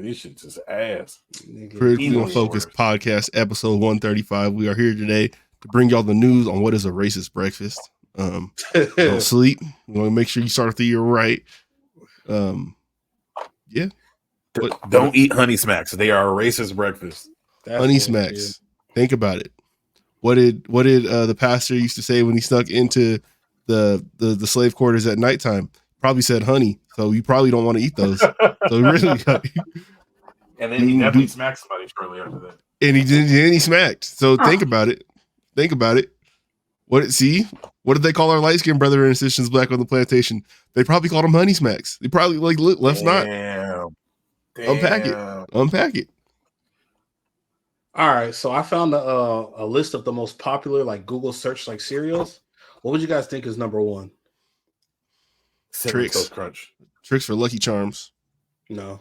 man. These shit's just ass. Critically Unfocused podcast, episode 135. We are here today to bring y'all the news on what is a racist breakfast. Don't sleep. We want to make sure you start the year right. Yeah. Don't eat Honey Smacks. They are a racist breakfast. Honey Smacks. Think about it. What did the pastor used to say when he snuck into the slave quarters at nighttime? Probably said honey. So you probably don't want to eat those. So really, and then he definitely smacked somebody shortly after that. And he smacked. So think about it. Think about it. What did they call our light skinned brother and sisters back on the plantation? They probably called them Honey Smacks. They probably let's not unpack it. All right, so I found a list of the most popular like Google search like cereals. What would you guys think is number one? Tricks. Crunch. Tricks for Lucky Charms. No.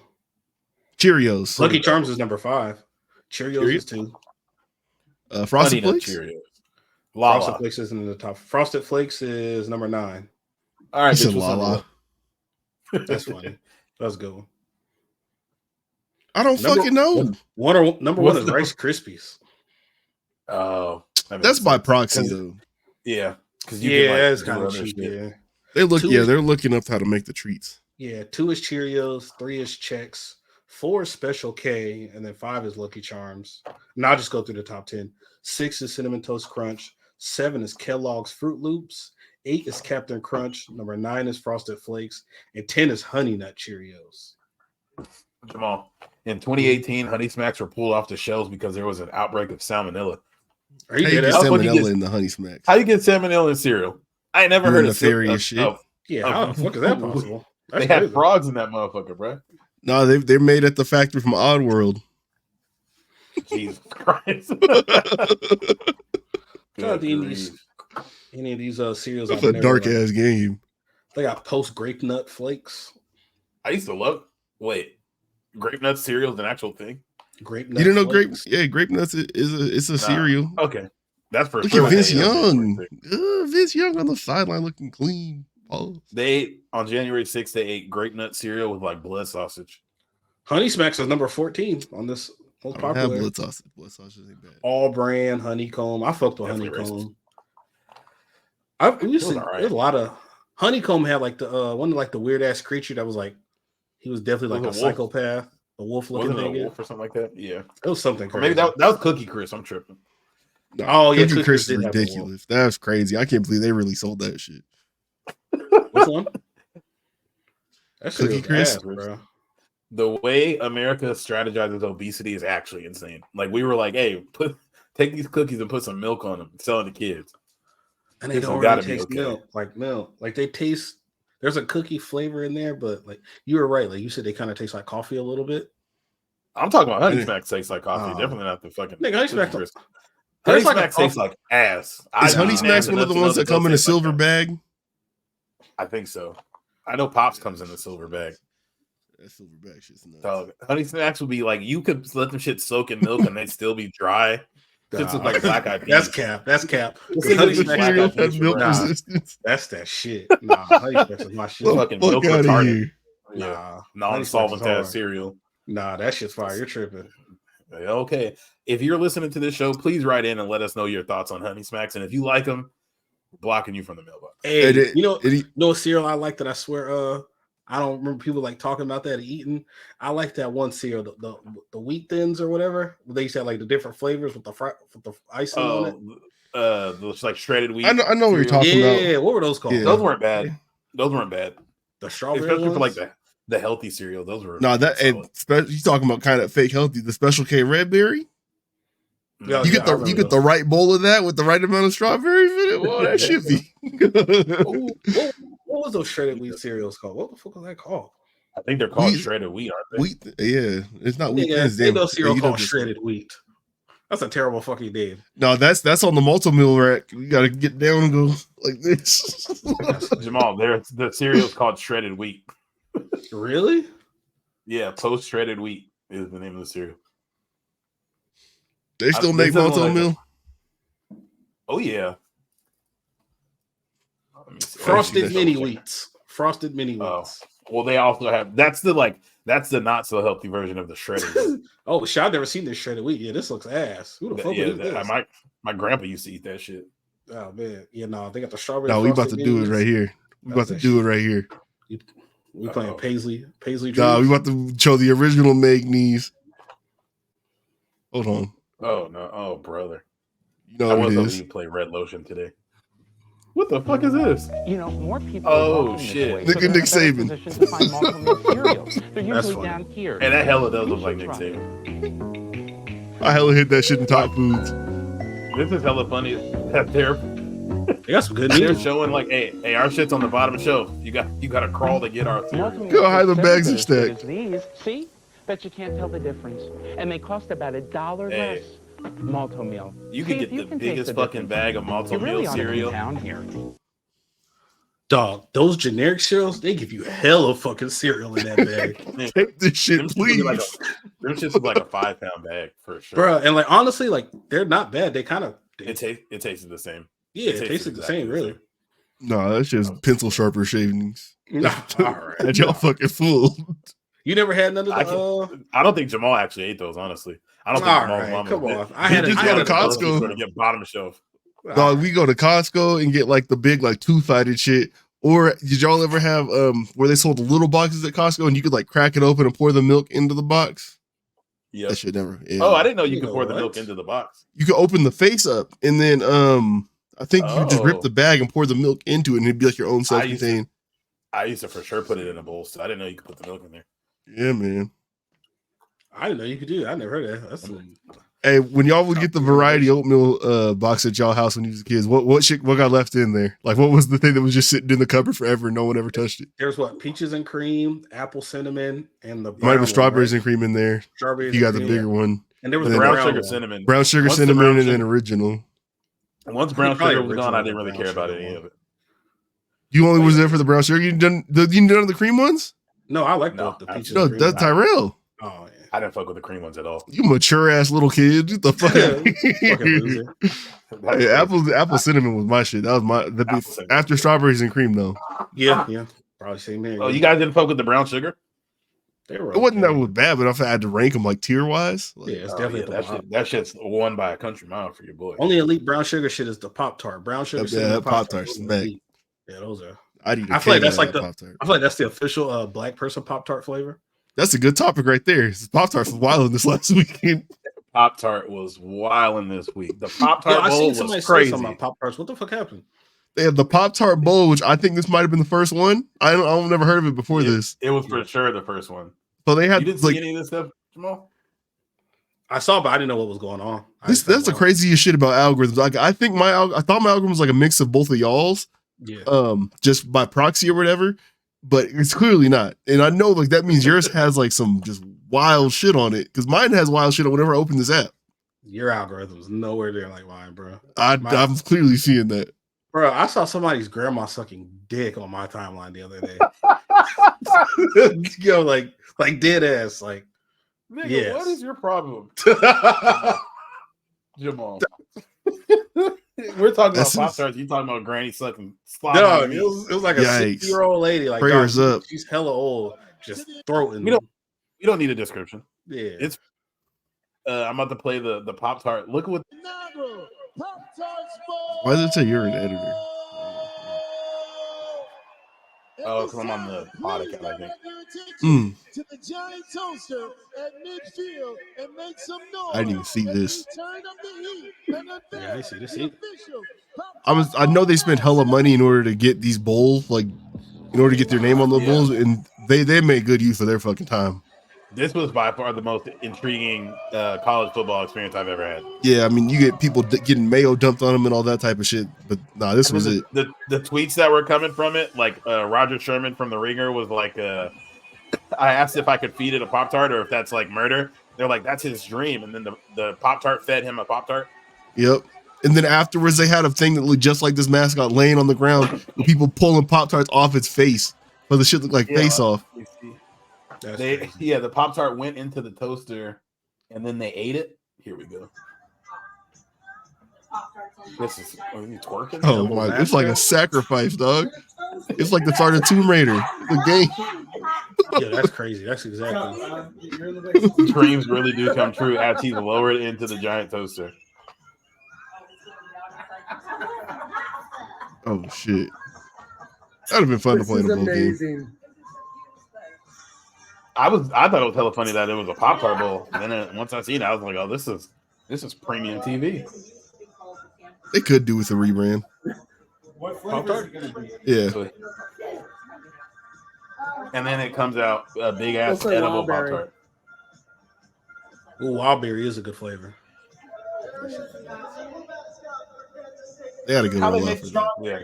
Cheerios. Lucky Charms is number 5. Cheerios is 2. Frosted Flakes. Cheerios. Frosted Flakes isn't in the top. Frosted Flakes is number 9. All right, bitch, Lala. That's funny. That's a good one. I don't fucking know. Number one is Rice Krispies. Oh, that's by proxy though. Yeah, because it's kind of cheap. Yeah, they're looking up how to make the treats. Yeah, 2 is Cheerios, 3 is Chex, 4 is Special K, and then 5 is Lucky Charms. And I'll just go through the top 10. 6 is Cinnamon Toast Crunch. 7 is Kellogg's Fruit Loops. 8 is Captain Crunch. Number 9 is Frosted Flakes, and 10 is Honey Nut Cheerios. Jamal, in 2018, Honey Smacks were pulled off the shelves because there was an outbreak of salmonella. How you get salmonella in the Honey Smacks? How you get salmonella in cereal? I ain't never heard of nefarious shit. How the fuck is that possible? They had frogs in that motherfucker, bro. No, they're made at the factory from Oddworld. Jesus Christ! Any of these cereals? That's a dark ass game. They got Post Grape Nut Flakes. I used to love. Grape Nut cereal is an actual thing. Grape Nut. You didn't know grape? Yeah, Grape Nuts is a cereal. Okay, that's for Look at Vince Young. Vince Young on the sideline looking clean. They on January 6th they ate Grape Nut cereal with like blood sausage. Honey Smacks is number 14 on this most popular. Blood sausage. Blood sausage ain't bad. All brand honeycomb. I fucked with honeycomb. There's a lot of honeycomb had like the one like the weird ass creature that was like he was definitely like a psychopath, a wolf looking thing, a wolf or something like that. Yeah, it was something crazy. Maybe that was Cookie Crisp. I'm tripping. No, Cookie Crisp is ridiculous. That's crazy. I can't believe they really sold that shit. Which one? That's Cookie Crisp, bro. The way America strategizes obesity is actually insane. Like we were like, hey, take these cookies and put some milk on them, sell it to kids. And they don't really taste milk. Like they taste. There's a cookie flavor in there, but like you were right. Like you said, they kind of taste like coffee a little bit. I'm talking about Honey Smacks tastes like coffee. Definitely not the fucking. Nigga, Honey Smacks tastes like ass. Is Honey Smacks one of the ones that come in a silver bag? I think so. I know Pops comes in a silver bag. That silver bag shit's nuts. So, Honey Smacks would be like you could let them shit soak in milk and they'd still be dry. Shit's like black eyed peas. That's cap. Honey Smacks has milk resistance. That's that shit. Nah, Honey Smacks is my shit. Fucking milk retardant. Nah, non-solvent ass cereal. Nah, that shit's fire. You're tripping. Okay, if you're listening to this show, please write in and let us know your thoughts on Honey Smacks, and if you like them, we're blocking you from the mailbox. Hey, you know a cereal I like that I swear I don't remember people like talking about that and eating. I like that one cereal, the Wheat Thins or whatever. They used to have like the different flavors with the icing on it. Those like shredded wheat. I know what you're talking about. Yeah, what were those called? Yeah. Those weren't bad. The strawberry, especially ones? For like the healthy cereal. Those were you talking about kind of fake healthy. The Special K Red Berry. Yeah, you get the right bowl of that with the right amount of strawberries in it. Well, that should be. What was those shredded wheat cereals called? What the fuck was that called? I think they're called shredded wheat, aren't they? Wheat, yeah. It's not wheat. They go cereal called shredded wheat. That's a terrible fucking name. No, that's on the multi-meal rack. You got to get down and go like this. Jamal, the cereal's called shredded wheat. Really? Yeah, Post shredded wheat is the name of the cereal. They still make multi-meal? Oh yeah. Frosted mini wheats. Frosted mini wheats. Well, they also have that's That's the not so healthy version of the shredded wheat. Oh, shit, I've never seen this shredded wheat. Yeah, this looks ass. Who the fuck would eat this? My grandpa used to eat that shit. Oh man, yeah, no, they got the strawberry. No, we about to do it right here. We about to do it right here. We playing Paisley Dreams? Nah, we about to show the original Magnes. Hold on. Oh no, oh brother. You know what it is. You play Red Lotion today. What the fuck is this? You know, more people. Oh shit! Look at Nick Saban. They're usually down here. And that hella does look like Nick Saban. I hella hit that shit in Top Foods. This is hella funny that they got some good news. They're showing like, hey, our shit's on the bottom of the shelf. You got to crawl to get our cereal. Go hide the bags and stack. These, see? Bet you can't tell the difference. And they cost about $1 less. Malto meal. You can get the biggest fucking bag of Malto meal cereal. Down here. Dog, those generic cereals, they give you hella fucking cereal in that bag. Take this shit, please. Them shits is like a 5-pound bag for sure. Bro, and like honestly, like they're not bad. They kind of it tasted the same. Yeah, it tasted the same, really. No, that's just pencil sharper shavings. All right. And y'all fucking fool. You never had none of the I don't think Jamal actually ate those, honestly. I don't think Jamal's mama come on. I had to go to Costco to get bottom shelf. Dog, we go to Costco and get like the big like two-sided shit. Or did y'all ever have where they sold the little boxes at Costco and you could like crack it open and pour the milk into the box? Yeah, that shit never. Yeah. Oh, I didn't know you could pour the milk into the box. You could open the face up and then I think you just rip the bag and pour the milk into it and it'd be like your own self-contained. I used to for sure put it in a bowl, so I didn't know you could put the milk in there. Yeah, man. I didn't know you could do that. I never heard of that. Hey, when y'all would get the variety oatmeal box at y'all house when you was kids, what got left in there? Like, what was the thing that was just sitting in the cupboard forever and no one ever touched it? There's peaches and cream, apple cinnamon, and the might have strawberries and cream in there. Strawberries. You got the bigger one. And there was brown sugar cinnamon. Brown sugar cinnamon and then original. Once brown sugar was gone, I didn't really care about any of it. You only was there for the brown sugar. You done the cream ones? No, I like the peaches. No, that's Tyrell. Oh yeah. I didn't fuck with the cream ones at all. You mature ass little kid. Get the fuck out. Hey, apple cinnamon was my shit. That was after strawberries and cream though. Yeah. Probably same here. Oh, you guys didn't fuck with the brown sugar? It wasn't that was bad, but if I had to rank them like tier wise, yeah, it's definitely that shit's won by a country mile for your boy. Only elite brown sugar shit is the Pop-Tart. Brown sugar. Yeah, Pop-Tarts. Yeah, those are. I feel like that's like I feel like that's the official black person Pop-Tart flavor. That's a good topic right there. Pop-Tarts was wild this last weekend. Pop-Tart was wilding this week. The Pop-Tart bowl was crazy. About Pop-Tarts. What the fuck happened? They had the Pop-Tart bowl, which I think this might have been the first one. I've never heard of it before this. It was for sure the first one. So they had. You didn't see any of this stuff, Jamal? I saw, but I didn't know what was going on. That's the craziest shit about algorithms. Like I thought my algorithm was like a mix of both of y'all's. Yeah. Just by proxy or whatever. But it's clearly not. And I know like that means yours has like some just wild shit on it. Because mine has wild shit on whenever I open this app. Your algorithm's nowhere near like mine, bro. I'm clearly seeing that. Bro, I saw somebody's grandma sucking dick on my timeline the other day. Yo, like dead ass. Like, nigga, yes. What is your problem? Jamal. We're talking about Pop-Tarts. You talking about granny sucking? No, it was like a 60-year-old lady. Like, prayers up. She's hella old. Just throating. We don't need a description. Yeah, it's. I'm about to play the Pop-Tart. Look at what. Why does it say you're an editor? Oh, because I'm on the pod account, I think. To the Johnny Toaster at midfield and make some noise. I didn't even see this. Yeah, I see this. I know they spent hella money in order to get these bowls, like in order to get their name on the bowls, and they made good use of their fucking time. This was by far the most intriguing college football experience I've ever had. Yeah, I mean, you get people getting mayo dumped on them and all that type of shit, but nah, this was it. The tweets that were coming from it, like Roger Sherman from The Ringer was like, I asked if I could feed it a Pop-Tart or if that's like murder. They're like, that's his dream. And then the Pop-Tart fed him a Pop-Tart. Yep. And then afterwards, they had a thing that looked just like this mascot laying on the ground with people pulling Pop-Tarts off its face. But the shit looked like face off. The Pop-Tart went into the toaster and then they ate it. Here we go. This is are you twerking? Oh my! It's like a sacrifice, dog. It's like the start of Tomb Raider, the game. Yeah, that's crazy. That's exactly. Dreams really do come true as he's lowered into the giant toaster. Oh shit! That'd have been fun to play in a bowl game. I thought it was hella funny that it was a Pop-Tart bowl. And then once I seen it, I was like, oh, this is premium TV. They could do with a rebrand. Pop-Tart? Yeah. And then it comes out a big ass edible Pop-Tart. Ooh, wildberry is a good flavor. They had a good one for that. Yeah.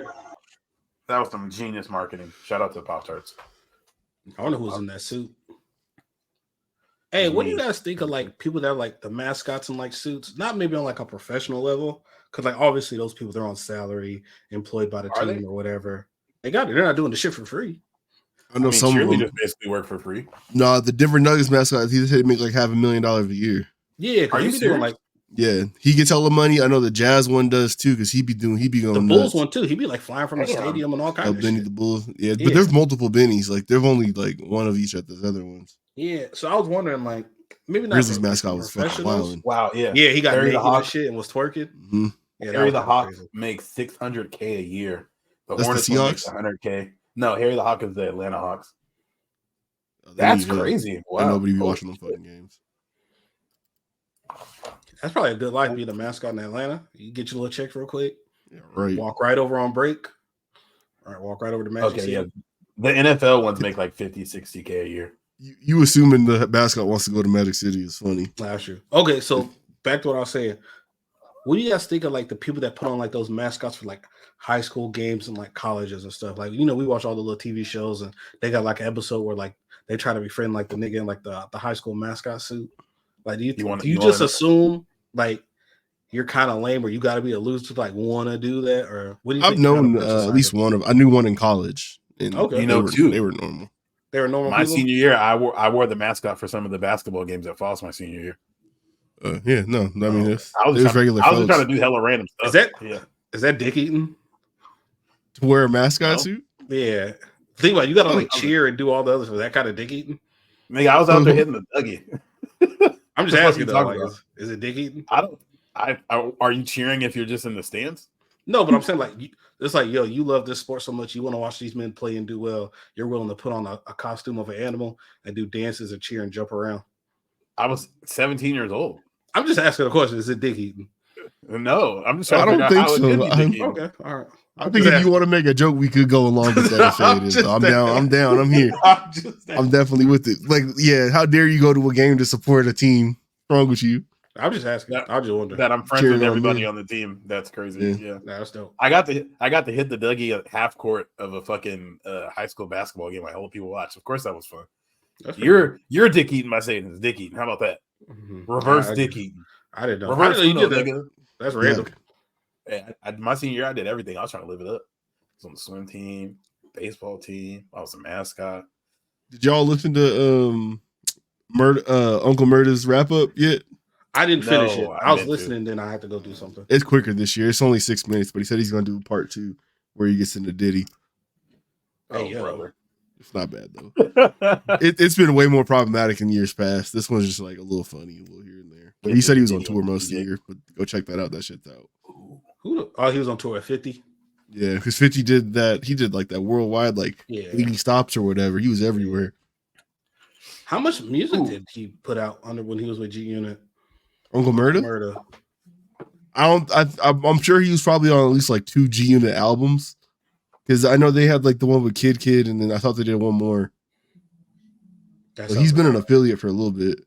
That was some genius marketing. Shout out to Pop-Tarts. I wonder who's in that suit. Hey, what do you guys think of like people that are like the mascots in like suits? Not maybe on like a professional level, because like obviously those people they're on salary, employed by the team or whatever. They're not doing the shit for free. I know some of them just basically work for free. No, the Denver Nuggets mascot, he said he make like $500,000 a year. Yeah, are you doing like? Yeah, he gets hella money. I know the Jazz one does too, because he be going the Bulls nuts. one too. He be like flying from the stadium and all kinds of Benny shit. the Bulls, yeah, but there's multiple Bennies. Like there's only like one of each at the other ones. Yeah, so I was wondering like maybe not. Grizzlies mascot was fucking wild. Wow, yeah, he got Harry naked the Hawk and shit and was twerking. Mm-hmm. Yeah, Harry the Hawk makes $600K a year. The Hornets makes $100K. No, Harry the Hawk is the Atlanta Hawks. That's crazy. Wow, and nobody be watching them fucking games. That's probably a good life being a mascot in Atlanta. You get your little check real quick. Yeah, right. Walk right over on break. All right, walk right over to Magic City. Yeah. The NFL ones make like 50, 60K a year. You assuming the mascot wants to go to Magic City is funny. That's true. Okay, so back to what I was saying. What do you guys think of like the people that put on like those mascots for like high school games and like colleges and stuff? Like, we watch all the little TV shows and they got like an episode where like they try to befriend like the nigga in like the high school mascot suit. Like, do you just assume like you're kind of lame or you got to be a loser to like want to do that? Or what do you think? I've known at least one of. I knew one in college. And two. They were normal. They were normal. My senior year, I wore the mascot for some of the basketball games at Falls my senior year. I mean, I was regular. I was just trying to do hella random stuff. Is that dick eating? To wear a mascot suit? Yeah. Think about it, you got to like cheer and do all the others for that kind of dick eating. Nigga, I was out there hitting the Dougie. I'm just asking though, like, is it dick eating? Are you cheering if you're just in the stands? No, but I'm saying like it's like, yo, you love this sport so much, you want to watch these men play and do well. You're willing to put on a costume of an animal and do dances and cheer and jump around. I was 17 years old. I'm just asking a question: is it dick eating? No, I'm just trying to figure out how it is. Okay, all right. I think if you want to make a joke, we could go along with that. I'm down. I'm here. I'm definitely with it. Like, yeah, how dare you go to a game to support a team? What's wrong with you? I'm just asking. I just wonder that I'm friends with everybody on the team. That's crazy. Yeah. That's dope. I got to hit the Dougie at half court of a fucking high school basketball game. I hope people watch. Of course, that was fun. You're dick eating by saying it's dick eating. How about that? Mm-hmm. Reverse dick eating. I didn't know. Reverse you did that. That's random. Yeah. My senior year, I did everything. I was trying to live it up. I was on the swim team, baseball team. I was a mascot. Did y'all listen to Uncle Murda's wrap up yet? I didn't finish it. I was listening, then I had to go do something. It's quicker this year. It's only 6 minutes, but he said he's going to do part 2 where he gets into Diddy. Brother. It's not bad, though. It's been way more problematic in years past. This one's just like a little funny, a little here and there. But he said he was on tour most of the year, but go check that out. That shit's out. He was on tour at 50? Yeah, because 50 did that. He did like that worldwide, like 80 stops or whatever. He was everywhere. How much music did he put out when he was with G Unit? Uncle Murda? I'm sure he was probably on at least like 2 G Unit albums. Because I know they had like the one with Kid, and then I thought they did one more. But he's been an affiliate for a little bit.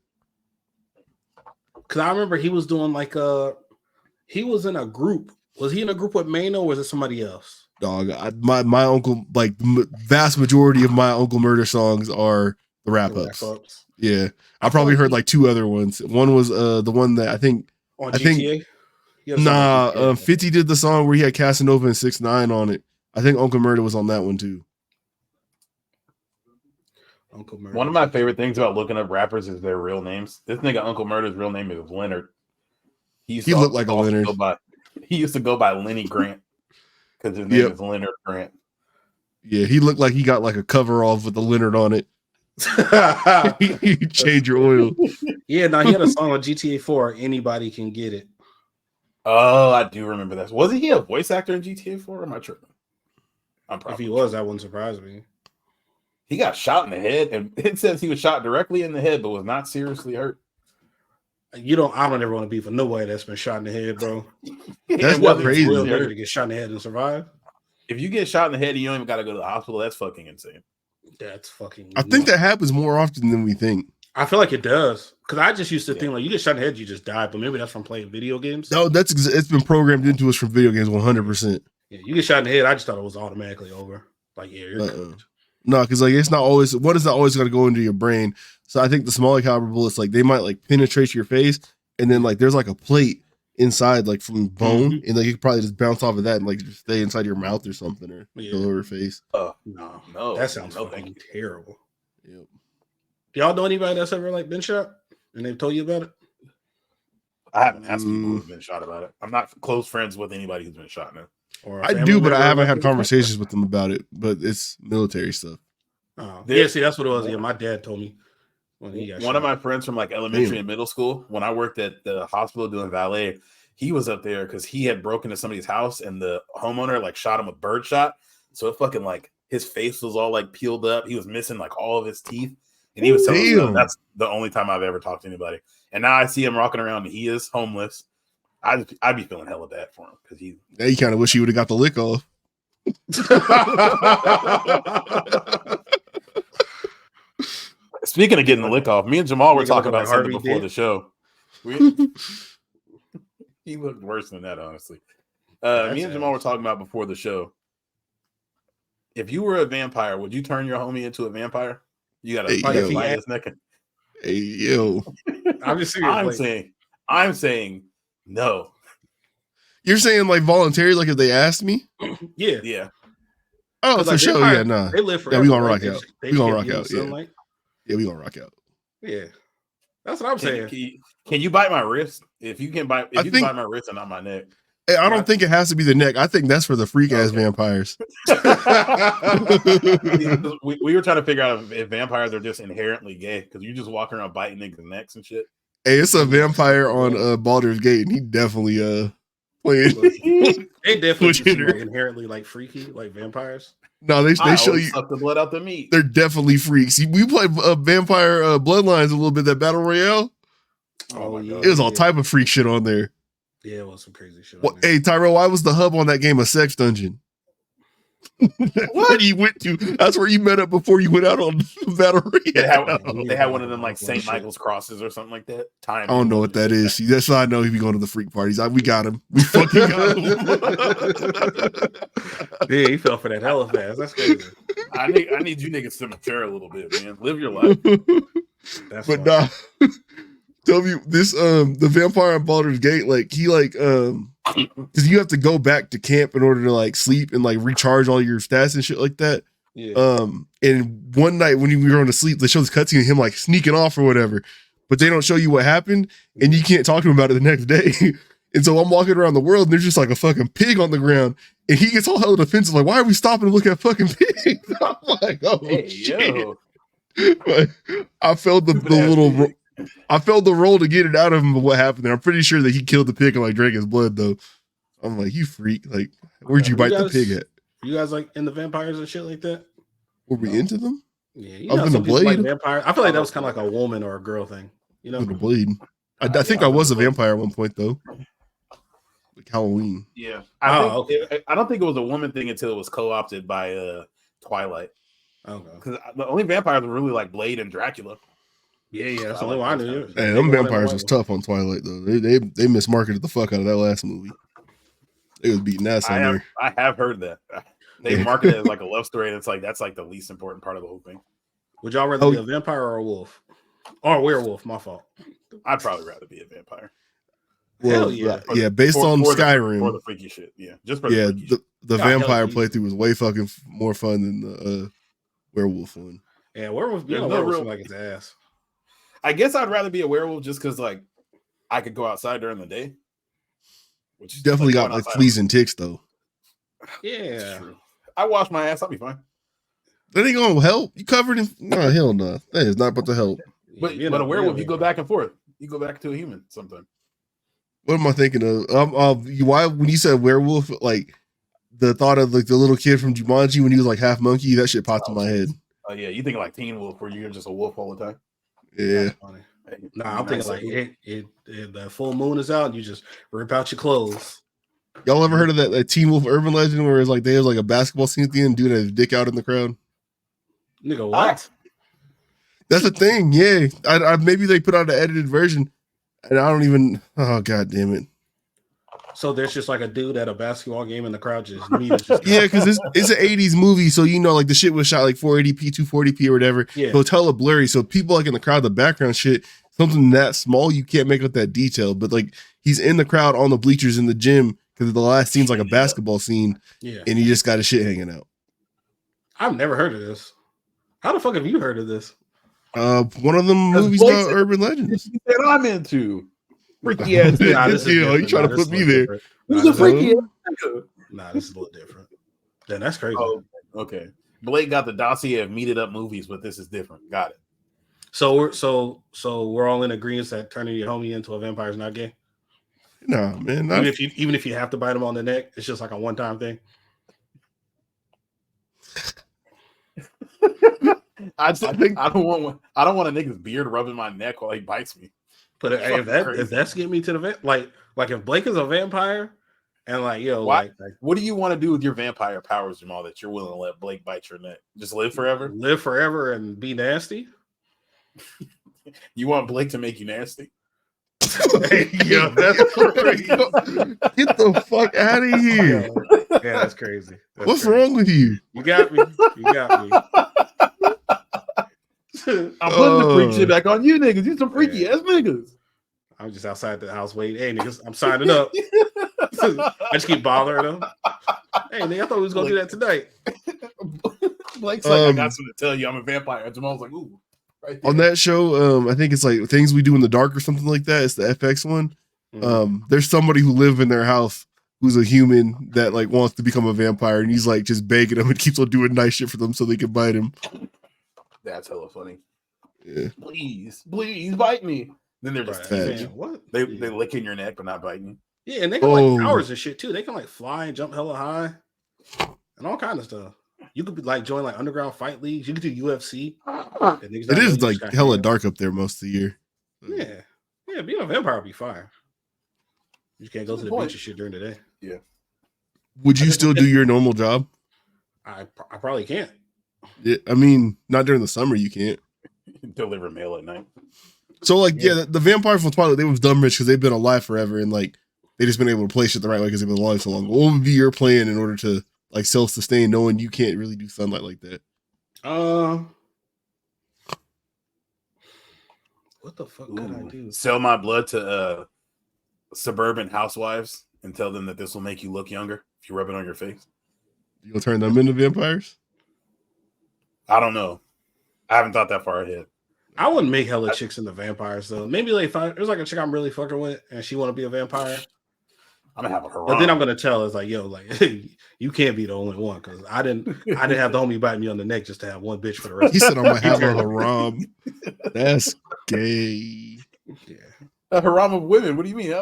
Because I remember he was doing like he was in a group. Was he in a group with Mano or was it somebody else? Dog, my uncle, like vast majority of my Uncle Murda songs are the wrap ups. Yeah, I probably heard like 2 other ones. One was the one that I think on GTA. 50 did the song where he had Casanova and 6ix9ine on it. I think Uncle Murda was on that one too. Uncle Murda. One of my favorite things about looking up rappers is their real names. This nigga Uncle Murda's real name is Leonard. He looked like a Leonard. He used to go by Lenny Grant because his name is Leonard Grant. Yeah, he looked like he got like a cover off with the Leonard on it. You change your oil. Yeah, no, he had a song on GTA 4. Anybody can get it. Oh, I do remember that. Wasn't he a voice actor in GTA 4? Or am I tripping? If he was, that wouldn't surprise me. He got shot in the head, and it says he was shot directly in the head, but was not seriously hurt. I don't ever want to be for nobody that's been shot in the head, bro. That's not crazy. Real nigga to get shot in the head and survive. If you get shot in the head and you don't even got to go to the hospital, that's fucking insane. That's fucking. I think that happens more often than we think. I feel like it does because I just used to think like you get shot in the head, you just die, but maybe that's from playing video games. No, it's been programmed into us from video games 100%. Yeah, you get shot in the head. I just thought it was automatically over. Like, yeah, you're good. No, because like it's not always what is not always going to go into your brain. So I think the smaller caliber bullets, like they might like penetrate your face, and then like there's like a plate inside, like from bone, and like you could probably just bounce off of that and like just stay inside your mouth or something or the lower face. No, that sounds fucking terrible. Yep. Do y'all know anybody that's ever like been shot and they've told you about it? I haven't asked people who've been shot about it. I'm not close friends with anybody who's been shot now. I do, but I haven't had conversations with them about it. But it's military stuff. Oh, yeah, see, that's what it was. Yeah, my dad told me when he got one of my friends from like elementary and middle school, when I worked at the hospital doing valet, he was up there because he had broken into somebody's house and the homeowner like shot him with birdshot. So it fucking like his face was all like peeled up. He was missing like all of his teeth. And he was telling me that's the only time I've ever talked to anybody. And now I see him rocking around and he is homeless. I'd be feeling hella bad for him because he. Yeah, you kind of wish he would have got the lick off. Speaking of getting the lick off, me and Jamal were talking about something before the show. He looked worse than that, honestly. Me and Jamal were talking about before the show. If you were a vampire, would you turn your homie into a vampire? You got to bite his neck. Hey, yo. I'm saying no. You're saying like voluntary, like if they asked me? Yeah. Oh, for sure. Yeah, nah. They live forever. Yeah, we gonna rock out. We gonna rock out. Yeah, we gonna rock out. Yeah. That's what I'm saying. Can you bite my wrist? If you can bite my wrist and not my neck. Hey, I don't think it has to be the neck. I think that's for the freak ass vampires. we were trying to figure out if vampires are just inherently gay because you just walk around biting niggas' necks and shit. Hey, it's a vampire on Baldur's Gate, and he definitely playing. They definitely inherently like freaky, like vampires. No, they show you suck the blood out the meat. They're definitely freaks. We played Vampire Bloodlines a little bit. That battle royale. Oh yeah, it was all type of freak shit on there. Yeah, it was some crazy shit. Hey, Tyrell, why was the hub on that game a sex dungeon? What you went to? That's where you met up before you went out on battle royale. They had one of them like St. Michael's crosses or something like that. I don't know what that is. See, that's why I know he be going to the freak parties. We got him. We fucking got him. Yeah, he fell for that hella fast. That's crazy. I need you niggas to mature a little bit, man. Live your life. But nah. Tell me this the vampire on Baldur's Gate, like he like because you have to go back to camp in order to like sleep and like recharge all your stats and shit like that. Yeah. And one night when we were on to sleep, they show this cutscene of him like sneaking off or whatever, but they don't show you what happened, and you can't talk to him about it the next day. And so I'm walking around the world, and there's just like a fucking pig on the ground, and he gets all hella defensive, like, why are we stopping to look at fucking pigs? I'm like, oh shit. But I felt the little. I felt the roll to get it out of him, but what happened there? I'm pretty sure that he killed the pig and like drank his blood, though. I'm like, you freak! Like, where'd you bite the pig at? You guys like into vampires and shit like that? Were we into them? Yeah, you know, some people like vampire. I feel like that was kind of like a woman or a girl thing. You know, the blade. I think I was a vampire at one point though, like Halloween. Yeah, I don't think it was a woman thing until it was co-opted by Twilight. Okay, because the only vampires were really like Blade and Dracula. Yeah, that's the only one I knew. Hey, them vampires was tough on Twilight though. They mismarketed the fuck out of that last movie. They was beating ass on there. I have heard that. They marketed it as like a love story, and it's like that's like the least important part of the whole thing. Would y'all rather be a vampire or a wolf? Or a werewolf, my fault. I'd probably rather be a vampire. Well, yeah, based on Skyrim. For the freaky shit, yeah. Just for the vampire playthrough was way fucking more fun than the werewolf one. Yeah, werewolf werewolf like its ass. I guess I'd rather be a werewolf just because like I could go outside during the day. Which Definitely got like fleas and ticks though. Yeah. I wash my ass. I'll be fine. That ain't gonna help. You covered in no hell no. That is not about to help. But a werewolf, you go back and forth. You go back to a human sometime. What am I thinking of? Why when you said werewolf, like the thought of like the little kid from Jumanji when he was like half monkey, that shit popped in my head. Oh yeah, you think like Teen Wolf, where you're just a wolf all the time? Yeah. Nah, I'm thinking like the full moon is out, and you just rip out your clothes. Y'all ever heard of that Teen Wolf urban legend where it's like they have like a basketball scene at the end, dude had his dick out in the crowd? Nigga, what? That's a thing, yeah. I maybe they put out an edited version, and I don't even. Oh god damn it! So there's just like a dude at a basketball game, and the crowd just yeah, because it's an '80s movie, so you know, like the shit was shot like 480p, 240p, or whatever. Yeah. So it's hella blurry. So people like in the crowd, the background shit, something that small, you can't make out that detail. But like he's in the crowd on the bleachers in the gym because the last scene's like a basketball scene, yeah, and he just got his shit hanging out. I've never heard of this. How the fuck have you heard of this? One of them movies about urban legends that I'm into. Freaky ass. Nah, you trying to put me there? Who's a freaky ass? Nah, this is a little different. Then that's crazy. Oh, okay. Blake got the dossier of meted up movies, but this is different. Got it. So we're all in agreement that turning your homie into a vampire is not gay. No, man. Even if you have to bite him on the neck, it's just like a one-time thing. I don't want a nigga's beard rubbing my neck while he bites me. But if that's getting me to the like if Blake is a vampire and like like what do you want to do with your vampire powers, Jamal, that you're willing to let Blake bite your neck? Just live forever? Live forever and be nasty? You want Blake to make you nasty? Yo, that's crazy. Get the fuck out of here. Yeah, that's crazy. What's wrong with you? You got me. I'm putting the freak shit back on you niggas. You some freaky ass niggas. I'm just outside the house waiting. Hey niggas, I'm signing up. I just keep bothering them. Hey nigga, I thought we was gonna do that tonight. Blake's like, I got something to tell you. I'm a vampire. And Jamal's like, ooh. Right there. On that show, I think it's like Things We Do in the Dark or something like that. It's the FX one. Mm-hmm. There's somebody who lives in their house who's a human that like wants to become a vampire, and he's like just begging them and keeps on doing nice shit for them so they can bite him. That's hella funny. Yeah. Please bite me. Then they're just what? They lick in your neck but not biting you. Yeah, and they got like powers and shit too. They can like fly and jump hella high and all kind of stuff. You could be like join like underground fight leagues. You could do UFC. It is like hella dark up there most of the year. Yeah. Being a vampire would be fire. You just can't go to the beach and shit during the day. Yeah. Would you still do your normal job? I probably can't. Yeah, I mean, not during the summer. You can't deliver mail at night. So like, the vampires from Twilight, they was dumb rich because they've been alive forever and like they just been able to play shit the right way because they've been alive so long. What would be your plan in order to like self-sustain, knowing you can't really do sunlight like that? What the fuck could I do? Sell my blood to suburban housewives and tell them that this will make you look younger if you rub it on your face. You'll turn them into vampires? I don't know. I haven't thought that far ahead. I wouldn't make hella chicks into vampires though. Maybe like if there's like a chick I'm really fucking with and she want to be a vampire, I'm gonna have a haram. But then I'm gonna tell it's like, yo, like you can't be the only one because I didn't have the homie bite me on the neck just to have one bitch for the rest. He said I'm gonna have a haram. That's gay. Yeah, a haram of women. What do you mean?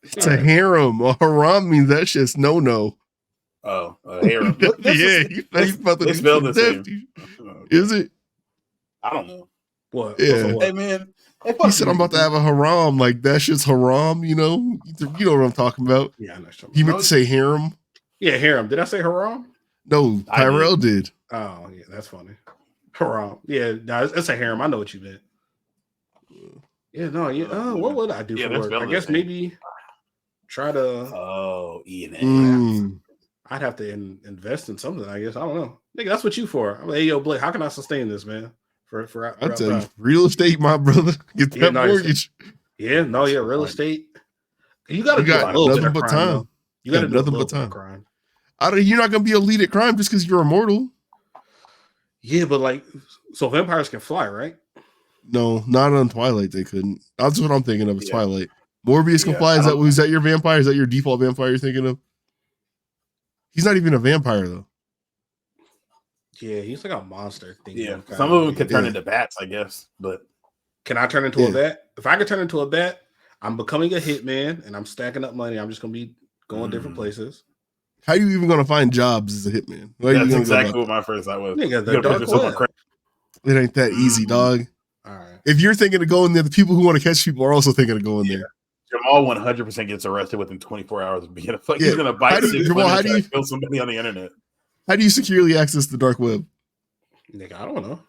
It's a harem. A haram means that shit's no. Oh, a harem. Yeah, you about to spell the same. Is it? I don't know. What? Yeah. Hey man. He said I'm about to have a haram. Like that shit's haram. You know what I'm talking about. Yeah, I know. He meant to say harem. Yeah, harem. Did I say haram? No, Tyrell did. Oh yeah, that's funny. Haram. Yeah, no, it's a harem. I know what you meant. Yeah, no, yeah. What would I do for work? I guess maybe try to. E&A. I'd have to invest in something. I guess I don't know. Nigga, that's what you for. I'm like, hey, yo, Blake, how can I sustain this, man? For I tell you, real estate, my brother. Get that mortgage. Real estate. You got nothing but time. You got nothing but time. Crime. You're not gonna be a lead at crime just because you're immortal. Yeah, but like, so vampires can fly, right? No, not on Twilight. They couldn't. That's what I'm thinking of. Twilight. Morbius Yeah, comply. Is that your vampire? Is that your default vampire you're thinking of? He's not even a vampire though. Yeah, he's like a monster thing. Yeah, some of them could turn into bats, I guess. But can I turn into a bat? If I could turn into a bat, I'm becoming a hitman and I'm stacking up money. I'm just gonna be going different places. How are you even gonna find jobs as a hitman? That's exactly what my first thought was. Nigga, the dark web. It ain't that easy, dog. All right. If you're thinking of going there, the people who want to catch people are also thinking of going there. Jamal 100% gets arrested within 24 hours of being he's gonna bite Jamal, how do you kill somebody on the internet? How do you securely access the dark web? Nigga, I don't know.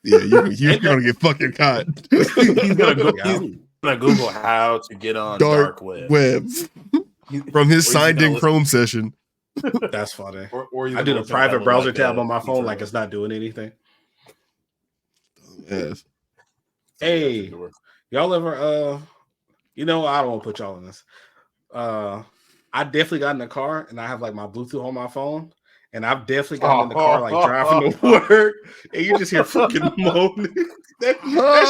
Yeah, you're gonna get fucking caught. He's gonna Google how to get on dark web. From his signed in Chrome session. That's funny. Or I do the private browser tab on my phone like it's not doing anything. Yes. Hey, y'all ever I don't want to put y'all in this. I definitely got in the car and I have like my Bluetooth on my phone, and I've definitely gotten in the car like driving to work, and you just hear fucking moaning. That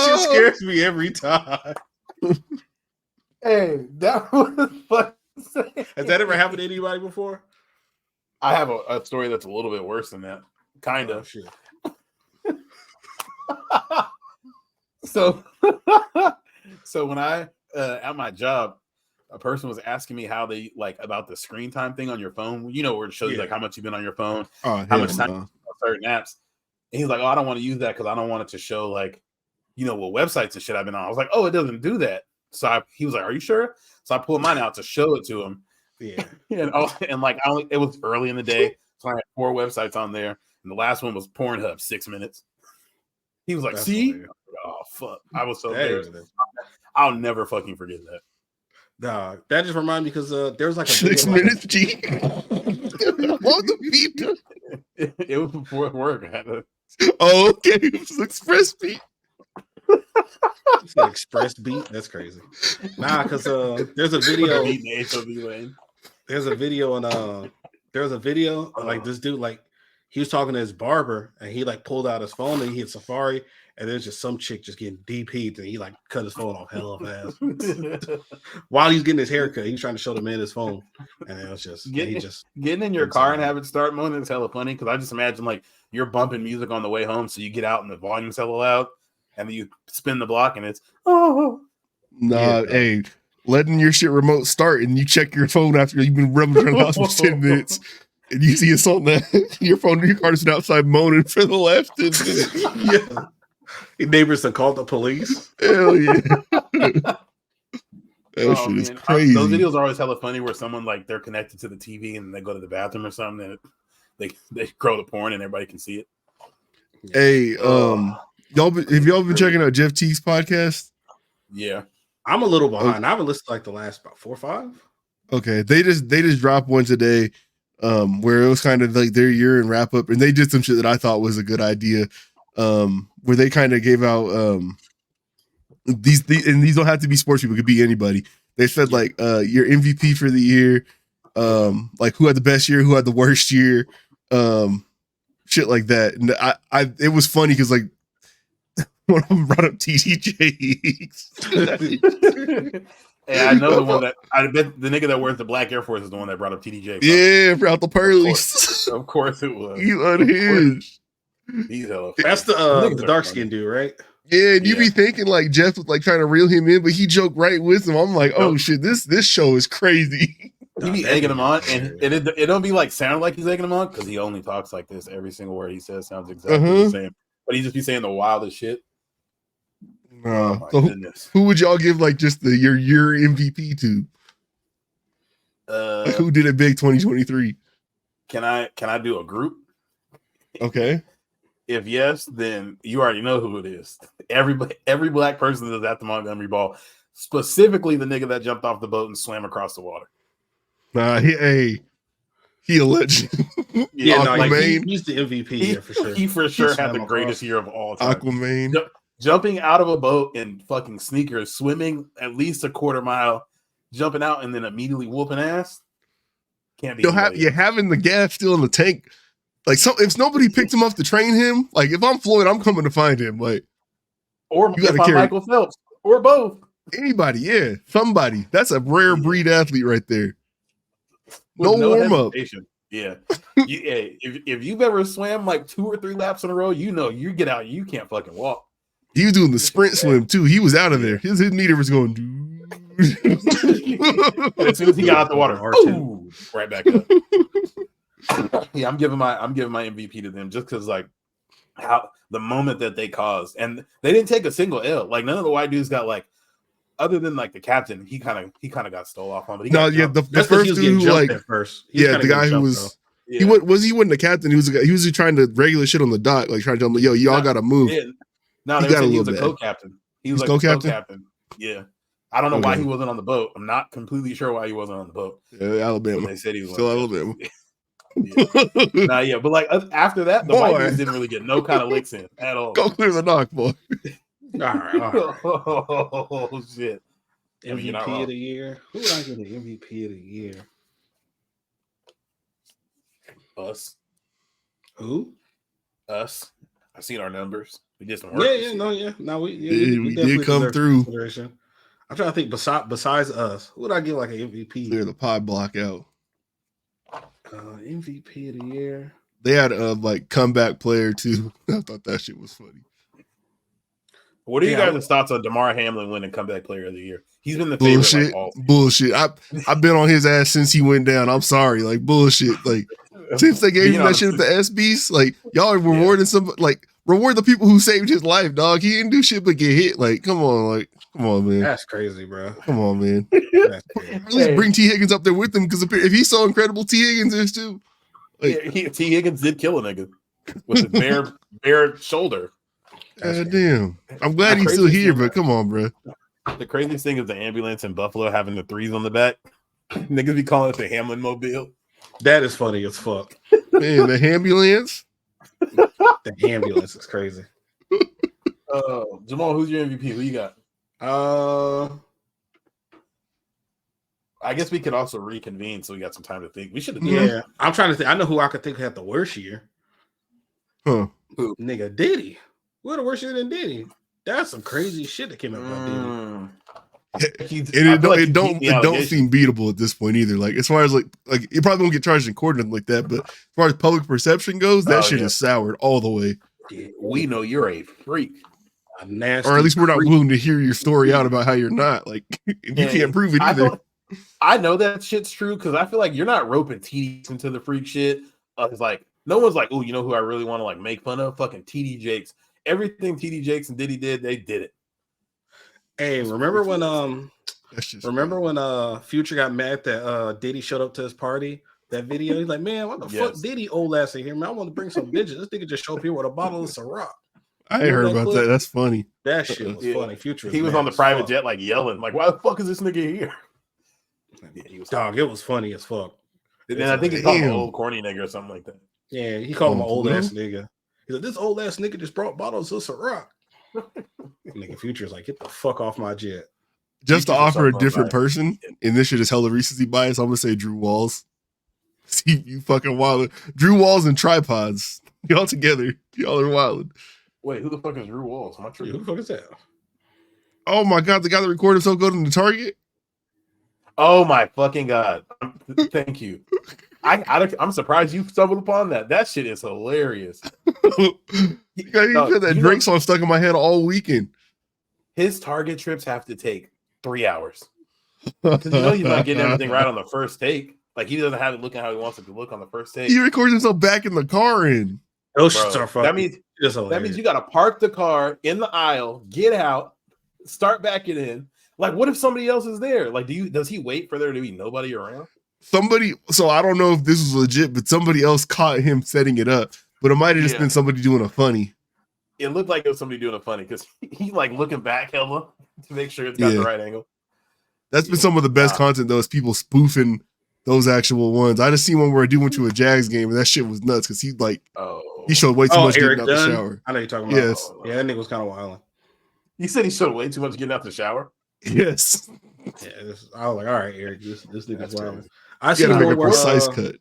shit scares me every time. Hey, that was fun. Has that ever happened to anybody before? I have a story that's a little bit worse than that. Kind of. Shit. So when I at my job, a person was asking me how they like about the screen time thing on your phone. Where it shows you like how much you've been on your phone, how much time on certain apps. And he's like, "Oh, I don't want to use that because I don't want it to show like, what websites and shit I've been on." I was like, "Oh, it doesn't do that." So he was like, "Are you sure?" So I pulled mine out to show it to him. Yeah, and like it was early in the day, so I had 4 websites on there, and the last one was Pornhub, 6 minutes. He was like, That's "See?" hilarious. Oh fuck! I was so embarrassed. I'll never fucking forget that. Nah, that just reminded me because there was like a 6 minutes, G. It was before work. Oh, okay. It was Express Beat. Express Beat. That's crazy. Nah, because there's a video. There's a video and there's a video like this dude like he was talking to his barber and he like pulled out his phone and he hit Safari and there's just some chick just getting DP'd and he like cut his phone off hella fast while he's getting his haircut. He's trying to show the man his phone and it was just getting in your car and having it start moaning is hella funny because I just imagine like you're bumping music on the way home, so you get out and the volume's hella loud, and then you spin the block and it's hey, letting your shit remote start and you check your phone after you've been rubbing around the house for 10 minutes. And you see it's on your phone, your car is outside moaning for the left. And, yeah. Your neighbors have called the police. Hell yeah. That shit is crazy. Those videos are always hella funny where someone like they're connected to the TV and they go to the bathroom or something and they grow the porn and everybody can see it. Hey, have y'all been checking out Jeff Teague's podcast? Yeah. I'm a little behind. I haven't listened to like the last about 4 or 5. Okay. They just dropped one today. Where it was kind of like their year-end wrap up, and they did some shit that I thought was a good idea. Where they kind of gave out these don't have to be sports people, it could be anybody. They said like your MVP for the year, like who had the best year, who had the worst year, shit like that. And I it was funny because like one of them brought up TDJ. Hey, I know the one that I bet the nigga that wears the black Air Force is the one that brought up TDJ. Yeah, out the pearlies. Of course it was. You unhinged. He's hella. That's the dark skinned dude, right? Yeah, and you be thinking like Jeff was like trying to reel him in, but he joked right with him. I'm like, oh shit, this show is crazy. He be egging him on, and it don't be like sound like he's egging him on because he only talks like this. Every single word he says sounds exactly the same, but he just be saying the wildest shit. So who would y'all give like just your MVP to? Who did it big 2023? Can I do a group? Okay. If yes, then you already know who it is. Every black person that's at the Montgomery Ball, specifically the nigga that jumped off the boat and swam across the water. He a legend. Yeah, he's the MVP here for sure. He for sure had the greatest year of all time. Aquaman. Jumping out of a boat in fucking sneakers, swimming at least a quarter mile, jumping out, and then immediately whooping ass. Can't be. You're having the gas still in the tank. Like, so if nobody picked him up to train him, like if I'm Floyd, I'm coming to find him. Like, or if I'm Michael Phelps, or both. Anybody, yeah, somebody. That's a rare breed athlete right there. No With warm up. hesitation. Yeah. If you've ever swam like 2 or 3 laps in a row, you know you get out, you can't fucking walk. He was doing the sprint swim too. He was out of there. His meter was going. And as soon as he got out the water, ooh, right back up. Yeah, I'm giving my MVP to them just because like how the moment that they caused, and they didn't take a single L. Like none of the white dudes got like, other than like the captain, he kind of got stole off on. But the first dude who like first, the guy who was. Yeah. He wasn't the captain. He was trying to regular shit on the dock, like trying to tell him, yo, y'all gotta move. Yeah. No, he was a co-captain. He was like a co-captain. Yeah. I don't know why he wasn't on the boat. I'm not completely sure why he wasn't on the boat. Yeah, Alabama. But they said he was still Alabama. But like after that, the white dudes didn't really get no kind of licks in at all. Go clear the dock, boy. All right. Oh shit. MVP of the year. Who would I give the MVP of the year? Us. Who? Us. I've seen our numbers. We did some work. No, we did come through. I'm trying to think besides us, who would I give like an MVP? Clear the pod block out. MVP of the year. They had a like comeback player too. I thought that shit was funny. What are you guys' thoughts on DeMar Hamlin winning comeback player of the year? He's been the favorite. Bullshit. I've been on his ass since he went down. I'm sorry. Like bullshit. Like since they gave him that shit at the SBs, like y'all are rewarding reward the people who saved his life, dog. He didn't do shit but get hit. Like, come on, man. That's crazy, bro. Come on, man. At least bring T. Higgins up there with him, because if he's so incredible, T. Higgins is too. Like, T. Higgins did kill a nigga with his bare shoulder. God damn. I'm glad he's still here, but come on, bro. The craziest thing is the ambulance in Buffalo having the 3s on the back. Niggas be calling it the Hamlin Mobile. That is funny as fuck. Man, the ambulance. The ambulance is crazy. Jamal, who's your MVP? Who you got? I guess we could also reconvene, so we got some time to think. We should have. Yeah, I'm trying to think. I know who I could think had the worst year. Huh? Who? Nigga, Diddy. What a worse year than Diddy? That's some crazy shit that came out about Diddy. It don't seem beatable at this point either. Like as far as like you probably won't get charged in court and like that, but as far as public perception goes, that shit is soured all the way. Yeah, we know you're a freak, a nasty, or at least we're not willing to hear your story out about how you're not. Like you can't prove it either. I know that shit's true because I feel like you're not roping TD into the freak shit. It's like no one's like, oh, you know who I really want to like make fun of? Fucking TD Jakes. Everything TD Jakes and Diddy did, they did it. Hey, remember when Future got mad that Diddy showed up to his party? That video, he's like, man, what the fuck Diddy old ass in here, man? I want to bring some bitches. This nigga just showed up here with a bottle of Ciroc. I ain't heard about that. That's funny. That shit was funny. Future, he was on the private jet, like yelling, like, why the fuck is this nigga here? Yeah, he was dog. It was funny as fuck. And then I think he called him an old corny nigga or something like that. Yeah, he called him an old ass nigga. He's like, this old ass nigga just brought bottles of Ciroc. Nigga, Future's like, get the fuck off my jet. Just to offer a different person, and this shit is hella recency bias, I'm gonna say Drew Walls. See, you fucking wild. Drew Walls and tripods. Y'all together. Y'all are wild. Wait, who the fuck is Drew Walls? Am I true? Who the fuck is that? Oh my god, the guy that recorded himself go to the Target? Oh my fucking god. Thank you. I'm surprised you stumbled upon that. That shit is hilarious. He had that Drake song stuck in my head all weekend. His Target trips have to take 3 hours. Because he's not getting everything right on the first take. Like he doesn't have it looking how he wants it to look on the first take. He records himself back in the car in. Those shits are funny. That means you gotta park the car in the aisle, get out, start backing in. Like, what if somebody else is there? Like, does he wait for there to be nobody around? So I don't know if this was legit, but somebody else caught him setting it up. But it might have just been somebody doing a funny. It looked like it was somebody doing a funny because he like looking back hella to make sure it's got the right angle. That's been some of the best content though, is people spoofing those actual ones. I just seen one where a dude went to a Jags game and that shit was nuts because he showed way too much getting out the shower. I know you're talking about. Yes. Yeah, that nigga was kind of wild. You said he showed way too much getting out the shower? Yes. Yeah, I was like, all right, Eric, this nigga's wild. I see one where precise cut.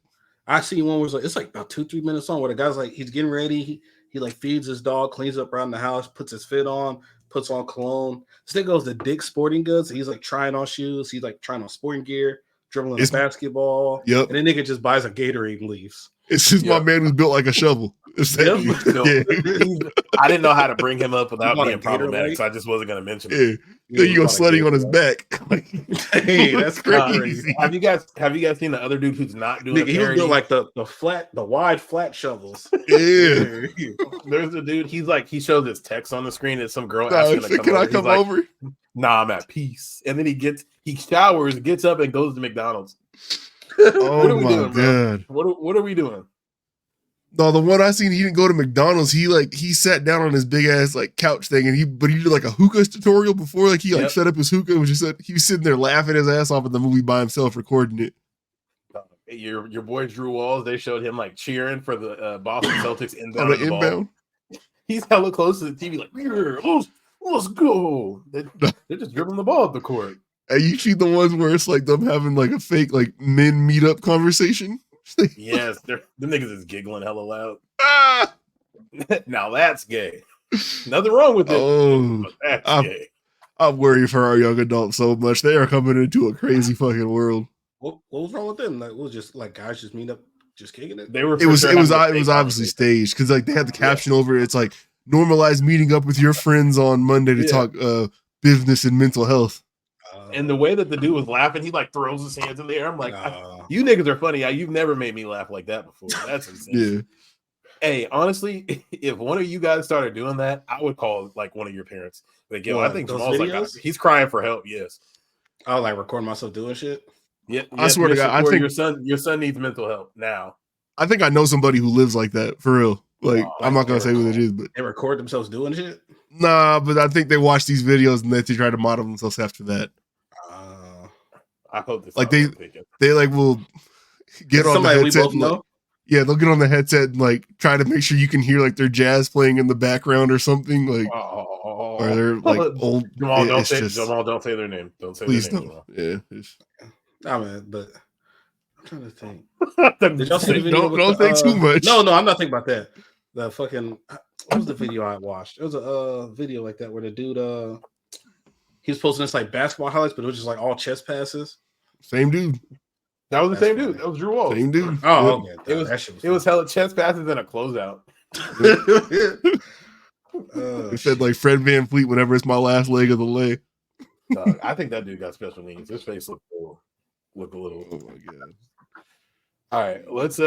I see one where it's like about 2-3 minutes on where the guy's like, he's getting ready. He like feeds his dog, cleans up around the house, puts his fit on, puts on cologne. This nigga goes to Dick's Sporting Goods. He's like trying on shoes. He's like trying on sporting gear, dribbling a basketball. Yep. And then nigga just buys a Gatorade and leaves. It's just my man who's built like a shovel. I didn't know how to bring him up without being problematic, so I just wasn't going to mention it. Then you go slutting on his back. Hey, that's crazy. Have you guys seen the other dude who's not doing? Nigga, he was doing like the wide flat shovels. Yeah. There's a dude. He shows his text on the screen. It's some girl asking to come can over. I come over? Nah, I'm at peace. And then he showers, gets up, and goes to McDonald's. Oh my god! What are we doing? No, the one I seen, he didn't go to McDonald's. He sat down on his big ass like couch thing, and he did like a hookah tutorial before, like he set up his hookah. Which he was sitting there laughing his ass off at the movie by himself, recording it. Your boy Drew Walls, they showed him like cheering for the Boston Celtics inbound. On the inbound, he's hella close to the TV, like let's go. They're just dribbling the ball up the court. And you see the ones where it's like them having like a fake like men meetup conversation. Yes, them niggas is giggling hella loud. Ah! Now that's gay. Nothing wrong with it. Oh, but that's gay. I worry for our young adults so much. They are coming into a crazy fucking world. What was wrong with them? Like, it was just like guys just meet up, just kicking it. It was obviously staged because like they had the caption over it. It's like normalize meeting up with your friends on Monday to talk business and mental health. And the way that the dude was laughing, he like throws his hands in the air. I'm like, you niggas are funny. You've never made me laugh like that before. That's insane. Yeah. Hey, honestly, if one of you guys started doing that, I would call like one of your parents. Like, yo, I think Jamal's like, he's crying for help. Yes. I was like recording myself doing shit. Yeah. I swear to God, I think your son needs mental help now. I think I know somebody who lives like that for real. Like, I'm not gonna say who it is, but they record themselves doing shit. Nah, but I think they watch these videos and they try to model themselves after that. I hope this like they like will get on the headset. They'll get on the headset and like try to make sure you can hear like their jazz playing in the background or something. Like, or they're like old. Jamal, don't say their name. Don't say please their name. Don't. Yeah. I mean, but I'm trying to think. Did y'all see the video? Don't think too much. No, I'm not thinking about that. The fucking what was the video I watched? It was a video like that where the dude he was posting this like basketball highlights, but it was just like all chest passes. Same dude. That was the same dude. That was Drew Walls. Same dude. Oh, okay. It was hella chest passes and a closeout. It said like Fred VanVleet whenever it's my last leg of the leg. I think that dude got special needs. His face looked a little. Oh my god. All right, let's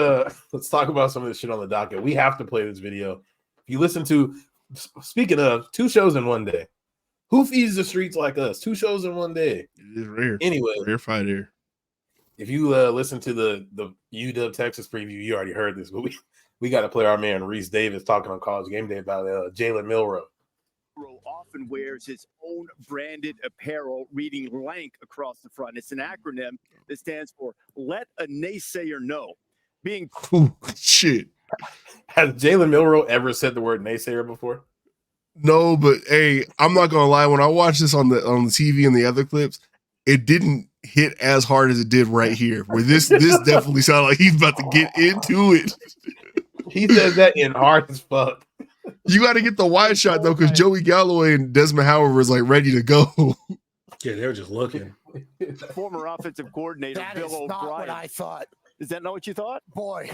talk about some of this shit on the docket. We have to play this video. If you listen to, speaking of 2 shows in one day, who feeds the streets like us? 2 shows in one day. It is rare. Anyway, rare fight here. If you listen to the UW Texas preview, you already heard this, but we got to play our man Reese Davis talking on College Game Day about Jalen Milroe. Often wears his own branded apparel reading LANK across the front. It's an acronym that stands for Let a Naysayer Know. Shit. Has Jalen Milroe ever said the word naysayer before? No, but hey, I'm not gonna lie. When I watched this on the TV and the other clips, it didn't hit as hard as it did right here. Where this definitely sounded like he's about to get into it. He says that in hard as fuck. You got to get the wide shot though, because Joey Galloway and Desmond Howard was like ready to go. Yeah, they were just looking. Former offensive coordinator That Bill is not O'Brien. what I thought. Is that not what you thought? Boy,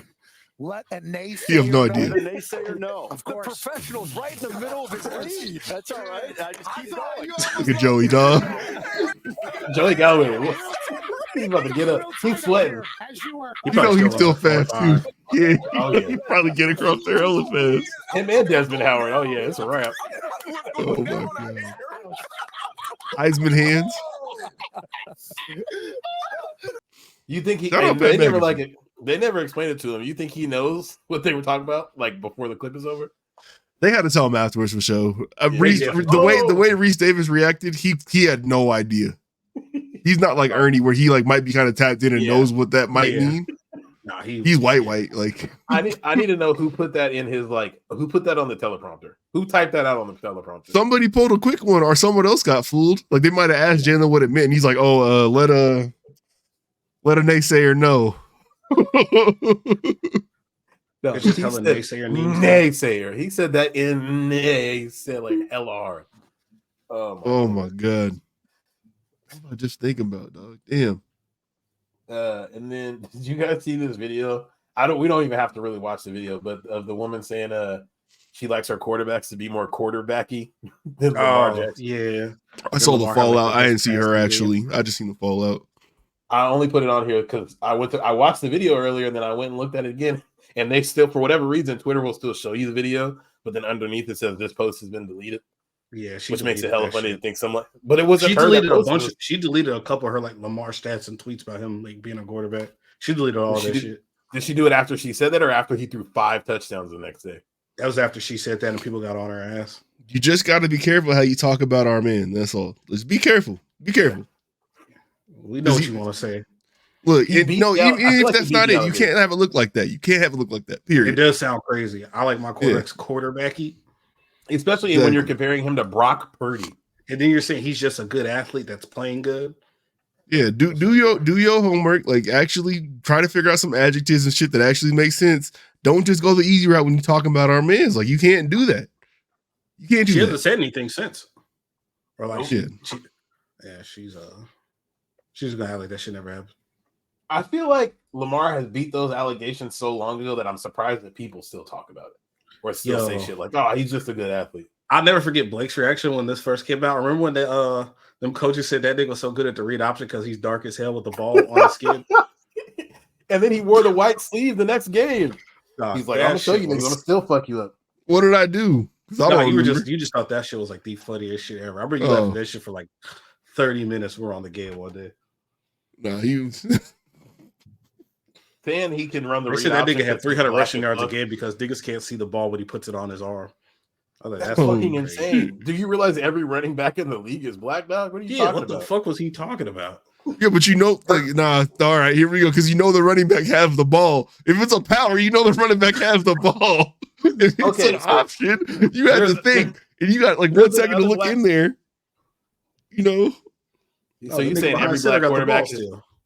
let a naysayer You have no idea. Let a naysayer know. Of course. The professional's right in the middle of his lead. That's all right. I just keep going. Look at Joey, dog. Joey Galloway. He's about to get up. He's sweating. You know he's still fast too. Yeah, he probably get across there hella fast. Him and Desmond Howard. Oh yeah, it's a wrap. Oh my god. Heisman hands. You think he? Shut up, They Ed never Magazine. they never explained it to him. You think he knows what they were talking about, like before the clip is over? They had to tell him afterwards for show. Yeah, The way Reese Davis reacted, he had no idea. He's not like Ernie, where he like might be kind of tapped in and knows what that might mean. Nah, he's white. Like I need to know who put that in his who put that on the teleprompter. Who typed that out on the teleprompter? Somebody pulled a quick one, or someone else got fooled. Like they might have asked Jalen what it meant, and he's like, "Oh, let a naysayer know." No, it's just telling naysayer names. Naysayer. He said that in nay. Said like hella hard. Oh my god. What am I just thinking about, dog? Damn. And then did you guys see this video? We don't even have to really watch the video, but of the woman saying she likes her quarterbacks to be more quarterbacky than Lamar Jackson. Yeah. I saw the Lamar fallout. had, like, I didn't see her passing actually. game. I just seen the fallout. I only put it on here because I watched the video earlier, and then I went and looked at it again. And they still, for whatever reason, Twitter will still show you the video, but then underneath it says this post has been deleted. Yeah, which makes it hella funny to think someone. But it wasn't she her deleted that a posted bunch. She deleted a couple of her like Lamar stats and tweets about him like being a quarterback. She deleted all that shit. Did she do it after she said that, or after he threw 5 touchdowns the next day? That was after she said that, and people got on her ass. You just got to be careful how you talk about our man. That's all. Just be careful. Be careful. We know what you want to say. Look, even if that's not it, you here. can't have it look like that. You can't have it look like that. Period. It does sound crazy. I like my quarterbacks quarterbacky, especially when you're comparing him to Brock Purdy. And then you're saying he's just a good athlete that's playing good. Yeah, do your homework. Like, actually try to figure out some adjectives and shit that actually makes sense. Don't just go the easy route when you're talking about our mans. Like, you can't do that. You can't do that. She hasn't said anything since. Or like, shit. She's gonna act like that shit never happened. I feel like Lamar has beat those allegations so long ago that I'm surprised that people still talk about it or still say shit like, "Oh, he's just a good athlete." I'll never forget Blake's reaction when this first came out. Remember when them coaches said that nigga was so good at the read option because he's dark as hell with the ball on his skin, and then he wore the white sleeve the next game. He's like, "I'm gonna show you niggas. I'm gonna still fuck you up." What did I do? You just thought that shit was like the funniest shit ever. I remember you left that shit for like 30 minutes. We're on the game one day. No, he was. Then he can run the. They said that nigga had 300 rushing yards a game because niggas can't see the ball when he puts it on his arm. I was like, that's fucking insane. Do you realize every running back in the league is black, dog? What are you talking about? What the fuck was he talking about? Yeah, but all right, here we go. Because the running back has the ball. If it's a power, the running back has the ball. If it's an option, you have to think. And you got like 1 second to look in there. So you saying every black quarterback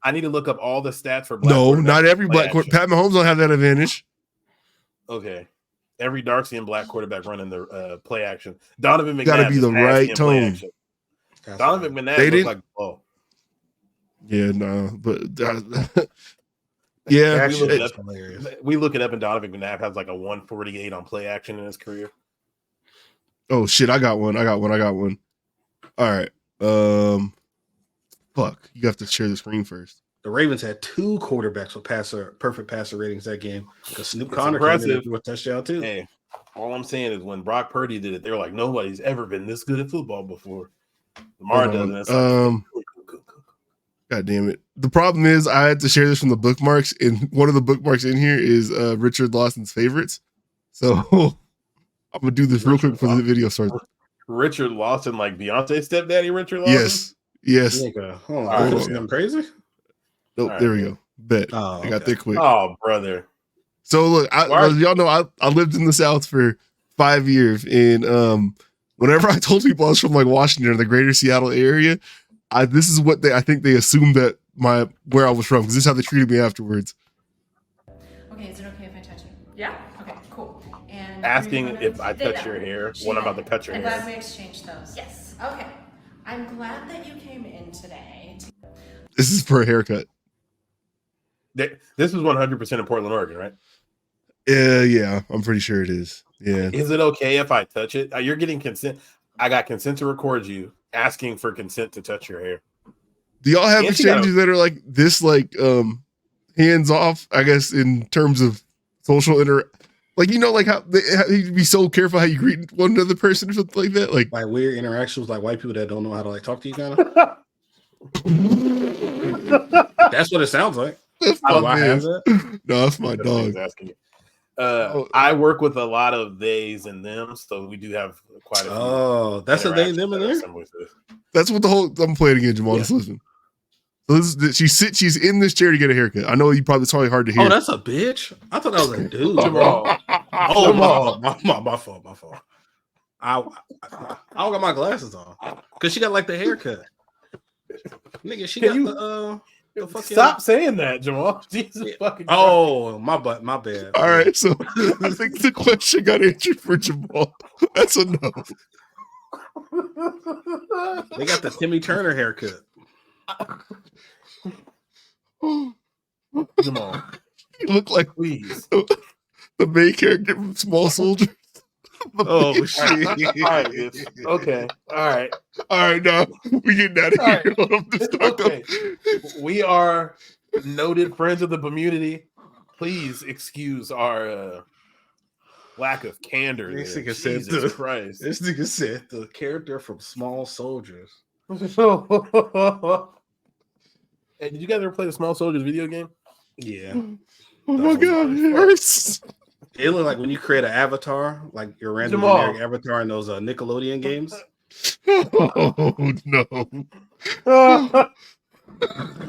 I need to look up all the stats for black. No, not every black quarterback. Pat Mahomes don't have that advantage. Okay. Every dark skin black quarterback running the play action. Donovan McNabb got to be the right tone. Donovan McNabb looks like ball. Yeah, no, but yeah, we look it up, and Donovan McNabb has like a 148 on play action in his career. Oh shit, I got one. All right. Fuck, you have to share the screen first. The Ravens had 2 quarterbacks with perfect passer ratings that game because Snoop It's Conner impressive. came in with a touchdown too. Hey, all I'm saying is when Brock Purdy did it, they were like, nobody's ever been this good at football before. Lamar doesn't. God damn it. The problem is I had to share this from the bookmarks, and one of the bookmarks in here is Richard Lawson's favorites. So I'm gonna do this real quick before the video starts. Richard Lawson, like Beyonce's stepdaddy, Richard Lawson? Yes. Hold on. I'm crazy? Nope, there we go. Bet. I got there quick. Oh, brother. So look, y'all know I lived in the South for 5 years, and whenever I told people I was from like Washington or the greater Seattle area, this is what I think they assumed that where I was from, because this is how they treated me afterwards. Okay, is it okay if I touch you? Yeah. Okay, cool. And asking if I touch your hair when I'm about to cut your hair. I'm glad we exchanged those. Yes. Okay. I'm glad that you came in today. This is for a haircut. This is 100% in Portland, Oregon, right? Yeah, I'm pretty sure it is. Yeah. Is it okay if I touch it? You're getting consent. I got consent to record you asking for consent to touch your hair. Do y'all have exchanges that are like this, like hands off, I guess, in terms of social like, like how you'd be so careful how you greet one other person or something like that? Like weird interactions, like white people that don't know how to like talk to you kind of. That's what it sounds like. I have that? No, that's my dog. Asking you. I work with a lot of theys and them, so we do have quite a few. Oh, that's a they and them in there? That's what I'm playing again, Jamal. Just listen. So she's in this chair to get a haircut. I know it's probably hard to hear. Oh, that's a bitch. I thought that was a dude. Jamal. My fault. I don't got my glasses on because she got like the haircut. Nigga, she got the fucking. Stop saying that, Jamal. Jesus fucking. Oh, my bad. All right, so I think the question got answered for Jamal. That's a no. They got the Timmy Turner haircut. Come on, You look like please. the main character from Small Soldiers. Oh shit! All right, bitch. Okay, all right. All right, now we getting out of All here. right. Hold on, just talk Okay. up. We are noted friends of the community. Please excuse our lack of candor. This There. nigga said Jesus Christ. This nigga said the character from Small Soldiers. Hey, did you guys ever play the Small Soldiers video game? Yeah, Oh my god, it hurts. it looked like when you create an avatar, like your random Jamal. generic avatar in those Nickelodeon games. Oh no.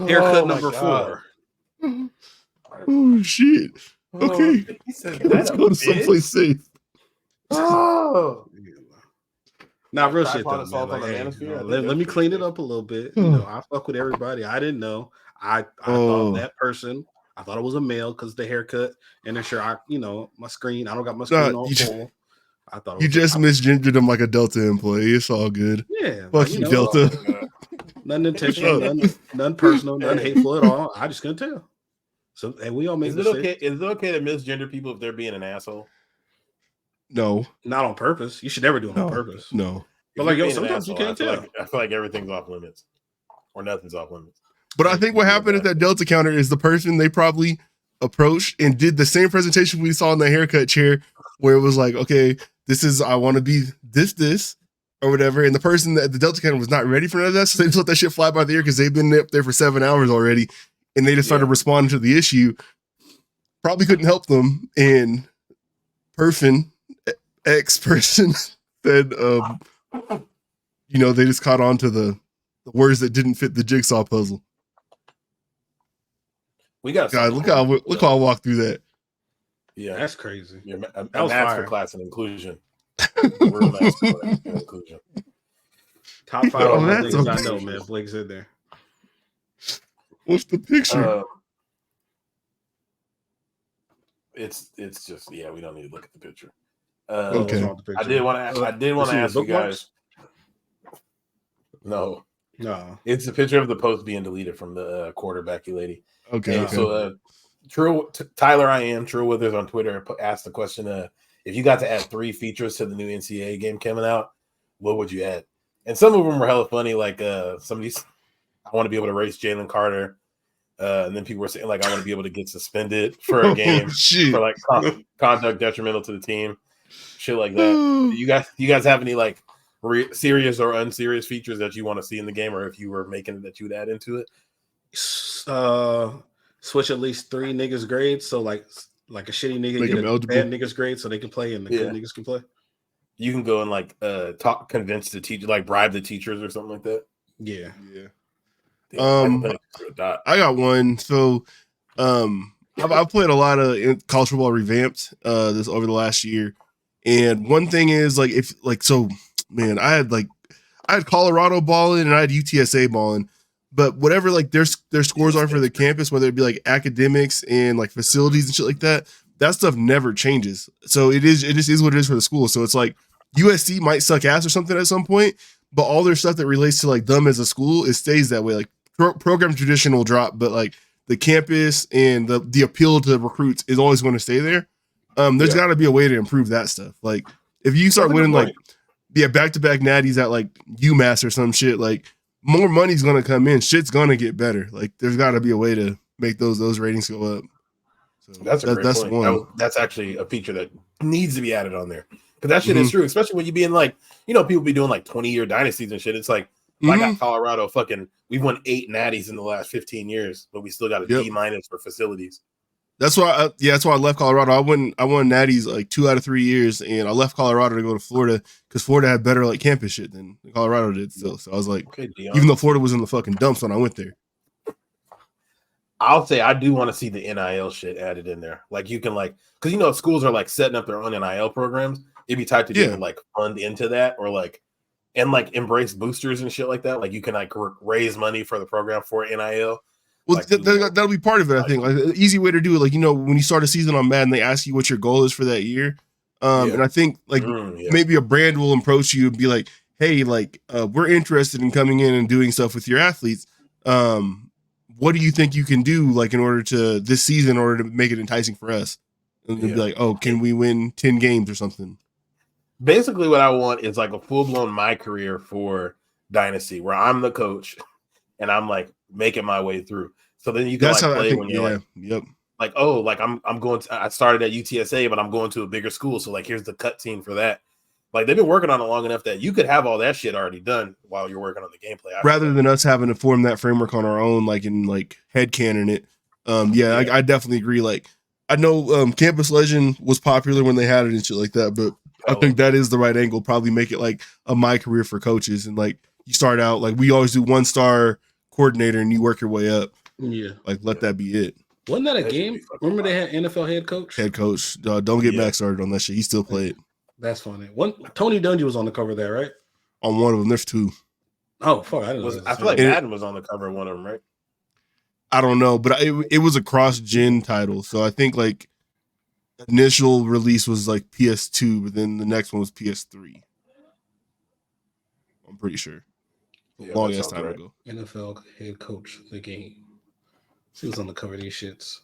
Haircut Oh, my number God. 4. Oh shit. Okay. He said Let's that go to bitch. someplace safe. Oh. Not real shit Tripod though, assault man. on the Like, hey, manosphere? you know, I think let that's me pretty clean it sick. up a little bit. You know, I fuck with everybody. I didn't know. I thought that person. I thought it was a male because the haircut and then sure my screen. I don't got my screen on full. I thought it You was just misgendered him like a Delta employee. It's all good. yeah. Fuck Like, you, know, Delta. nothing intentional, none personal, none hateful at all. I just couldn't tell. So and we all make Is it mistakes. okay? Is it okay to misgender people if they're being an asshole? No. Not on purpose. You should never do it on purpose. No. But If like, you're yo, being an sometimes you asshole, can't tell. I feel like everything's off limits, or nothing's off limits. But I think what happened at that Delta counter is the person they probably approached and did the same presentation we saw in the haircut chair, where it was like, okay, this is, I want to be this, or whatever. And the person at the Delta counter was not ready for none of that. So they just let that shit fly by the ear because they've been up there for 7 hours already. And they just started responding to the issue. Probably couldn't help them. And ex-person said, they just caught on to the words that didn't fit the jigsaw puzzle. We got God, look how I walked through that. Yeah, that's crazy. Yeah, That a was match fire. for class and inclusion. Real match for class and inclusion. Top 5 Oh, of that's things I okay. know, man. Blake's in there. What's the picture? It's just we don't need to look at the picture. Okay. I did want to ask you guys. No, it's a picture of the post being deleted from the quarterbacky lady. Okay. So Tyler, I am True Withers on Twitter asked the question: if you got to add 3 features to the new NCAA game coming out, what would you add? And some of them were hella funny. Like somebody's, I want to be able to race Jalen Carter. And then people were saying, like, I want to be able to get suspended for a game for like conduct detrimental to the team, shit like that. Do you guys have any like serious or unserious features that you want to see in the game, or if you were making it that you would add into it? Switch at least 3 niggas grades, so like a shitty nigga Make get them a eligible. bad niggas grade, so they can play, and the good niggas can play. You can go and like convince the teacher, like bribe the teachers or something like that. Yeah. I got one. So I've played a lot of college football revamped this over the last year. And one thing is like I had Colorado balling and I had UTSA balling. But whatever like their scores are for the campus, whether it be like academics and like facilities and shit like that stuff never changes. So it just is what it is for the school. So it's like USC might suck ass or something at some point, but all their stuff that relates to like them as a school, it stays that way. Like program tradition will drop, but like the campus and the appeal to recruits is always going to stay there. There's got to be a way to improve that stuff. Like if you start winning like back-to-back natties at like UMass or some shit, like more money's going to come in. Shit's going to get better. Like there's got to be a way to make those ratings go up. So that's a great point. one. That's actually a feature that needs to be added on there. Because that shit is true, especially when you be in like, people be doing like 20-year dynasties and shit. It's like, I got Colorado we've won 8 natties in the last 15 years, but we still got a D- for facilities. That's why I left Colorado. I won natties like 2 out of 3 years, and I left Colorado to go to Florida because Florida had better like campus shit than Colorado did still. So I was like, even though Florida was in the fucking dumps when I went there. I'll say I do want to see the NIL shit added in there. Like you can because schools are like setting up their own NIL programs. It'd be tight to be able to like fund into that or like and like embrace boosters and shit like that. Like you can like raise money for the program for NIL. Well, like, that'll be part of it. I think like an easy way to do it. Like when you start a season on Madden, they ask you what your goal is for that year. And I think like maybe a brand will approach you and be like, hey, like we're interested in coming in and doing stuff with your athletes. What do you think you can do, like in order to this season, in order to make it enticing for us? And they'll be like, oh, can we win 10 games or something? Basically, what I want is like a full blown my career for Dynasty, where I'm the coach and I'm like making my way through. So then you can That's like how play I think. when you're like, oh, like I'm going to, I started at UTSA, but I'm going to a bigger school. So like, here's the cut team for that. Like they've been working on it long enough that you could have all that shit already done while you're working on the gameplay. Rather than us having to form that framework on our own, like in like headcanon it. I definitely agree. Like I know Campus Legend was popular when they had it and shit like that, but I think that is the right angle. Probably make it like a my career for coaches, and like you start out like we always do 1-star coordinator, and you work your way up. Yeah, like let that be it. Wasn't that a game? Remember they had NFL head coach? Head coach. Don't get Max started on that shit. He still played. That's funny. One Tony Dungy was on the cover there, right? On one of them, there's two. Oh, fuck! I didn't know. I feel like Madden was on the cover of one of them, right? I don't know, but it was a cross-gen title, so I think like initial release was like PS2, but then the next one was PS3. I'm pretty sure. Long ass time ago. NFL head coach the game. He was on the cover of these shits.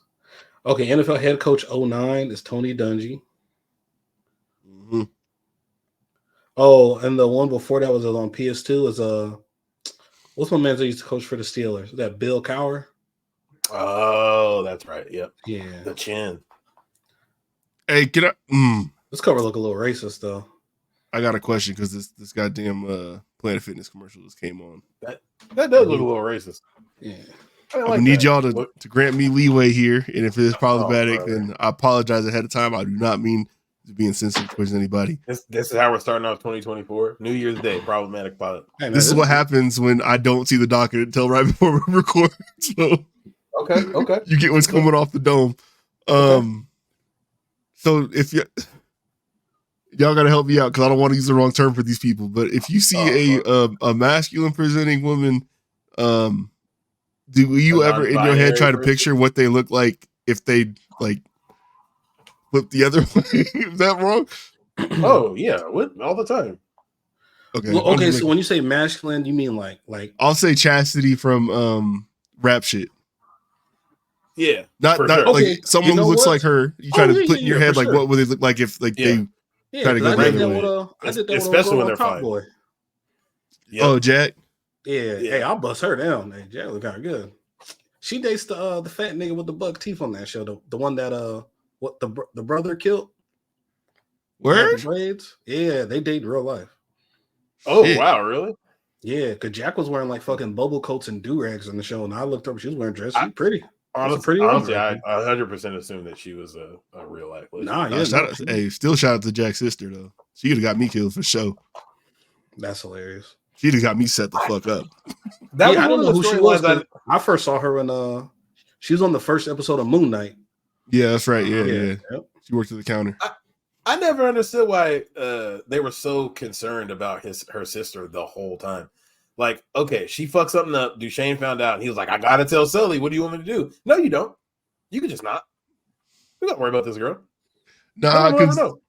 Okay, NFL head coach 09 is Tony Dungy. Mm-hmm. Oh, and the one before that was on PS2 is what's my man that used to coach for the Steelers? Is that Bill Cowher? Oh, that's right. Yep. Yeah. The chin. Hey, get up. This cover look a little racist though. I got a question because this goddamn Planet Fitness commercial just came on. That does look a little racist. Yeah. I need y'all to grant me leeway here, and if it is problematic, then I apologize ahead of time. I do not mean to be insensitive towards anybody. This is how we're starting off 2024. New Year's Day, problematic pilot. Hey, this is what happens when I don't see the docket until right before we record. So okay, you get what's coming off the dome. So if y'all gotta help me out because I don't want to use the wrong term for these people, but if you see a masculine presenting woman, do you ever in your head try to picture what they look like if they like flip the other way? Is that wrong? Oh yeah, all the time. Okay. Well, okay, so when you say masculine, you mean like I'll say Chastity from rap shit. Yeah. Not sure. like someone who looks like her. You try to put in your head like what would they look like if like they try to go the other way. I did that especially when they're Top fine. Boy. Yep. Oh, Jack. Yeah. Hey, I'll bust her down. Hey, Jack look kind of good. She dates the fat nigga with the buck teeth on that show. The one that the brother killed. Where? Braids. Yeah, they date in real life. Oh wow, really? Yeah, because Jack was wearing like fucking bubble coats and do-rags on the show, and I looked up, she was wearing dresses. She's pretty. Honestly, I 100% assumed that she was a real life lady. Still shout out to Jack's sister though. She would have got me killed for sure. That's hilarious. She'd have got me set the fuck up. I don't know who she was. I first saw her in she was on the first episode of Moon Knight. Yeah, that's right. Yeah. Yep. She worked at the counter. I never understood why they were so concerned about her sister the whole time. Like, okay, she fucked something up. Duchesne found out. And he was like, I gotta tell Sully. What do you want me to do? No, you don't. You can just not. We don't worry about this girl. Nah, because oh,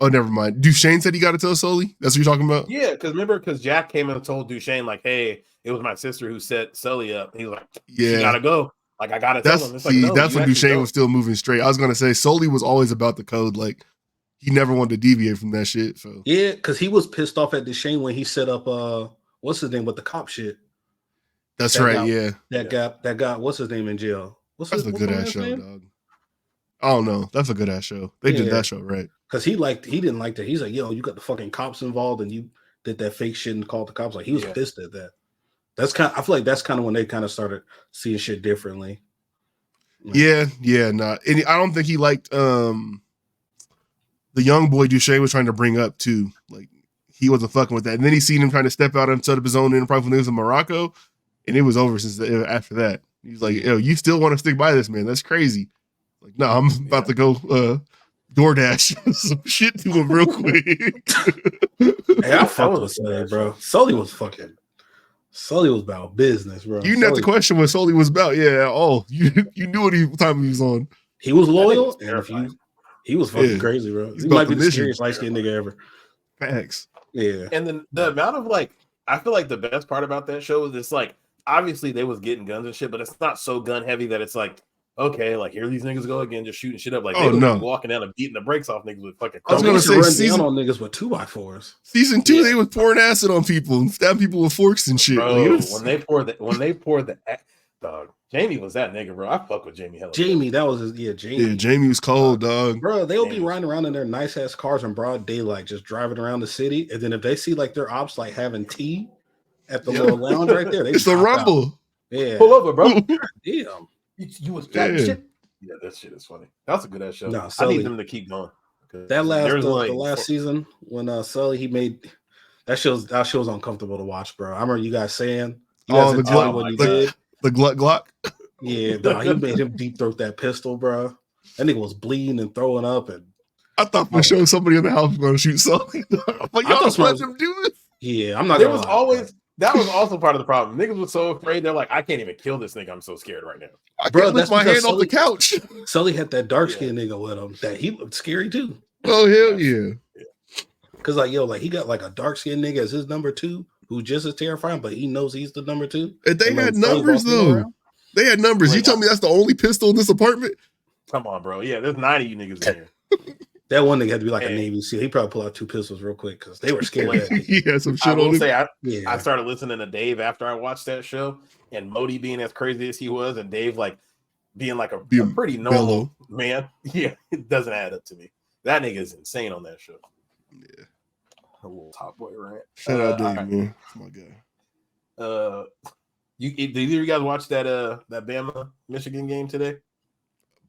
never mind. Duchesne said he got to tell Sully. That's what you're talking about. Yeah, because Jack came and told Duchesne like, "Hey, it was my sister who set Sully up." And he was like, "Yeah, you gotta go. Like, I gotta tell him." It's like, no, that's when Duchesne was still moving straight. I was gonna say Sully was always about the code. Like, he never wanted to deviate from that shit. So yeah, because he was pissed off at Duchesne when he set up what's his name with the cop shit. That's right. That got what's his name in jail. That's a good ass show, dog. I don't know. That's a good ass show. They did that show right. Because he didn't like that. He's like, yo, you got the fucking cops involved and you did that fake shit and called the cops. Like he was pissed at that. I feel like that's kind of when they kind of started seeing shit differently. Like, nah. And I don't think he liked the young boy Duchesne was trying to bring up too. Like he wasn't fucking with that. And then he seen him trying to step out and set up his own enterprise when he was in Morocco, and it was over after that. He was like, yo, you still want to stick by this, man? That's crazy. Like, no, I'm about to go DoorDash some shit to him real quick. Hey, I fucked with Sully, bro. Sully was about business, bro. You didn't have to question what Sully was about. Yeah, you knew what time he was on. He was loyal, and he was fucking crazy, bro. He might be the scariest light-skinned nigga ever. Facts. Yeah. And then the amount of like, I feel like the best part about that show is it's like, obviously they was getting guns and shit, but it's not so gun heavy that it's like, okay, like here these niggas go again, just shooting shit up. Like they was just walking down and beating the brakes off niggas with fucking. I was gonna say run down on niggas with 2x4s. Season 2, they was pouring acid on people and stabbing people with forks and shit. Bro, like, when they poured the dog, Jamie was that nigga, bro. I fuck with Jamie hella. Jamie, that was his, Jamie. Yeah, Jamie was cold, dog. Bro, they'll be riding around in their nice ass cars in broad daylight, just driving around the city. And then if they see like their ops like having tea at the little lounge right there, it's the rumble. Out. Yeah, pull over, bro. God damn, you was chatting shit. Yeah, that shit is funny. That's a good ass show. No, I need them to keep going. That last season when Sully he made that show's uncomfortable to watch, bro. I remember you guys saying the glut glock. Yeah, dog, he made him deep throat that pistol, bro. That nigga was bleeding and throwing up, and I thought for sure somebody in the house was going to shoot Sully. I'm like, y'all let them do this. Yeah, I'm not. There was always. That was also part of the problem. Niggas were so afraid. They're like, I can't even kill this nigga. I'm so scared right now. I can't lift my hand off the couch. Sully had that dark skinned nigga with him that he looked scary too. Oh, hell yeah. Because he got like a dark skinned nigga as his number 2 who just as terrifying, but he knows he's the number 2. And they had numbers though. They had numbers. You tell me that's the only pistol in this apartment? Come on, bro. Yeah, there's 90 of you niggas in here. That one nigga had to be like a Navy SEAL. He probably pulled out 2 pistols real quick because they were scared. Yeah, some shit on him. I started listening to Dave after I watched that show, and Modi being as crazy as he was, and Dave like being like a pretty normal man. Yeah, it doesn't add up to me. That nigga is insane on that show. Yeah, a little top boy rant. Shout out Dave, man. That's my guy. Did either of you guys watch that Bama Michigan game today?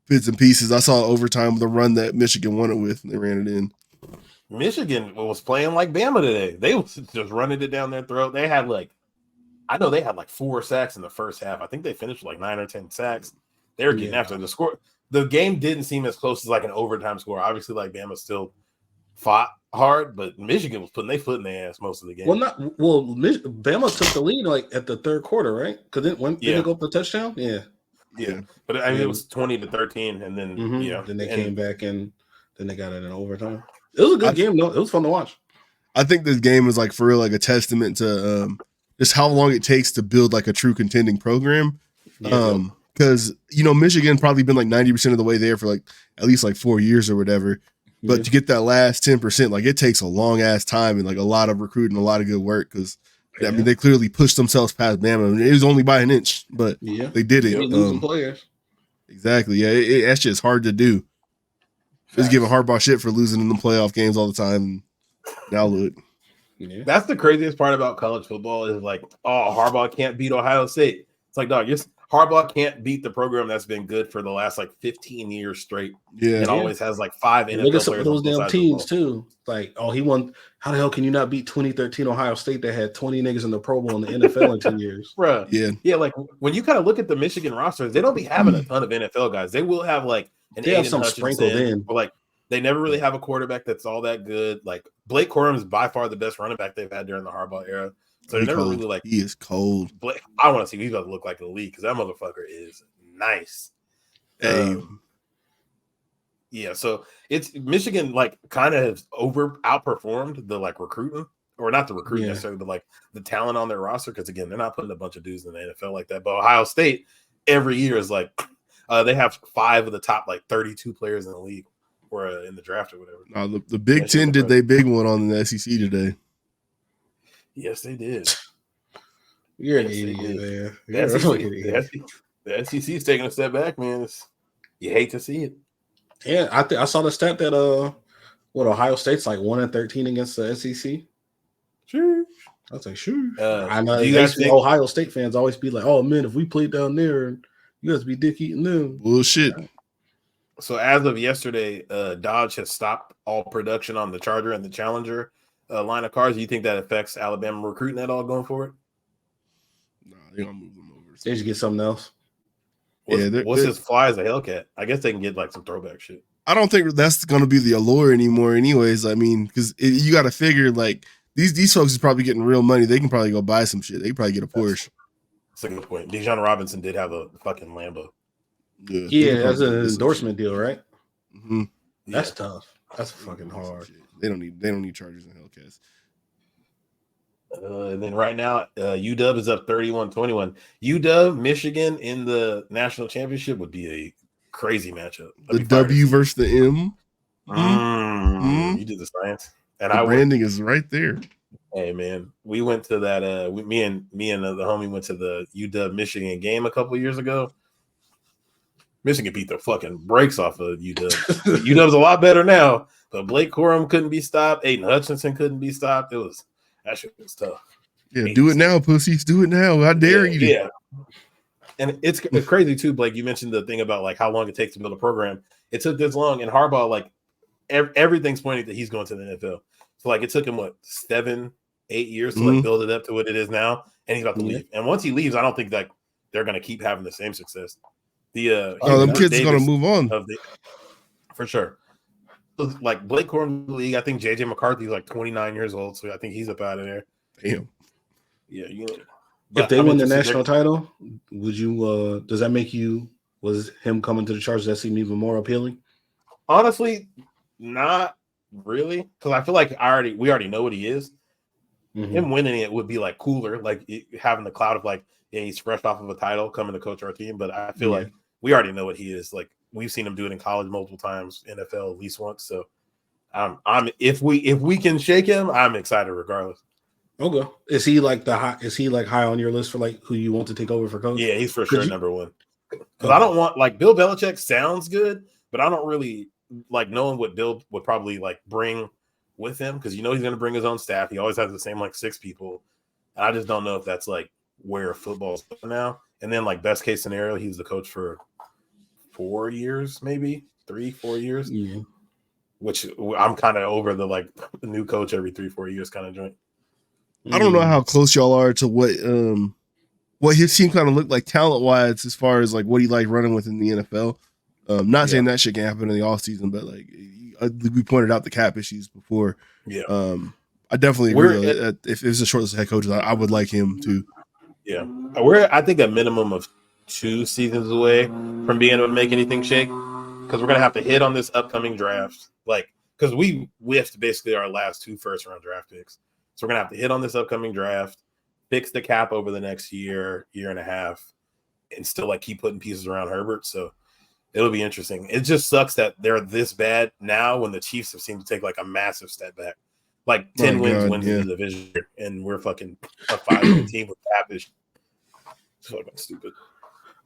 Bits and pieces. I saw overtime with the run that Michigan won it with, and they ran it in. Michigan was playing like Bama today. They was just running it down their throat. They had I know they had 4 sacks in the first half. I think they finished with 9 or 10 sacks. They were getting after the score. The game didn't seem as close as an overtime score. Obviously, Bama still fought hard, but Michigan was putting their foot in their ass most of the game. Bama took the lead at the third quarter, right? Because didn't they go up the touchdown? Yeah. Yeah, but I mean, it was 20-13, and then then they came back and then they got it in overtime. It was a good game, though. It was fun to watch. I think this game is for real, a testament to just how long it takes to build a true contending program. Because Michigan probably been 90% of the way there for at least 4 years or whatever. But to get that last 10%, it takes a long ass time and a lot of recruiting, a lot of good work. Because I mean, they clearly pushed themselves past Bama. I mean, it was only by an inch, but they did it. Losing players. Exactly. Yeah, that shit's hard to do. Just giving Harbaugh shit for losing in the playoff games all the time. Now look. Yeah. That's the craziest part about college football is Harbaugh can't beat Ohio State. It's dog, Harbaugh can't beat the program that's been good for the last 15 years straight. Yeah, it always has 5 NFL look at some players of those damn teams too. He won. How the hell can you not beat 2013 Ohio State that had 20 niggas in the Pro Bowl in the NFL in 2 years? Bruh. Yeah. When you kind of look at the Michigan rosters, they don't be having a ton of NFL guys. They will have an some sprinkled in, or they never really have a quarterback that's all that good. Blake Corum is by far the best running back they've had during the Harbaugh era. So they're never really he is cold. I want to see what he's about to look like in the league because that motherfucker is nice. Yeah, so it's Michigan kind of has outperformed the recruiting, or not the recruiting necessarily, but the talent on their roster because again they're not putting a bunch of dudes in the NFL like that. But Ohio State every year is they have 5 of the top 32 players in the league or in the draft or whatever. The Big Ten did their big one on the SEC today. Yes, they did. You're an idiot, man. The SEC is taking a step back, man. You hate to see it. Yeah, I saw the stat that Ohio State's 1-13 against the SEC. Sure. I was sure. I know you guys think Ohio State fans always be oh man, if we played down there, you guys be dick eating them. Bullshit. So as of yesterday, Dodge has stopped all production on the Charger and the Challenger line of cars. Do you think that affects Alabama recruiting at all going forward? No, they're gonna move them over. They just get something else. What's his fly as a Hellcat? I guess they can get some throwback shit. I don't think that's going to be the allure anymore anyways. I mean, because you got to figure these folks is probably getting real money. They can probably go buy some shit. They can probably get a Porsche. That's a good point. Bijan Robinson did have a fucking Lambo. Yeah, that's an endorsement deal, right? Mm-hmm. That's tough. That's fucking hard. They don't need Chargers and Hellcats. And then right now, UW is up 31-21. UW, Michigan in the national championship would be a crazy matchup. The W versus the M. You did the science, and the branding is right there. Hey man, we went to that. Me and the homie went to the UW Michigan game a couple years ago. Michigan beat the fucking brakes off of UW. UW's a lot better now, but Blake Corum couldn't be stopped. Aiden Hutchinson couldn't be stopped. That shit was tough. Yeah, do it now, pussies. Do it now. How dare you? Yeah. And it's crazy too, Blake. You mentioned the thing about like how long it takes to build a program. It took this long, and Harbaugh, like everything's pointing that he's going to the NFL. So like it took him 7-8 years to like build it up to what it is now, and he's about to leave. And once he leaves, I don't think that they're going to keep having the same success. Them kids are going to move on for sure. Like Blake Corum league, I think JJ McCarthy's like 29 years old, so I think he's up out of there. Damn. Yeah, if they win the national title, would you? Does that make you? Was him coming to the Chargers that seem even more appealing? Honestly, not really, because I feel like we already know what he is. Him winning it would be like cooler, like having the cloud of like, yeah, he's fresh off of a title coming to coach our team. But I feel like we already know what he is. Like we've seen him do it in college multiple times, NFL at least once. So if we can shake him, I'm excited regardless. Okay. Is he like high on your list for like who you want to take over for coach? Yeah, he's for sure number one. Because I don't want like Bill Belichick sounds good, but I don't really like knowing what Bill would probably like bring with him, because he's going to bring his own staff. He always has the same like 6 people. And I just don't know if that's like where football's now. And then like best case scenario, he's the coach for 4 years, maybe 3-4 years. Yeah. Which I'm kind of over the like new coach every 3-4 years kind of joint. I don't know how close y'all are to what his team kind of looked like talent wise, as far as like what he liked running with in the NFL. Not saying that shit can happen in the off season, but like we pointed out the cap issues before. Yeah. I definitely agree that if it's a shortlist of head coaches, I would like him to. Yeah. We're, I think, a minimum of 2 seasons away from being able to make anything shake, because we're going to have to hit on this upcoming draft. Like, because we whiffed basically our last 2 first-round draft picks. So we're going to have to hit on this upcoming draft, fix the cap over the next year and a half, and still like keep putting pieces around Herbert. So it'll be interesting. It just sucks that they're this bad now when the Chiefs have seemed to take like a massive step back. Like 10 wins in the division, and we're fucking a 5-win team with cap issues. It's fucking stupid.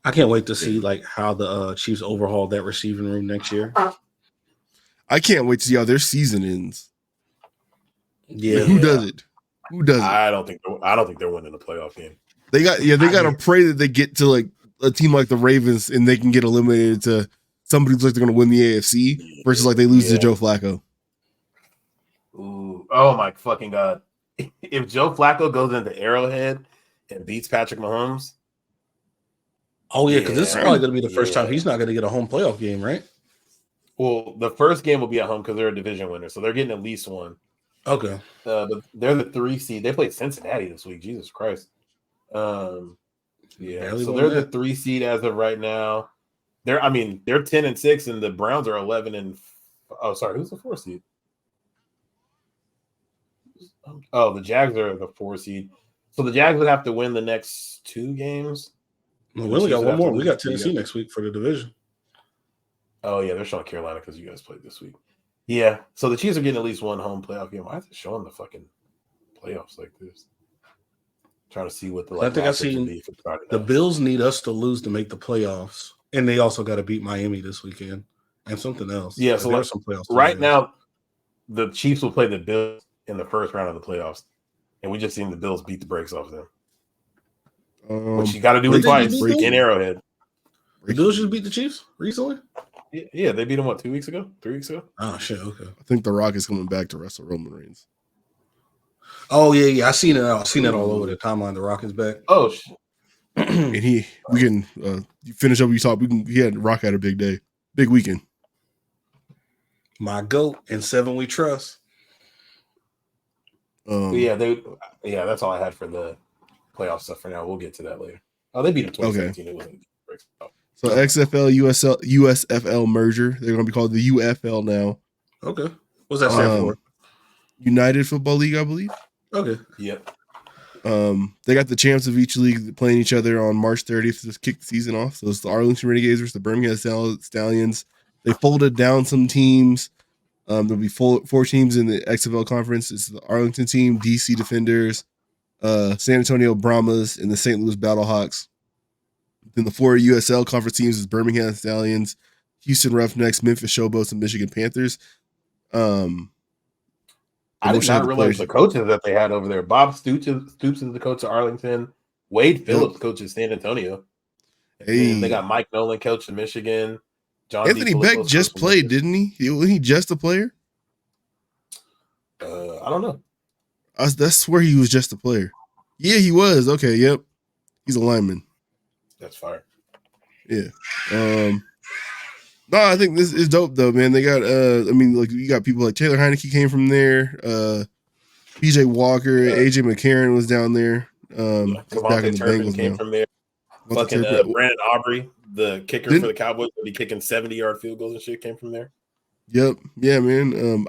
I can't wait to see like how the Chiefs overhaul that receiving room next year. I can't wait to see how their season ends. Yeah, like, who does it? I don't think they're winning the playoff game. They got to pray that they get to like a team like the Ravens and they can get eliminated to somebody who's like they're going to win the AFC versus like they lose to Joe Flacco. Ooh, oh my fucking god! If Joe Flacco goes into Arrowhead and beats Patrick Mahomes, because this is probably going to be the first time he's not going to get a home playoff game, right? Well, the first game will be at home because they're a division winner, so they're getting at least one. Okay. But they're the 3 seed. They played Cincinnati this week. Jesus Christ. So they're the 3 seed as of right now. They're 10-6, and the Browns are 11 oh, sorry, who's the 4 seed? Oh, the Jags are the 4 seed. So the Jags would have to win the next 2 games. We only got one more. We got Tennessee next week for the division. Oh yeah, they're showing Carolina because you guys played this week. Yeah, so the Chiefs are getting at least one home playoff game. Why is it showing the fucking playoffs like this? Trying to see what the I think I've seen the Bills need us to lose to make the playoffs, and they also got to beat Miami this weekend and something else. Yeah, so there's some playoffs right now. The Chiefs will play the Bills in the first round of the playoffs, and we just seen the Bills beat the brakes off them. Which you got to do it twice in Arrowhead. The Bills just beat the Chiefs recently. Yeah, they beat them 2 weeks ago, 3 weeks ago. Oh shit! Okay, I think The Rock is coming back to wrestle Roman Reigns. Oh yeah. I seen it. I've seen it all over the timeline. The Rock is back. Oh shit! And we can you finish up what you talk. Rock had a big day, big weekend. My GOAT and 7 we trust. That's all I had for the playoff stuff for now. We'll get to that later. Oh, they beat them 2017. It wasn't. So XFL USFL merger. They're going to be called the UFL now. Okay. What's that stand for? United Football League, I believe. Okay. Yep. They got the champs of each league playing each other on March 30th to kick the season off. So it's the Arlington Renegades versus the Birmingham Stallions. They folded down some teams. There'll be four teams in the XFL conference. It's the Arlington team, DC Defenders, San Antonio Brahmas, and the St. Louis Battlehawks. Then the 4 USL conference teams is Birmingham Stallions, Houston Roughnecks, Memphis Showboats, and Michigan Panthers. I did not realize the coaches that they had over there. Bob Stoops is the coach of Arlington. Wade Phillips coaches San Antonio. Hey. And they got Mike Nolan coaching Michigan. John Anthony Beck just played, didn't he? Was he just a player? I don't know. That's where he was just a player. Yeah, he was. Okay, yep. He's a lineman. That's fire. Yeah. No, I think this is dope though, man. They got you got people like Taylor Heineke came from there. PJ Walker, AJ McCarron was down there. Back in the Bengals came now. from there. Fucking Brandon Aubrey, the kicker for the Cowboys, will be kicking 70-yard field goals and shit, came from there. Yep. Yeah, man.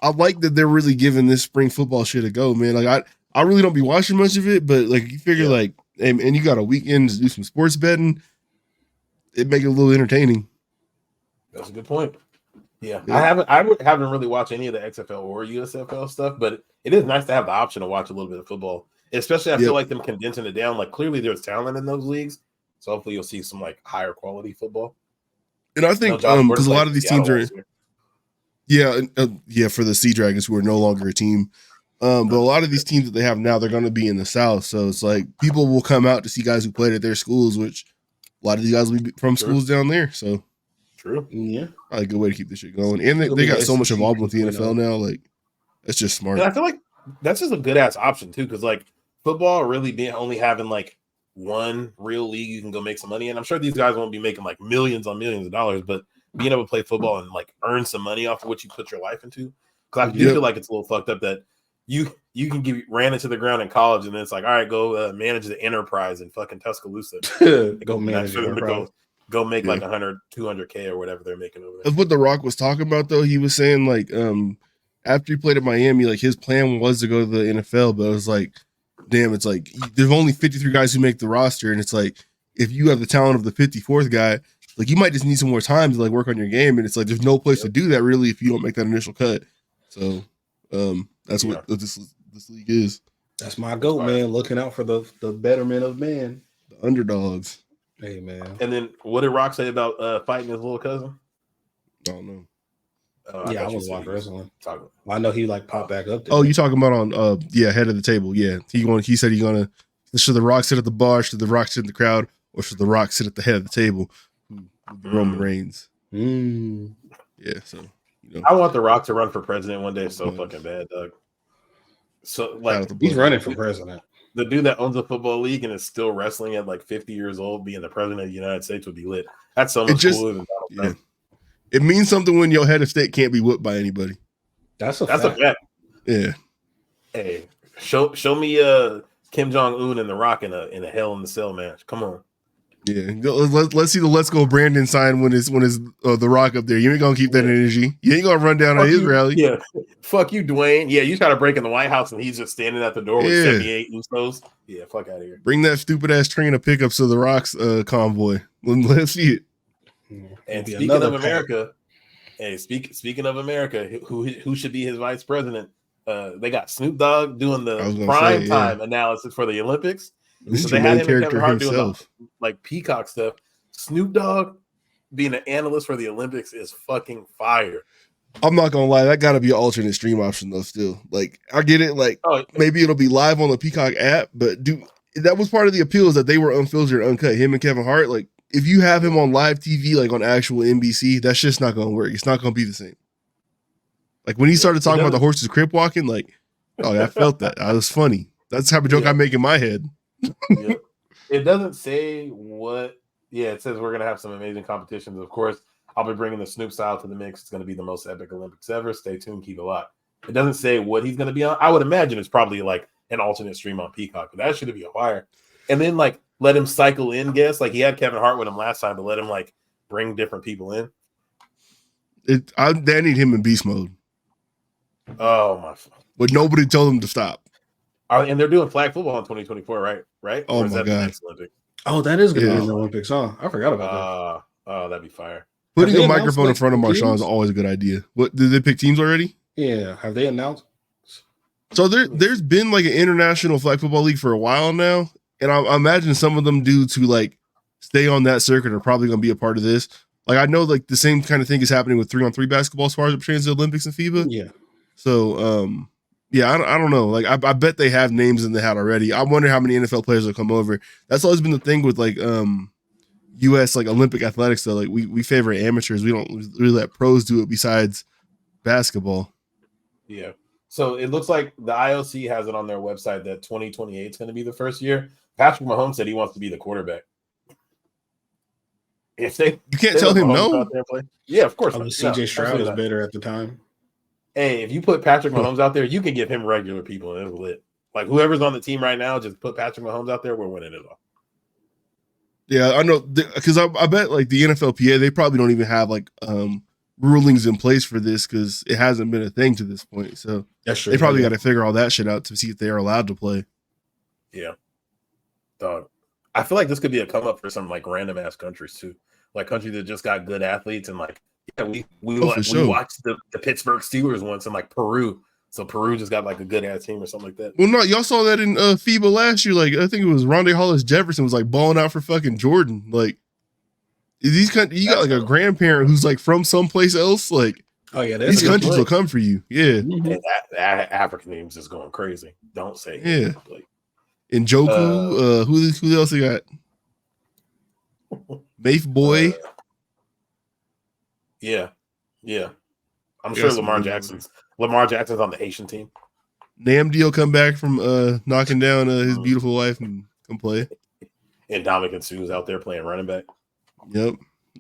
I like that they're really giving this spring football shit a go, man. Like I really don't be watching much of it, but like you figure like and you got a weekend to do some sports betting, it make it a little entertaining. That's a good point. Yeah. I haven't really watched any of the XFL or USFL stuff, but it is nice to have the option to watch a little bit of football. Especially I feel like them condensing it down. Like clearly there's talent in those leagues. So hopefully you'll see some like higher quality football. And I think because a lot of these teams are for the Sea Dragons who are no longer a team. But a lot of these teams that they have now, they're going to be in the South. So it's like people will come out to see guys who played at their schools, which a lot of these guys will be from schools down there. So true. Yeah. Probably a good way to keep this shit going. And they got so much involved with the NFL now. Like, it's just smart. And I feel like that's just a good ass option too. Cause like football really being only having like one real league you can go make some money in. I'm sure these guys won't be making like millions on millions of dollars, but being able to play football and like earn some money off of what you put your life into. Cause I do feel like it's a little fucked up that you can get ran into the ground in college and then it's like, all right, go manage the enterprise in fucking Tuscaloosa. Go manage go make like 100, 200K or whatever they're making over there. That's what The Rock was talking about though. He was saying like after he played at Miami, like his plan was to go to the NFL, but it was like, damn, it's like there's only 53 guys who make the roster, and it's like if you have the talent of the 54th guy, like you might just need some more time to like work on your game, and it's like there's no place to do that really if you don't make that initial cut. So that's what this league is. That's my goat, man. Looking out for the betterment of man, the underdogs. Hey, man. And then what did Rock say about fighting his little cousin? I don't know. I was watching wrestling. I know he like popped back up there. Oh, you talking about on head of the table? Yeah, he said he's gonna. Should The Rock sit at the bar? Should The Rock sit in the crowd? Or should The Rock sit at the head of the table? Roman Reigns. Yeah, so I want The Rock to run for president one day so fucking bad, Doug. So like he's running for president. The dude that owns a football league and is still wrestling at like 50 years old, being the president of the United States would be lit. That's so much cooler than Donald Trump. It means something when your head of state can't be whooped by anybody. That's a fact. Yeah. Hey, show me Kim Jong-un and The Rock in a Hell in the Cell match. Come on. Yeah. Let's see the Let's Go Brandon sign when it's The Rock up there. You ain't gonna keep that energy. You ain't gonna run down on his rally. Yeah. Fuck you, Dwayne. Yeah, you try to break in the White House and he's just standing at the door with 78 Usos. Yeah, fuck out of here. Bring that stupid ass train of pickups to The Rock's convoy. Let's see it. And speaking of America, speaking of America, who should be his vice president? They got Snoop Dogg doing the prime time analysis for the Olympics. This so is the main character himself. Doing like Peacock stuff. Snoop Dogg being an analyst for the Olympics is fucking fire. I'm not gonna lie, that gotta be an alternate stream option though. Still, like I get it. Like maybe it'll be live on the Peacock app, but that was part of the appeal is that they were unfiltered, uncut. Him and Kevin Hart, like. If you have him on live TV, like on actual NBC, that's just not going to work. It's not going to be the same. Like when he started talking about the horses crip walking, like, oh, I felt that. That was funny. That's the type of joke I make in my head. It doesn't say what. Yeah, it says we're going to have some amazing competitions. Of course, I'll be bringing the Snoop style to the mix. It's going to be the most epic Olympics ever. Stay tuned. Keep it locked. It doesn't say what he's going to be on. I would imagine it's probably like an alternate stream on Peacock, but that should be a fire. And then like, let him cycle in guests. Like he had Kevin Hart with him last time, but let him like bring different people in. I need him in beast mode. Oh my! But nobody told them to stop. And they're doing flag football in 2024, right? Right? Oh or is my that God. the next Olympics? Oh, that is going to Yeah. be in the Olympics, huh? I forgot about Oh, that'd be fire. Putting they a announced, microphone in like, front of the Marshawn is teams? always a good idea. What did they pick teams already? that. Yeah. Have they announced? So there's been like an international flag football league for a while now, and I imagine some of them due to like stay on that circuit are probably going to be a part of this. Like I know like the same kind of thing is happening with 3-on-3 basketball as far as it pertains to the Olympics and FIBA. Yeah. So yeah, I don't know. Like I bet they have names in the hat already. I wonder how many NFL players will come over. That's always been the thing with like US like Olympic athletics though. Like we favor amateurs. We don't really let pros do it besides basketball. Yeah. So it looks like the IOC has it on their website that 2028 is going to be the first year. Patrick Mahomes said he wants to be the quarterback. If they, You can't tell him no. Yeah, of course. Oh, not. CJ Stroud absolutely is not. better at the time. Hey, if you put Patrick Mahomes out there, you can give him regular people and it's lit. Like whoever's on the team right now, just put Patrick Mahomes out there. We're winning it all. Yeah, I know because I bet like the NFLPA they probably don't even have like rulings in place for this because it hasn't been a thing to this point. So That's true. they probably got to figure all that shit out to see if they are allowed to play. Yeah, dog. I feel like this could be a come up for some like random ass countries too, like countries that just got good athletes and like we watched the Pittsburgh Steelers once in like Peru. So Peru just got like a good ass team or something like that. Well, no, y'all saw that in FIBA last year. Like I think it was Rondé Hollis Jefferson was like balling out for fucking Jordan. Like these countries, you got like a grandparent who's like from someplace else. Like Oh yeah, these countries will come for you. Yeah, And that African team's just going crazy. Don't say Yeah. Like, and Joku. Who else they got? Mafe Boy. yeah. I'm Yeah, sure some Lamar good Jackson's on the Haitian team. Namdi come back from knocking down his beautiful wife and come play. And Dominican Sue's out there playing running back. Yep.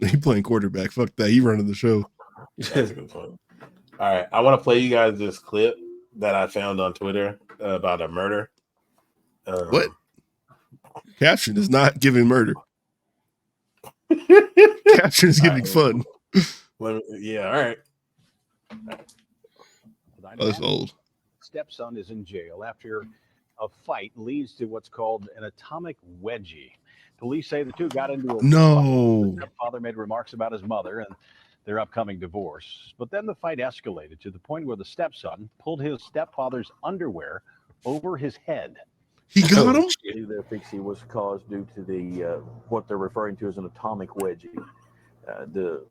He playing quarterback. Fuck that. He running the show. That's a good point. All right. I want to play you guys this clip that I found on Twitter about a murder. What? Caption is not giving murder. Caption is giving fun. Yeah, all right. Oh, that's old. Stepson is in jail after a fight leads to what's called an atomic wedgie. Police say the two got into a No. The stepfather made remarks about his mother and their upcoming divorce. But then the fight escalated to the point where the stepson pulled his stepfather's underwear over his head. He got him? There thinks he was caused due to the what they're referring to as an atomic wedgie. The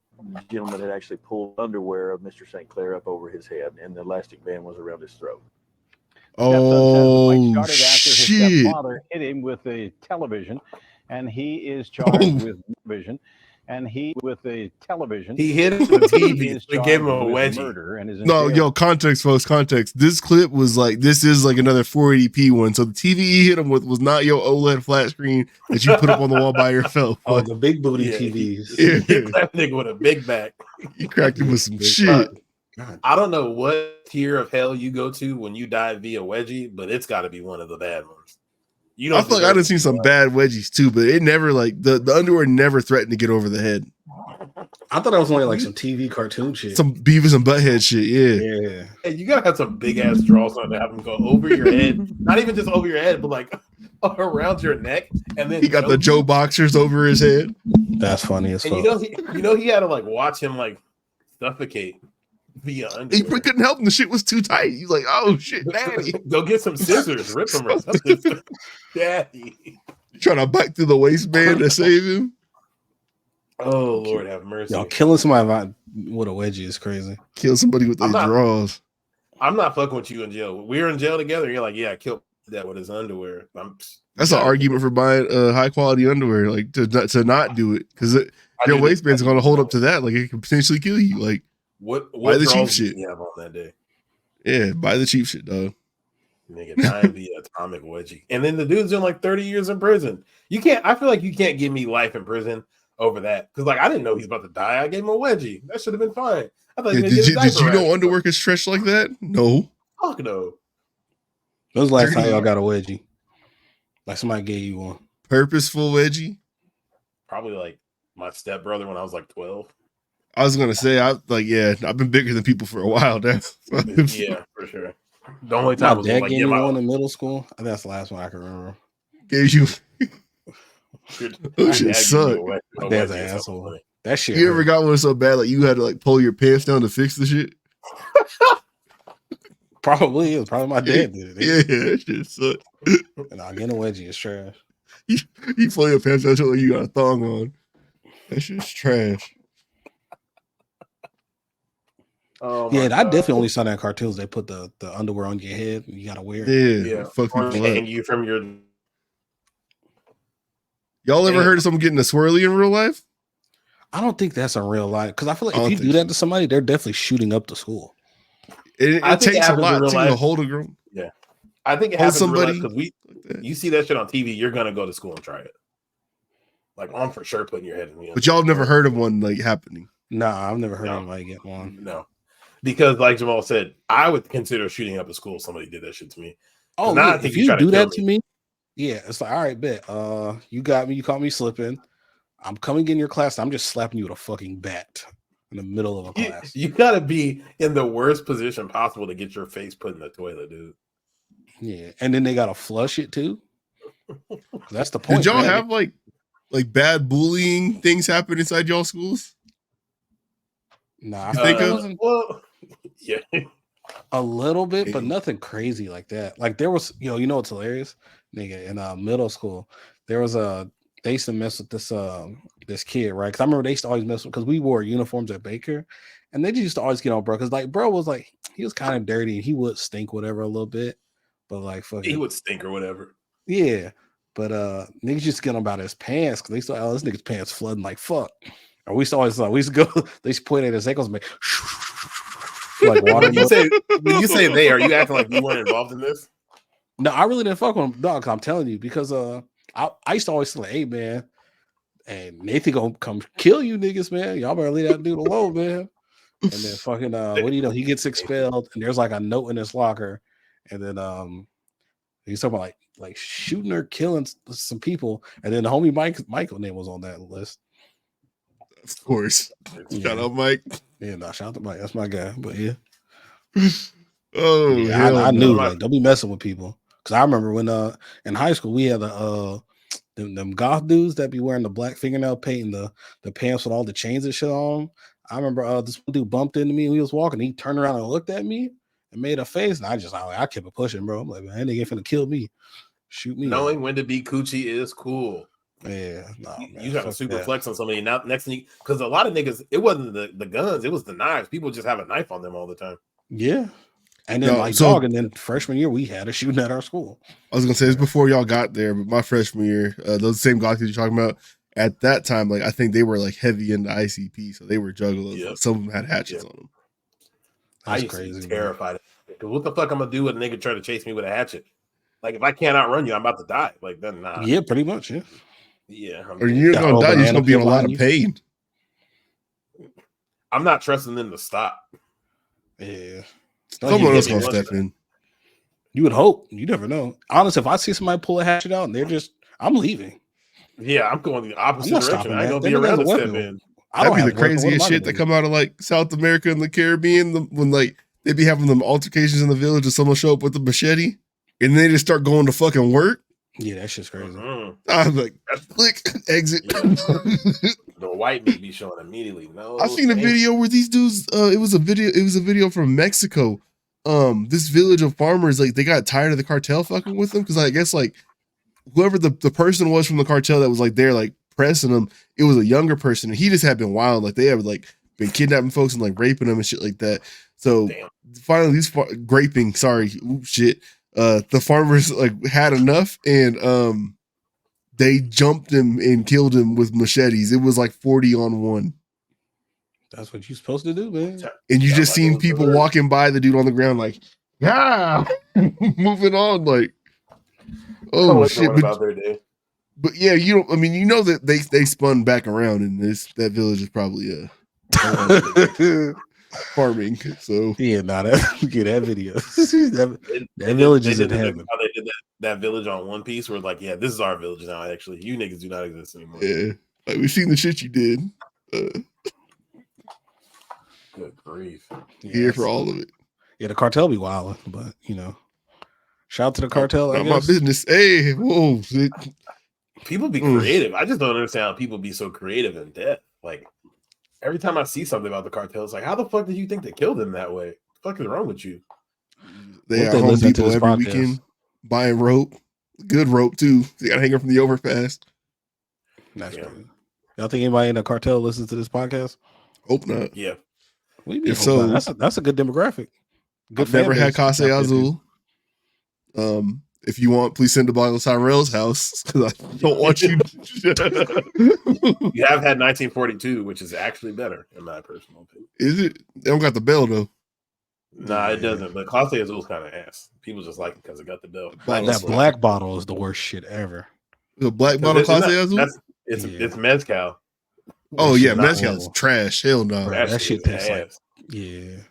gentleman had actually pulled underwear of Mr. St. Clair up over his head, and the elastic band was around his throat. Oh, started after his shit. stepfather hit him with a television, and he is charged with vision. And he with a television. He hit him with TV. They gave him a with wedgie. murder and is in No, jail. yo, context, folks, context. This clip was like, this is like another 480p one. So the TV he hit him with was not your OLED flat screen that you put up on the wall by yourself. Oh, the big booty Yeah. TVs. Yeah. That nigga with a big back. He cracked him with some shit. God. I don't know what tier of hell you go to when you die via wedgie, but it's got to be one of the bad ones. You I feel like I done seen some bad wedgies too, but it never like the underwear never threatened to get over the head. I thought that was only like some TV cartoon shit. Some Beavis and Butthead shit, yeah. Yeah. Hey, you gotta have some big ass draws on to have them go over your head, not even just over your head, but like around your neck, and then He got the Joe boxers over his head. That's funny as And fuck. you know he had to like watch him like suffocate via He underwear. couldn't help him. The shit was too tight. He's like, oh shit, daddy. Go get some scissors, rip him or something. Daddy. Trying to bite through the waistband to save him. Oh Lord, have mercy. Y'all killing somebody with a wedgie is crazy. Kill somebody with their I'm not- drawers. I'm not fucking with you in jail. We were in jail together. You're like, yeah, I killed that with his underwear. That's an argument for buying high quality underwear, like to not do it because your waistband's going to hold up to that. Like it could potentially kill you. Like What buy the cheap draws shit. did you have on that day? Yeah, buy the cheap shit, dog. Nigga, dying via atomic wedgie. And then the dude's in like 30 years in prison. You can't, I feel like you can't give me life in prison over that. Because like I didn't know he's about to die. I gave him a wedgie. That should have been fine. I thought he was gonna get his Did you diaper know rash. underwear can stretch like that? No. Fuck no. When was the last time y'all got a wedgie? Like somebody gave you one. Purposeful wedgie. Probably like my stepbrother when I was like 12. I was gonna say, I've been bigger than people for a while now. Yeah, For sure. The only My time was dad like, gave yeah, me my one in middle school. I think that's the last one I can remember. Gave you your those dad shit gave suck. you a My dad's wedgie an or something asshole. funny. That shit. You ever hurt. got one so bad like you had to like pull your pants down to fix the shit? Probably it was probably my dad did it. Yeah, that shit sucked. And I getting a wedgie is trash. You pull your pants down so like you got a thong on. That shit's trash. Oh Yeah, my I God. definitely only saw that in cartoons. They put the underwear on your head and you gotta wear it. Yeah, Yeah, fuck or people hang up. you from your. Y'all ever Damn. heard of someone getting a swirly in real life? I don't think that's in real life because I feel like I if don't you do think that so. to somebody, they're definitely shooting up the school. It I think it takes a happens in lot real too life. to hold a girl. Yeah, I think it Hold happens in real life somebody because like that. you see that shit on TV, you're gonna go to school and try it. Like I'm for sure putting your head in me. But y'all have never heard of one like happening. Nah, I've never heard No. anybody get one. No, because like Jamal said, I would consider shooting up a school. If somebody did that shit to me. Oh, now yeah. I think If you you try to do kill that to me, yeah, it's like, all right, bet. You got me. You caught me slipping. I'm coming in your class. I'm just slapping you with a fucking bat in the middle of a class. You gotta be in the worst position possible to get your face put in the toilet, dude. Yeah, and then they gotta flush it too. That's the point. Did y'all man. have like bad bullying things happen inside y'all schools? Nah, I You feel think like it of? wasn't Well, yeah. a little bit, but Damn. nothing crazy like that. Like there was, you know what's hilarious, nigga, in middle school, there was they used to mess with this kid, right? Because I remember they used to always mess with because we wore uniforms at Baker, and they just used to always get on bro. Because like bro was like he was kind of dirty and he would stink whatever a little bit, but like fucking He would stink or whatever. yeah. But niggas used to get on about his pants because they used to this nigga's pants flooding like fuck. And we used to always we used to go, they used to point at his ankles and make like water. When you say they, are you acting like you weren't involved in this? No, I really didn't fuck with him, dog. I'm telling you, because I used to always say, hey man, and Nathan gonna come kill you niggas, man. Y'all better leave that dude alone, man. And then fucking what do you know? He gets expelled, and there's like a note in his locker, and then he's talking about like shooting or killing some people, and then the homie Michael name was on that list. Of course. Yeah. Shout out, Mike. Yeah, no, shout out to Mike. That's my guy. But yeah. Oh, Yeah, hell I no. knew like don't be messing with people. Cause I remember when in high school we had them goth dudes that be wearing the black fingernail paint and the pants with all the chains and shit on 'em. I remember this dude bumped into me when he was walking. He turned around and looked at me and made a face, and I kept it pushing, bro. I'm like, man, they ain't finna kill me. Shoot me. Knowing when to be coochie is cool. Yeah, no, man, you got to fuck super that. flex on somebody. Now, next thing, because a lot of niggas, it wasn't the guns, it was the knives. People just have a knife on them all the time. Yeah. And then and then freshman year we had a shooting at our school. I was gonna say this before y'all got there, but my freshman year, those same guys you're talking about, at that time, like I think they were like heavy into ICP, so they were juggalos. Yep. Some of them had hatchets on them. I used to be terrified. Because what the fuck I'm gonna do with a nigga try to chase me with a hatchet? Like if I can't outrun you, I'm about to die. Like then nah. Yeah, pretty much. Yeah. Yeah. Or you're not gonna die, you're just gonna be in a lot of pain. I'm not trusting them to stop. Yeah. Someone else gonna step in. You would hope. You never know. Honestly, if I see somebody pull a hatchet out and I'm leaving. Yeah, I'm going the opposite I'm not direction. stopping I ain't that. gonna be Them around niggas to a step weapon. in. That'd be the craziest shit that come out of like South America and the Caribbean when like they be having them altercations in the village and someone show up with a machete and they just start going to fucking work. Yeah, that shit's crazy. I'm like, click, exit. The white meat be showing immediately. No, I've seen a video where these dudes. It was a video from Mexico. This village of farmers, like they got tired of the cartel fucking with them because I guess like whoever the person was from the cartel that was like there like pressing them, it was a younger person and he just had been wild. Like they had like been kidnapping folks and like raping them and shit like that. So finally, these graping. Sorry, shit. The farmers like had enough and they jumped him and killed him with machetes. It was like 40 on 1. That's what you're supposed to do, man. And you just seen people walking by the dude on the ground like, yeah, moving on like, oh shit. But yeah, you don't. I mean, you know that they spun back around and that village is probably farming. So yeah, that video. that village is in heaven. How they did that village on One Piece, where like, yeah, this is our village now. Actually, you niggas do not exist anymore. Yeah, like we've seen the shit you did. Good grief! Here for all of it. Yeah, the cartel be wilding, but you know, shout out to the cartel. I Not my guess. business. Hey, whoa. People be creative. I just don't understand how people be so creative in death. Like every time I see something about the cartel, it's like, how the fuck did you think they killed him that way? What the fuck is wrong with you? They What are they Home listen to Depot this every podcast? weekend buying rope. Good rope too. They gotta hang it from the overpass. That's crazy. Y'all think anybody in the cartel listens to this podcast? Hope not. Yeah. What do you mean? If Hope so, not? That's a good demographic. Good I've never fan had base. Case Azul. If you want, please send to Bible Tyrell's house because I don't want you. You have had 1942, which is actually better in my personal opinion. Is it? They don't got the bell though. Nah, it doesn't. But Clase Azul's kind of ass. People just like it because it got the bell. That black bottle is the worst shit ever. The black bottle Case Azul? It's mezcal. Oh That yeah, shit mezcal's horrible. trash. Hell no. Bro, that shit tastes like ass.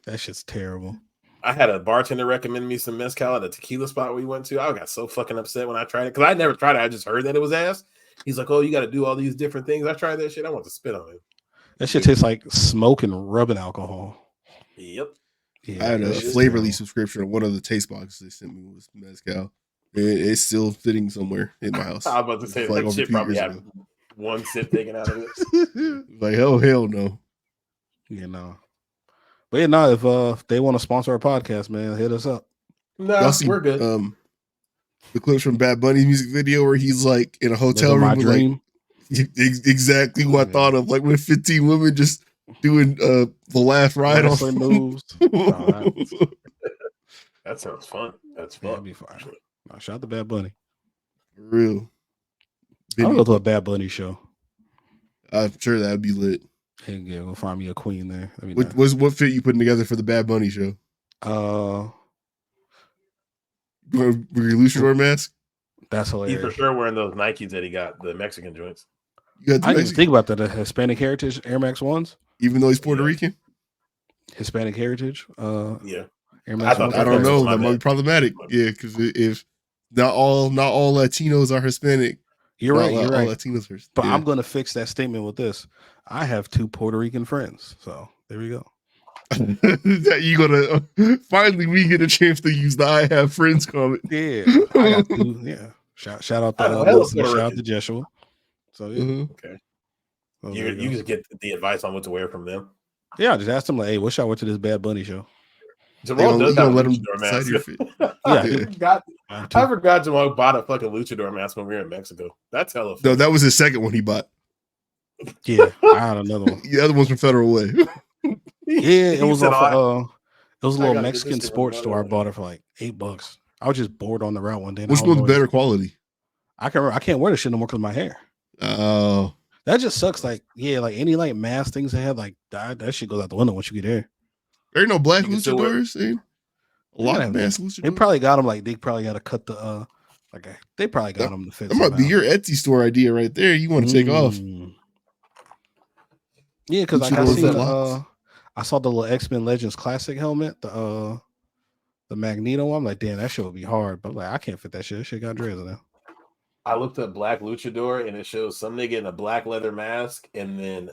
that shit's terrible. I had a bartender recommend me some mezcal at a tequila spot we went to. I got so fucking upset when I tried it because I never tried it. I just heard that it was ass. He's like, "Oh, you got to do all these different things." I tried that shit. I want to spit on it. That shit tastes like smoke and rubbing alcohol. Yep. Yeah, I had a that shit's Flavorly terrible. subscription. And one of the taste boxes they sent me was mezcal. It's still sitting somewhere in my house. I was about to say It's that over shit 2 probably years had ago. one sip taken out of it. Like hell no. You know. But yeah, no, if they want to sponsor our podcast, man, hit us up. No, Y'all see, we're good. The clips from Bad Bunny's music video where he's like in a hotel Living room my with dream. like exactly what I thought of, like with 15 women just doing the last ride on Wrestling moves. No, That sounds fun. That's that'd fun. be fine. No, shout out to Bad Bunny. For real. I'll go to a Bad Bunny show. I'm sure that'd be lit. Hey, yeah, go find me a queen there. I mean, What fit you putting together for the Bad Bunny show? Your luchador mask? That's He's hilarious. for sure wearing those Nikes that he got, the Mexican joints. You got the I didn't even Mexican, think about that. The Hispanic Heritage Air Max ones. even though he's Puerto Rican? Hispanic Heritage. Yeah. Air Max ones. I don't know. My That might be bad. problematic. Yeah, because if not all Latinos are Hispanic. You're right. All You're right. Latinos are. But yeah. I'm going to fix that statement with this. I have 2 Puerto Rican friends. So there we go. That you gonna finally we get a chance to use the "I have friends" comment. Yeah, I got 2. Yeah, shout out to Wilson, shout out to Joshua. So yeah, Okay. So You just get the advice on what to wear from them. yeah. I just asked him like, "Hey, wish I went to this Bad Bunny show." Jamal does You have gonna a let him luchador decide mask. your fit. Yeah, I forgot Jamal bought a fucking luchador mask when we were in Mexico. That's hella fun. No, that was his second one he bought. Yeah, I had another one. The other one's from Federal Way. Yeah, it was said, off. It was a I little gotta get Mexican this shit sports from store. I Bud. bought it for like $8. I was just bored on the route one day. and Which I was one's better quality? I can't wear this shit no more because of my hair. Oh, That just sucks. Like, yeah, like any like mask things they have, like that shit goes out the window once you get there. there ain't no black You can still wear- luchadors. Ain't a lot of mask luchadors. They probably got them. Like they probably got to cut the they probably got them to fit. That might be your Etsy store idea right there. You want to take off? Yeah, because like Luchador I saw the little X-Men Legends Classic helmet, the Magneto. I'm like, damn, that shit would be hard. But like, I can't fit that shit. That shit got dreads in there. I looked up black luchador and it shows some nigga in a black leather mask and then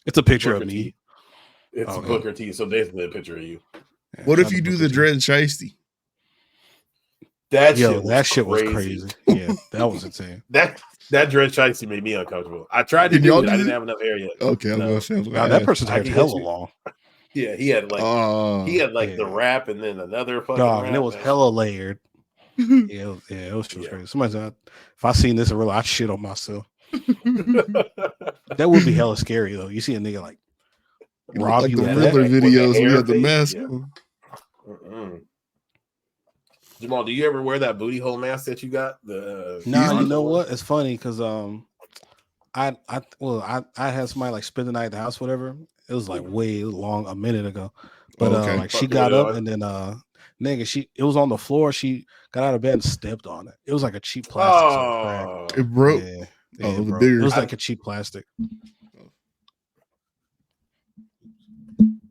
It's a picture Booker of me. T. It's Booker T. So basically a picture of you. Yeah, What shout if out you to do Booker the T. dread shiesty? That shit was crazy. crazy. Yeah, that was insane. That dread shiesty made me uncomfortable. I tried to Did do y'all it. do I didn't it? have enough hair yet. Okay, I'm No. gonna say Now that person's I hair can hella get you. long. Yeah, he had like the wrap and then another fucking Dog, wrap. and it was hella layered. Yeah, it was crazy. Somebody said, if I seen this in real life, I'd shit on myself. That would be hella scary though. You see a nigga like rob like you the at Riddler that? videos. We hair had the face? mask. Yeah. on. Jamal, do you ever wear that booty hole mask that you got? The No, you know what? It's funny because I had somebody like spend the night at the house, whatever. It was like way long a minute ago. But Okay. like she Fucking got it up on. and then nigga, it was on the floor. She got out of bed and stepped on it. It was like a cheap plastic. so it cracked. It broke. Yeah, Oh, it the broke. bigger- It was like a cheap plastic.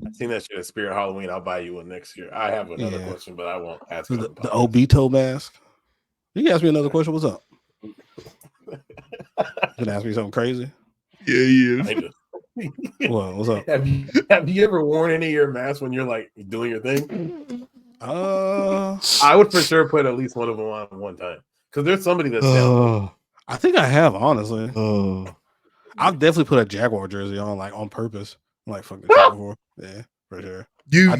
I've seen that shit at Spirit Halloween. I'll buy you one next year. I have another Yeah. question, but I won't ask So it. the Obito mask. You can ask me another question. What's up? You can ask me something crazy. Yeah. I do. What? What's up? Have you ever worn any of your masks when you're like doing your thing? I would for sure put at least one of them on one time because there's somebody that's down. I think I have, honestly. I'll definitely put a Jaguar jersey on, like on purpose. I'm like, fuck the shit before. Yeah, for sure. You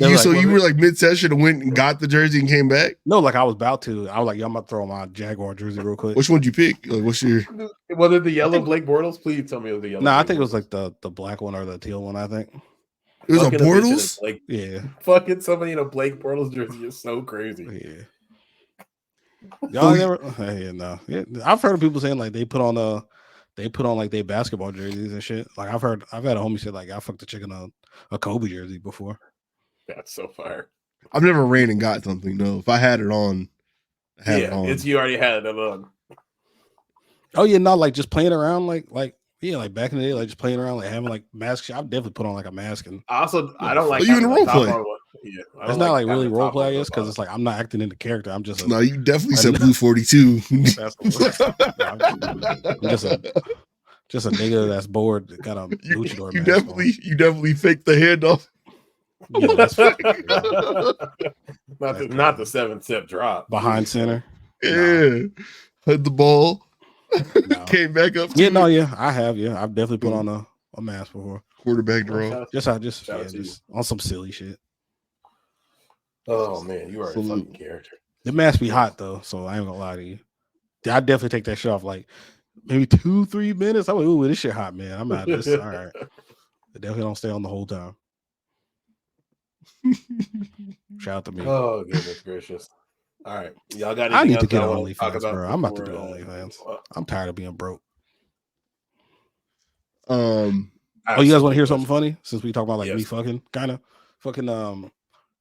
were like mid-session and went and got the jersey and came back? No, like I was about to. I was like, yo, I'm about to throw on my Jaguar jersey real quick. Which one did you pick? Like, what's your? Was it the yellow Blake Bortles? Please tell me it was the yellow. No, I think it was like the black one or the teal one. I think it was a Bortles. Like, yeah, fucking somebody in a Blake Bortles jersey is so crazy. Yeah. Y'all never? Yeah, no. Yeah, I've heard of people saying like they put on like their basketball jerseys and shit. Like I've had a homie say like I fucked a chick in a Kobe jersey before. That's so fire. I've never ran and got something though. If I had it on, it's you already had it on. Oh yeah, not like just playing around like back in the day, like just playing around, like having like masks. I've definitely put on like a mask and also I don't like you in the role play. Yeah, it's not like really role play, I guess, because it's like I'm not acting in the character. I'm just no. You definitely said Blue 42. I'm just a nigga that's bored. That got a luchador. You definitely faked the handoff. Yeah, that's not the 7-step drop behind center. Yeah, had the ball. No. Came back up. I have. Yeah, I've definitely put on a mask before. Quarterback draw. Just on some silly shit. Oh man, you are a fucking character. The mask be hot though, so I ain't gonna lie to you. I definitely take that shit off like maybe 2-3 minutes. I'm like, ooh, this shit hot, man. I'm out of this. All right. I definitely don't stay on the whole time. Shout out to me. Oh goodness gracious! All right, y'all got? I need to get on OnlyFans, bro. I'm about to do OnlyFans. I'm tired of being broke. Oh, you guys want to hear something funny? Since we talk about like me fucking kind of fucking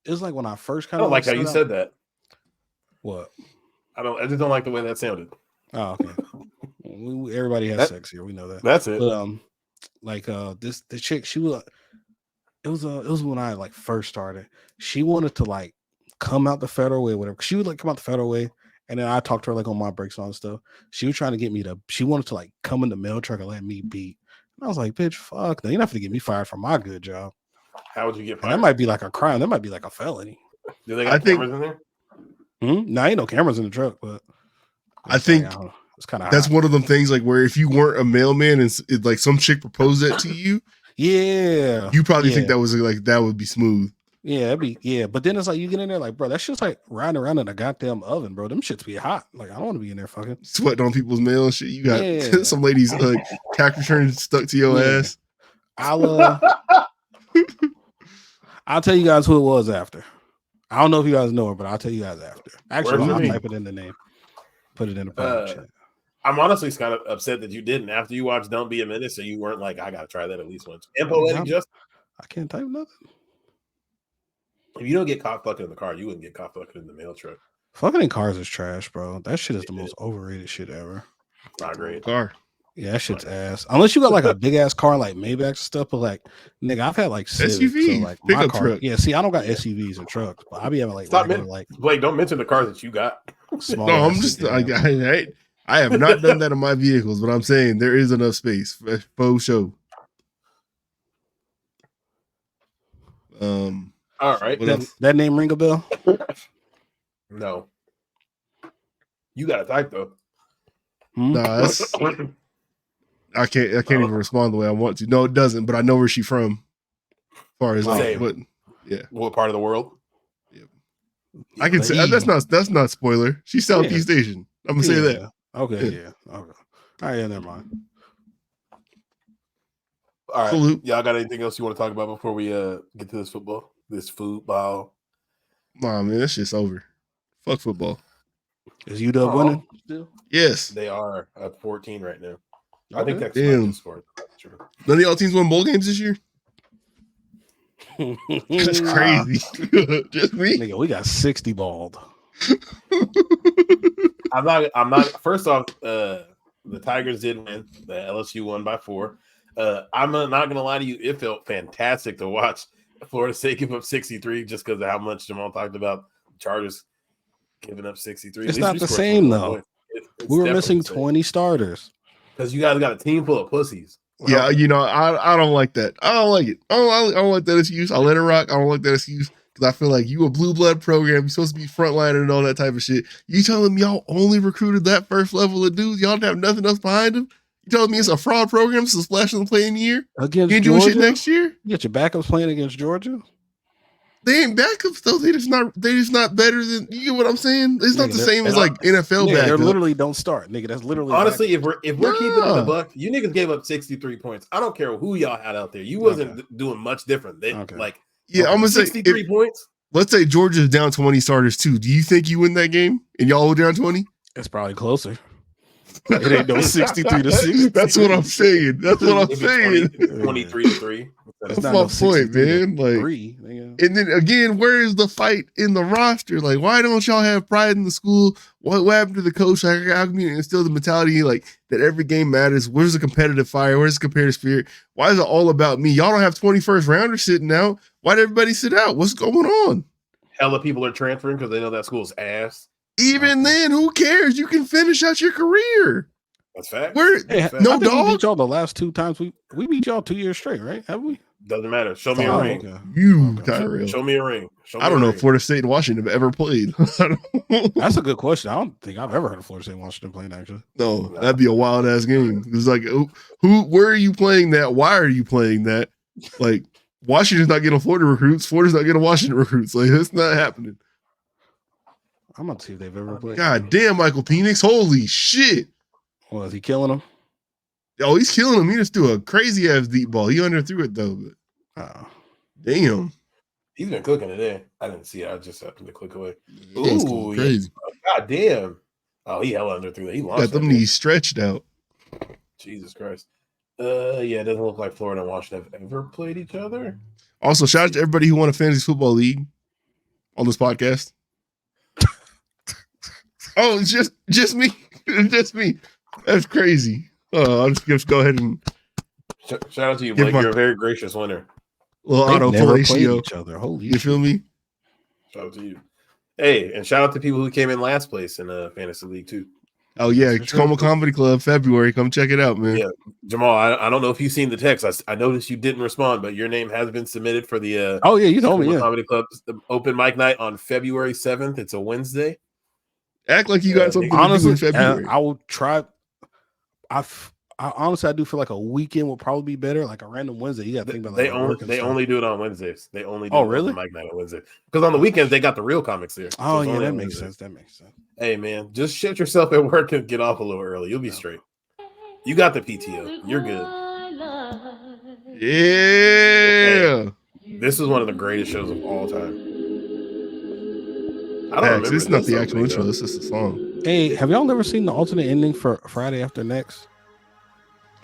it's like when I first kind of. I don't like how you said that. What? I just don't like the way that sounded. Oh, okay. Everybody has sex here. We know that. That's it. But the chick, she was. It was when I like first started. She wanted to like come out the federal way, whatever. She would like come out the federal way, and then I talked to her like on my breaks and stuff. She was trying to get me to. She wanted to like come in the mail truck and let me beat. And I was like, bitch, fuck. No, you're not gonna get me fired from my good job. How would you get fired? And that might be like a crime. That might be like a felony. Do they got cameras in there? No, ain't no cameras in the truck, but I think it's kind of that's one of them things like where if you weren't a mailman and like some chick proposed that to you, you probably think that was like that would be smooth. But then it's like you get in there like, bro, that's just like riding around in a goddamn oven, bro. Them shits be hot. Like I don't want to be in there fucking sweating on people's mail and shit. You got some ladies like tax return stuck to your ass. I'll tell you guys who it was after. I don't know if you guys know her, but I'll tell you guys after. Actually, I'll type it in the name. Put it in the private chat. I'm honestly kind of upset that you didn't. After you watched Don't Be a Menace, so you weren't like, I gotta try that at least once. And Poetic Justice. I can't type nothing. If you don't get caught fucking in the car, you wouldn't get caught fucking in the mail truck. Fucking in cars is trash, bro. That shit is the most overrated shit ever. Not great. Car. Yeah, that shit's ass. Unless you got like a big ass car like Maybach and stuff, but like nigga, I've had like SUV, so, like pickup my car. Truck. Yeah, see, I don't got SUVs and trucks, but I be having like Blake, don't mention the cars that you got. Small. No, I'm just I have not done that in my vehicles, but I'm saying there is enough space for faux show. All right. That name ring a bell? No. You got to type though. No, that's I can't even respond the way I want to. No, it doesn't, but I know where she's from. As far as what part of the world? Yeah. I can say that's not spoiler. She's Southeast Asian. I'm gonna say that. Okay, yeah. Okay. All right, never mind. All right. Salute. Y'all got anything else you want to talk about before we get to this football? This football? Nah, man, that shit's over. Fuck football. Is UW winning still? Yes. They are at 14 right now. Okay. I think that's the score. True. None of y'all teams won bowl games this year? That's crazy. Just me. Nigga, we got 60 balled. I'm not first off, the Tigers did win. The LSU won by 4. I'm not gonna lie to you, it felt fantastic to watch Florida State give up 63 just because of how much Jamal talked about Chargers giving up 63. It's not the same though. We were missing 20 starters. Because you guys got a team full of pussies. Yeah, I don't like that. I don't like it. I don't like that excuse. I let it rock. I don't like that excuse because I feel like you a blue blood program. You're supposed to be frontliner and all that type of shit. You telling me y'all only recruited that first level of dudes? Y'all don't have nothing else behind them? You telling me it's a fraud program? It's a splash on the play in the year? Against you ain't Georgia? doing shit next year? You got your backups playing against Georgia? They ain't backups though. They just not better than, you get what I'm saying? It's not the same as like NFL backups. They literally don't start, nigga. That's literally honestly, if we're keeping it in the buck, you niggas gave up 63 points. I don't care who y'all had out there. You wasn't doing much different. I'm gonna say 63 points. Let's say Georgia's down 20 starters too. Do you think you win that game and y'all hold down 20? It's probably closer. It ain't no 63 to 60. That's what I'm saying. That's what I'm saying. 23 to 3. That's my point, man. Like, and then again, where is the fight in the roster? Like, why don't y'all have pride in the school? What happened to the coach? Like, how can you instill the mentality like that every game matters? Where's the competitive fire? Where's the competitive spirit? Why is it all about me? Y'all don't have 21st rounders sitting out. Why did everybody sit out? What's going on? Hella people are transferring because they know that school's ass. Even then, who cares? You can finish out your career. That's fact. No dog. We beat y'all the last 2 times. We beat y'all 2 years straight, right? Have we? Doesn't matter. Show me a ring. Tyrell. Show me a ring. I don't know if Florida State and Washington have ever played. That's a good question. I don't think I've ever heard of Florida State and Washington playing, actually. No, that'd be a wild ass game. It's like, where are you playing that? Why are you playing that? Like, Washington's not getting Florida recruits. Florida's not getting Washington recruits. Like, that's not happening. I'm gonna see if they've ever played. God damn, Michael Penix. Holy shit. Well, is he killing him? Oh, he's killing him. He just threw a crazy ass deep ball. He underthrew it though. But damn. He's been cooking today. I didn't see it. I just happened to click away. He's Ooh, crazy. God damn. Oh, he hella underthrew that. He launched Got them knees stretched out. Jesus Christ. Yeah, it doesn't look like Florida and Washington have ever played each other. Also, shout out to everybody who won a fantasy football league on this podcast. Oh, it's just me. Just me. That's crazy. I'll just go ahead and shout out to you, Blake. You're a very gracious winner. Well, auto fellatio. Each other. Holy you feel me? Shout out to you. Hey, and shout out to people who came in last place in fantasy league too. Oh yeah, Tacoma Comedy Club, February. Come check it out, man. Yeah, Jamal. I don't know if you've seen the text. I noticed you didn't respond, but your name has been submitted for the. Oh yeah, you told me. Comedy Club open mic night on February 7th. It's a Wednesday. Act like you got something honestly, to do in February. I will try. I honestly, I do feel like a weekend will probably be better. Like a random Wednesday, you got to think about. They only do it on Wednesdays. They only do really? mic night on Wednesday because on the weekends they got the real comics there. Oh yeah, that makes sense. That makes sense. Hey man, just shut yourself at work and get off a little early. You'll be straight. You got the PTO. You're good. Yeah. Hey, this is one of the greatest shows of all time. I don't remember. It's not the actual intro. This is the song. Hey, have y'all ever seen the alternate ending for Friday After Next?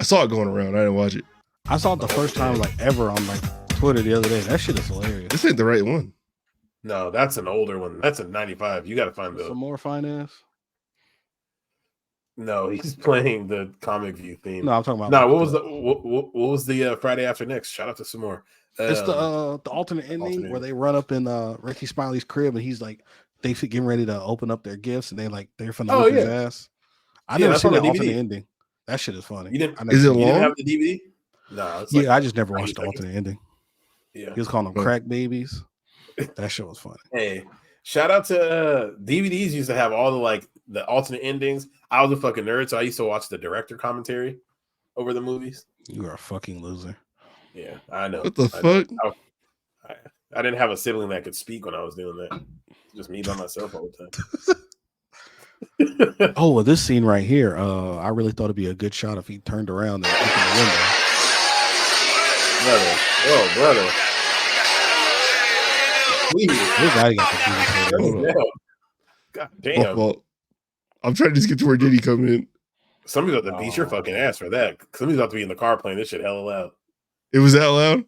I saw it going around. I didn't watch it. I saw it the first time like ever on like Twitter the other day. That shit is hilarious. This ain't the right one. No, that's an older one. That's a 95. You got to find some more finance. No, he's playing the Comic View theme. No, I'm talking about. No, what was the Friday After Next? Shout out to some more. It's the alternate ending where they run up in Ricky Smiley's crib and he's like they getting ready to open up their gifts and they're finna whip his ass. I never seen the alternate ending. That shit is funny. Is it long? You didn't have the DVD? No. Yeah, I just never watched the alternate ending. Yeah, he was calling them crack babies. That shit was funny. Hey, shout out to DVDs used to have all the alternate endings. I was a fucking nerd, so I used to watch the director commentary over the movies. You are a fucking loser. Yeah, I know. What the fuck? I didn't have a sibling that could speak when I was doing that. Just me by myself all the time. Oh, well, this scene right here, I really thought it'd be a good shot if he turned around and opened the window. Brother. Oh, brother. Please. God damn. Well, I'm trying to just get to where Diddy come in. Somebody's about to beat your fucking ass for that. Somebody's about to be in the car playing this shit hella loud. It was that loud?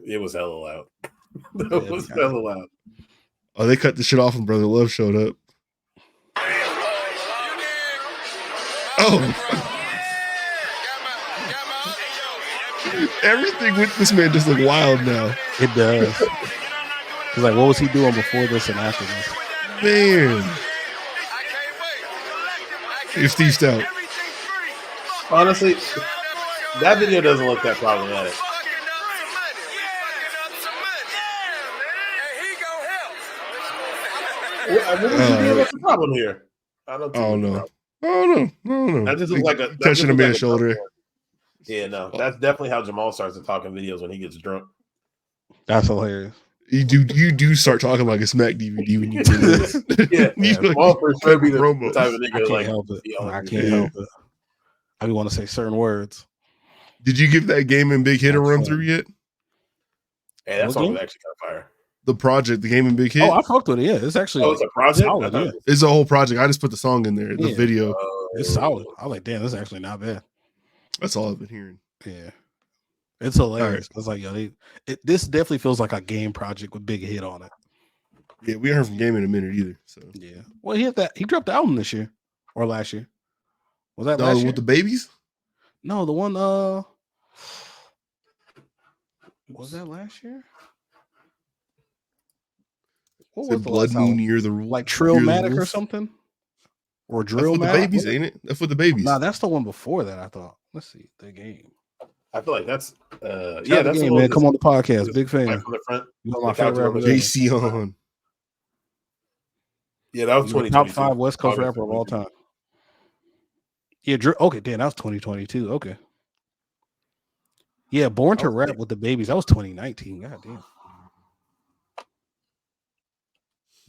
It was hella loud. It was hella loud. Oh, they cut the shit off when Brother Love showed up. Oh. Everything with this man just look wild now. It does. He's like, what was he doing before this and after this? Man. Here's Steve Stout. Honestly, that video doesn't look that problematic. What would you be? What's the problem here? I don't know. That just looks like a touching a man's shoulder. Yeah, no, that's definitely how Jamal starts to talk in videos when he gets drunk. That's hilarious. You do start talking like a Smack DVD when you get this. Jamal for sure be the type of nigga. I can't help it. I can't help it. I want to say certain words. Did you give that game and Big Hit a run through yet? Hey, that song was actually kind of fire. The project, the game and Big Hit. Oh, I fucked with it. Yeah, it's actually. It's a project. Solid, It's a whole project. I just put the song in there. The video. It's solid. I was like, damn, this is actually not bad. That's all I've been hearing. Yeah, it's hilarious. It's like, yo, this definitely feels like a game project with Big Hit on it. Yeah, we haven't heard from Game in a minute either. So yeah, well, he dropped the album this year or last year. Was that last year? With the babies? No, the one. Was that last year? What was the Blood Moon Year the Rule? Like Trillmatic or something? Or Drillmatic? That's for the babies, ain't it? That's for the babies. Nah, that's the one before that, I thought. Let's see. The Game. I feel like that's that's the Game, man. Come on the podcast. Big fan. From the front. You know my favorite rapper. JC on. Yeah, that was 2022. Top 5 West Coast rapper of all time. Yeah, okay, damn, that was 2022. Okay. Yeah, Born to Rap with the Babies. That was 2019. God damn.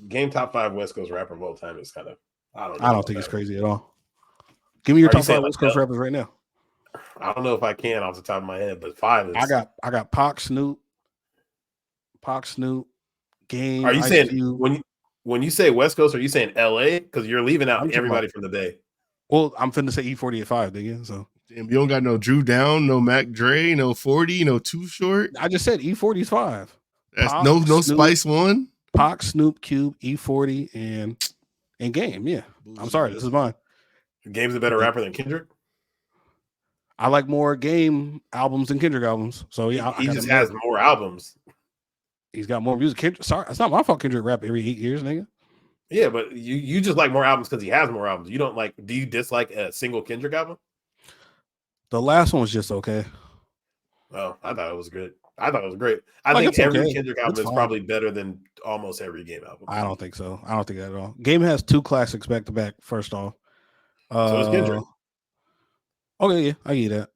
Game top 5 West Coast rapper of all time is kind of I don't think it's crazy at all. Give me your top 5 West Coast rappers right now. I don't know if I can off the top of my head, but 5 is. I got Pac, Snoop, Game. Are you saying when you say West Coast, are you saying LA? Because you're leaving out everybody from the Bay. Well, I'm finna say E-40 nigga. So damn, you don't got no Drew Down, no Mac Dre, no 40, no Too Short. I just said E-40's 5. That's Pac, no Snoop, Spice 1. Pac, Snoop, Cube, E-40, and Game. Yeah, I'm sorry, this is mine. Game's a better rapper than Kendrick. I like more Game albums than Kendrick albums. So yeah, he just has more albums. He's got more music. Kendrick, sorry, it's not my fault. Kendrick rap every 8 years, nigga. Yeah, but you just like more albums because he has more albums. You don't like? Do you dislike a single Kendrick album? The last one was just okay. Oh, I thought it was good. I thought it was great. I think every Kendrick album is probably better than almost every Game album. I don't think so. I don't think that at all. Game has 2 classics back to back. First off, so is Kendrick. Okay, yeah, I get that.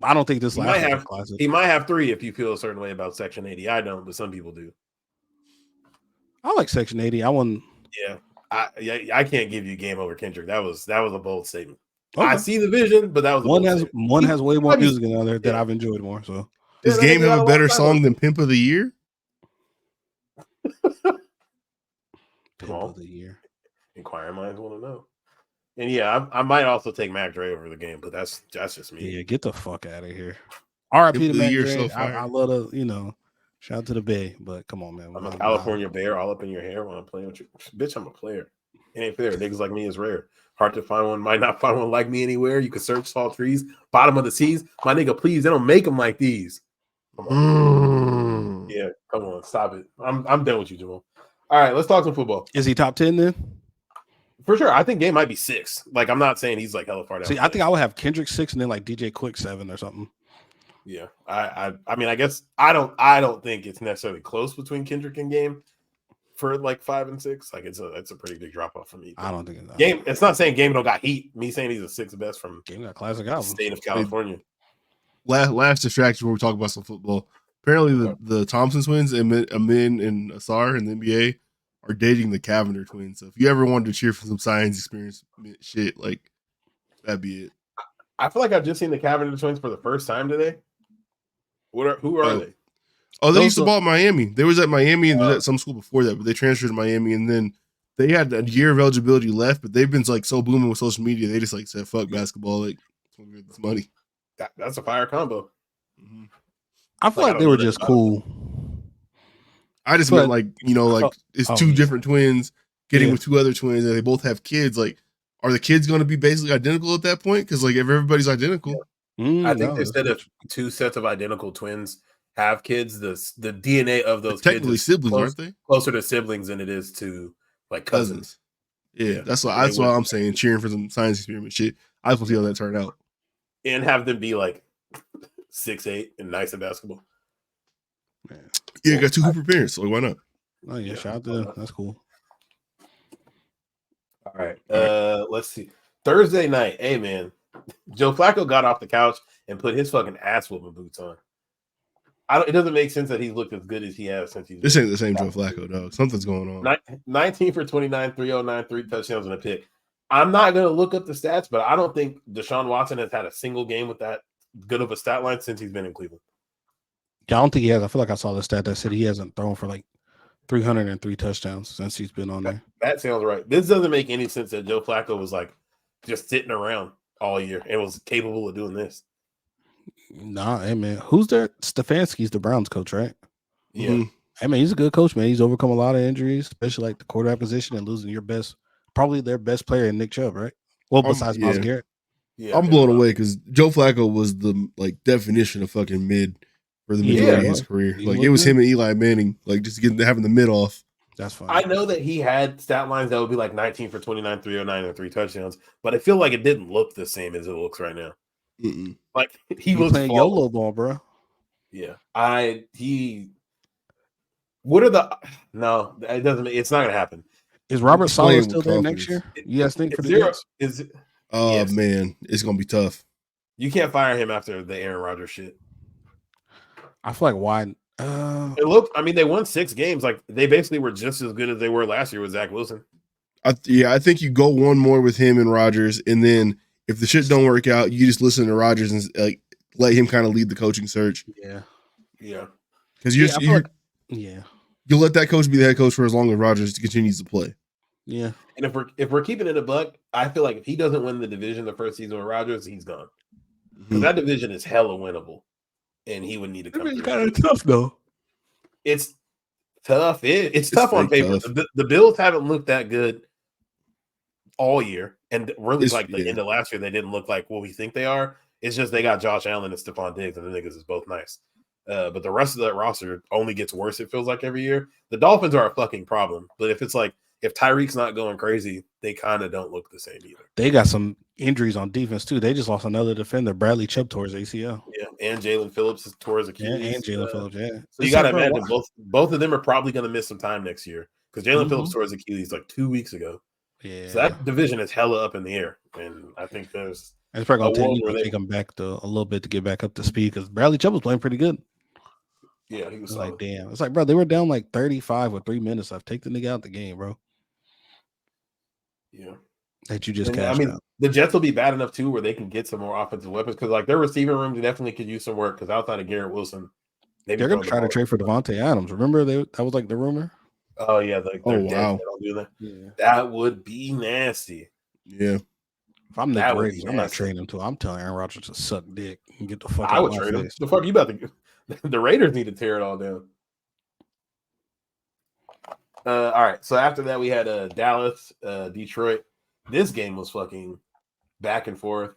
I don't think this last one is classic. He might have 3 if you feel a certain way about Section 80. I don't, but some people do. I like Section 80. I wouldn't. Yeah, I can't give you Game over Kendrick. That was a bold statement. Okay. I see the vision, but that was one has way more music than the other that I've enjoyed more. So does Game have a better song than Pimp of the Year? Pimp of the Year. Inquiring minds want to know. And yeah, I might also take Mac Dre over the Game, but that's just me. Yeah, get the fuck out of here. R.I.P. to Mac Dre. So I love to, shout out to the Bay, but come on, man. I'm a California bear all up in your hair when I'm playing with you. Bitch, I'm a player. It ain't fair. Niggas like me is rare. Hard to find one. Might not find one like me anywhere. You can search tall trees, bottom of the seas. My nigga, please, they don't make them like these. Come on. Yeah, come on. Stop it. I'm done with you, Jamal. All right, let's talk some football. Is he top 10 then? For sure. I think Game might be 6. Like, I'm not saying he's like hella far down. See, I think I would have Kendrick 6 and then like DJ Quick 7 or something. Yeah. I mean, I guess I don't think it's necessarily close between Kendrick and Game for like 5 and 6. Like it's a pretty big drop off for me. I don't think it's Game. It's not saying Game don't got heat. Me saying he's a 6th best from Game got classic album. State of California. Last distraction before we talk about some football. Apparently the Thompson twins, Amin and Asar in the NBA, are dating the Cavender twins. So if you ever wanted to cheer for some science experience shit, like that'd be it. I feel like I've just seen the Cavender twins for the first time today. Who are they? Oh, they used to ball at Miami. They was at Miami and at some school before that, but they transferred to Miami and then they had a year of eligibility left, but they've been like so booming with social media, they just like said fuck basketball, like get this money. That's a fire combo. Mm-hmm. I feel like they were just cool. I just meant like, it's 2 different twins getting with 2 other twins and they both have kids. Like, are the kids going to be basically identical at that point? Because like if everybody's identical. I think they said if 2 sets of identical twins have kids, the DNA of those technically kids siblings, aren't they? Closer to siblings than it is to like cousins. Yeah, that's why I'm saying cheering for some science experiment shit. I just want to see how that turned out. And have them be like 6'8" and nice at basketball. Yeah, got 2 Hooper parents, so why not? Oh yeah, shout out to them. That's cool. All right. Let's see. Thursday night. Hey man, Joe Flacco got off the couch and put his fucking ass whooping boots on. It doesn't make sense that he's looked as good as he has since he's. This ain't the same Joe Flacco, dog. Something's going on. 19 for 29, 309, 3 touchdowns and a pick. I'm not gonna look up the stats, but I don't think Deshaun Watson has had a single game with that good of a stat line since he's been in Cleveland. Yeah, I don't think he has. I feel like I saw the stat that said he hasn't thrown for like 303 touchdowns since he's been on there. That sounds right. This doesn't make any sense that Joe Flacco was like just sitting around all year and was capable of doing this. Nah, hey man, who's there? Stefanski's the Browns coach, right? Yeah. Mhm. Hey man, he's a good coach, man. He's overcome a lot of injuries, especially like the quarterback position and losing your best, probably their best player in Nick Chubb, right? Well, besides Myles Garrett. Yeah, I'm blown away because Joe Flacco was the definition of fucking mid for the majority of his career. He Like looked it was good. him and Eli Manning, like just having the mid off. That's fine. I know that he had stat lines that would be like 19 for 29, 309, and 3 touchdowns, but I feel like it didn't look the same as it looks right now. Mm-mm. Like he was playing flawless. YOLO ball, bro. Yeah. What are the no, it doesn't it's not gonna happen. Is Robert He's Saleh playing still with there confidence. next year? You guys think for the Zero Jets? is Oh Yes. man, it's gonna be tough. you can't fire him after the Aaron Rodgers shit. I feel like why? It looked, I mean, they won 6 games. Like they basically were just as good as they were last year with Zach Wilson. I think you go one more with him and Rodgers, and then if the shit don't work out, you just listen to Rodgers and like let him kind of lead the coaching search. Yeah. Yeah. Because Yeah, I feel like- yeah. you'll let that coach be the head coach for as long as Rodgers continues to play. Yeah. And if we're keeping it a buck, I feel like if he doesn't win the division the first season with Rodgers, he's gone. Because that division is hella winnable, and he would need to come. It's kind of tough though. It's tough. It's tough on fake paper. tough. The Bills haven't looked that good all year, and really It's- like the end of last year, they didn't look like what we think they are. It's just they got Josh Allen and Stephon Diggs, and the niggas is both nice. But the rest of that roster only gets worse. It feels like every year. The Dolphins are a fucking problem, but if Tyreek's not going crazy, they kind of don't look the same either. They got some injuries on defense too. They just lost another defender, Bradley Chubb, tore his ACL. Yeah, and Jalen Phillips is tore his Achilles. Yeah, and Jalen Phillips. Yeah, So you got to imagine both of them are probably going to miss some time next year because Jalen Phillips tore his Achilles like 2 weeks ago. Yeah, so that division is hella up in the air, and I think there's it's probably a world going where to take them back a little bit to get back up to speed because Bradley Chubb was playing pretty good. Yeah, he was like, damn. It's like, bro, they were down like 35 with 3 minutes left. Take the nigga out the game, bro. Yeah. That you just I cashed mean, out. the Jets will be bad enough too where they can get some more offensive weapons because like their receiving rooms definitely could use some work because outside of Garrett Wilson, they're going to try to trade for Devontae Adams. Remember that was like the rumor? Oh, yeah. Like oh, wow. They don't do that. Yeah. That would be nasty. Yeah. If I'm Nick Brady, I'm not trading him to. I'm telling Aaron Rodgers to suck dick and get the fuck out. I would trade him. The fuck you about to get? The Raiders need to tear it all down. All right. So after that, we had Dallas, Detroit. This game was fucking back and forth.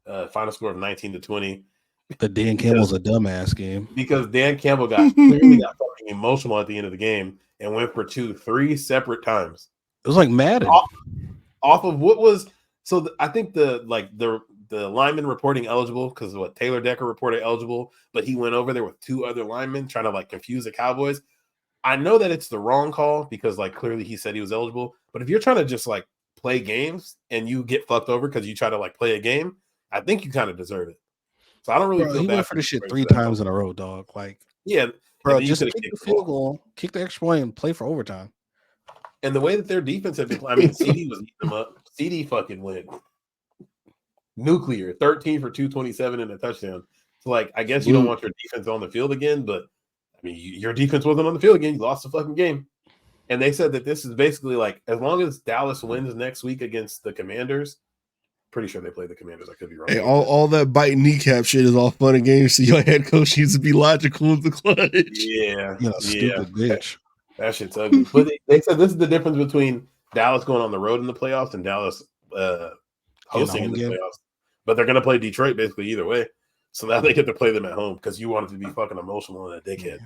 Final score of 19-20. The Dan Campbell's a dumbass game because Dan Campbell clearly got fucking emotional at the end of the game and went for 3 separate times. It was like Madden. Off of what was I think the lineman reporting eligible because Taylor Decker reported eligible, but he went over there with 2 other linemen trying to like confuse the Cowboys. I know that it's the wrong call because like clearly he said he was eligible, but if you're trying to just like play games and you get fucked over because you try to like play a game, I think you kind of deserve it. So I don't really feel he bad went for the shit 3 times in a row, dog. Like, yeah, bro, just kick the field goal, kick the extra point, and play for overtime. And the way that their defense had been, I mean, CD was eating them up. CD fucking went nuclear, 13 for 227 and a touchdown. So, like, I guess you don't want your defense on the field again, but I mean, your defense wasn't on the field again. You lost the fucking game. And they said that this is basically like, as long as Dallas wins next week against the Commanders, pretty sure they play the Commanders. I could be wrong. Hey, all that biting kneecap shit is all fun and games. So your head coach needs to be logical in the clutch. Yeah, stupid bitch. That shit's ugly. But they said this is the difference between Dallas going on the road in the playoffs and Dallas hosting in the playoffs. But they're going to play Detroit basically either way. So now they get to play them at home because you wanted to be fucking emotional and a dickhead.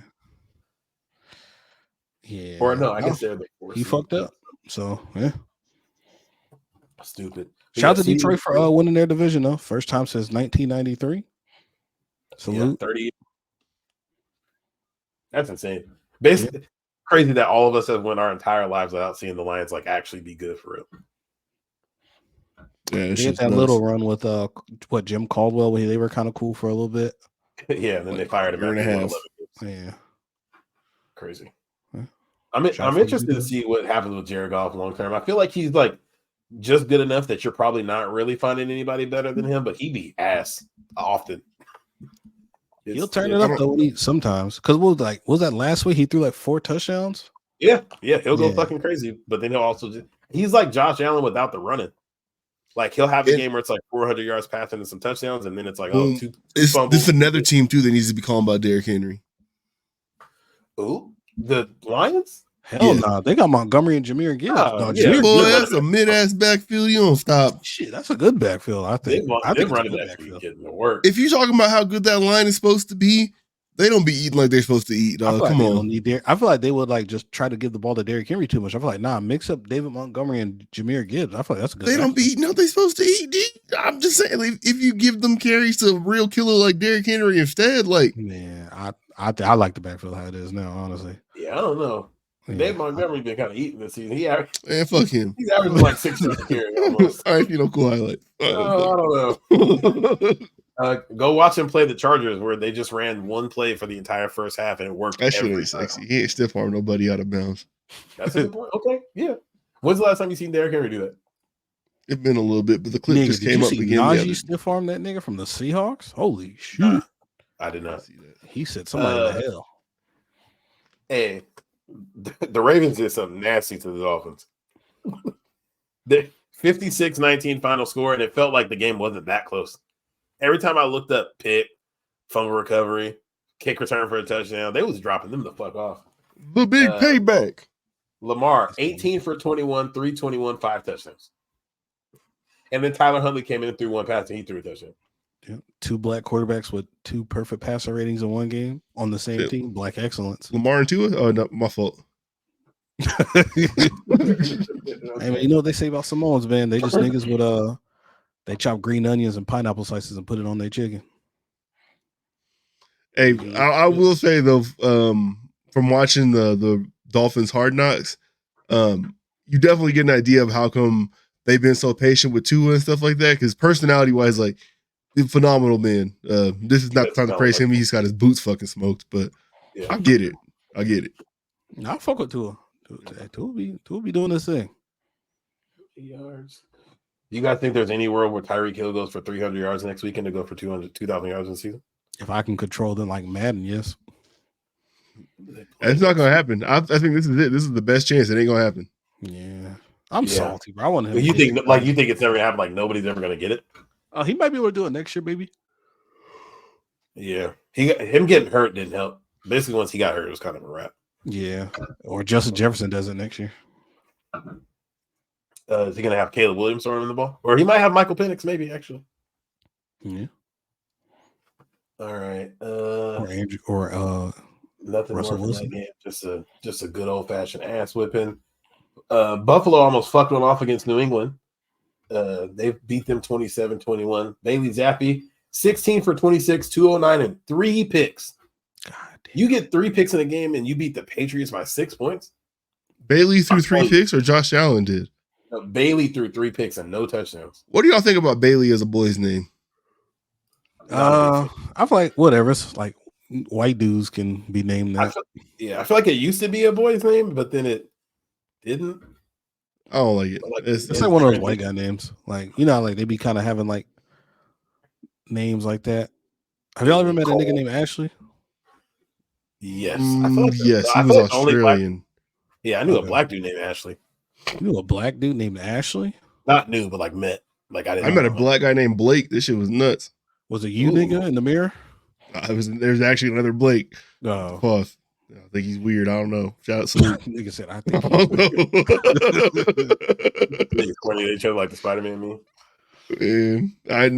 Yeah. Or no, I guess they're the he fucked up. So yeah. Stupid. Shout out to Detroit for winning their division though. First time since 1993. Salute. 30. That's insane. Basically, crazy that all of us have went our entire lives without seeing the Lions like actually be good for real. Yeah, They had that little run with Jim Caldwell when they were kind of cool for a little bit. Yeah, and then they fired him year and a after he won half. 11 games. Yeah, Crazy. Huh? I'm interested to see what happens with Jared Goff long term. I feel like he's like just good enough that you're probably not really finding anybody better than him, but he be ass often. He'll turn it up though sometimes. Because was that last week he threw like 4 touchdowns? Yeah, he'll go fucking crazy, but then he'll also he's like Josh Allen without the running. Like he'll have a game where it's like 400 yards passing and some touchdowns, and then it's like this is another team too that needs to be calling about Derrick Henry. Ooh, the Lions? Hell no, they got Montgomery and Jameer Gibbs. Boy, that's a mid-ass backfield. You don't stop. Shit, that's a good backfield. I think. I think running backs be getting the work. If you're talking about how good that line is supposed to be, they don't be eating like they're supposed to eat. Dog. Come on. I feel like they would like just try to give the ball to Derrick Henry too much. I feel like mix up David Montgomery and Jameer Gibbs. I feel like that's a good. They don't be eating how they supposed to eat. Dude. I'm just saying, like, if you give them carries to a real killer like Derrick Henry instead, like, man, I like the backfield how it is now. Honestly, yeah, I don't know. Dave Montgomery been kind of eating this season. Man, fuck him. He's averaging like 6 carries almost. All right, cool highlight. I don't know. Go watch him play the Chargers, where they just ran one play for the entire first half and it worked. That shit ain't sexy. He ain't stiff arm nobody out of bounds. That's a good point. Okay, yeah. When's the last time you seen Derrick Henry do that? It's been a little bit, but the clip just came up again. Najee stiff arm that nigga from the Seahawks. Holy shit! I did not see that. He said somebody in hell. Hey, the Ravens did something nasty to the Dolphins. The 56-19 final score, and it felt like the game wasn't that close. Every time I looked up pick, fumble recovery, kick return for a touchdown, they was dropping them the fuck off. The big payback. Lamar, 18 for 21, 321, 5 touchdowns. And then Tyler Huntley came in and threw one pass, and he threw a touchdown. Yeah. 2 black quarterbacks with 2 perfect passer ratings in one game on the same team. Black excellence. Lamar and Tua? Oh, no, my fault. Hey, man, you know what they say about Samoans, man? They just niggas with they chop green onions and pineapple slices and put it on their chicken. Hey, I will say though, from watching the Dolphins Hard Knocks, you definitely get an idea of how come they've been so patient with Tua and stuff like that. Because personality wise, like, phenomenal man. This is not the time to praise him. He's got his boots fucking smoked, but yeah. I get it. I fuck with Tua. Tua be doing this thing. Yards. You guys think there's any world where Tyreek Hill goes for 300 yards next weekend to go for 2,000 yards in the season? If I can control them like Madden, yes. It's not gonna happen. I think this is it. This is the best chance. It ain't gonna happen. Yeah, I'm salty, bro. I want him. You think it's never gonna happen? Like nobody's ever gonna get it? He might be able to do it next year, baby. Yeah, him getting hurt didn't help. Basically, once he got hurt, it was kind of a wrap. Yeah, or Justin Jefferson does it next year. Is he gonna have Caleb Williams throwing the ball, or he might have Michael Penix? Maybe actually. Yeah. All right. Or Andrew or nothing Russell more Wilson. from that game. Just a good old fashioned ass whipping. Buffalo almost fucked one off against New England. They beat them 27-21. Bailey Zappi, 16 for 26, 209, and 3 picks. God damn. You get 3 picks in a game and you beat the Patriots by 6 points? Bailey threw 3 picks or Josh Allen did? No, Bailey threw 3 picks and no touchdowns. What do y'all think about Bailey as a boy's name? I feel like whatever. It's like white dudes can be named that. I feel like it used to be a boy's name, but then it didn't. I don't like it. It's like one of those white guy names. Like, you know, like they be kind of having like names like that. Have y'all ever met a nigga named Ashley? Yes. Yes, he was Australian. Yeah, I knew a black dude named Ashley. You knew a black dude named Ashley? Not new, but like met. Like I met a black guy named Blake. This shit was nuts. Was it you, nigga, in the mirror? There's actually another Blake. Oh. Pause. I think he's weird. I don't know. Shout out Salute. Nigga said, I think Niggas corny at each other like the Spider-Man meme. Man, I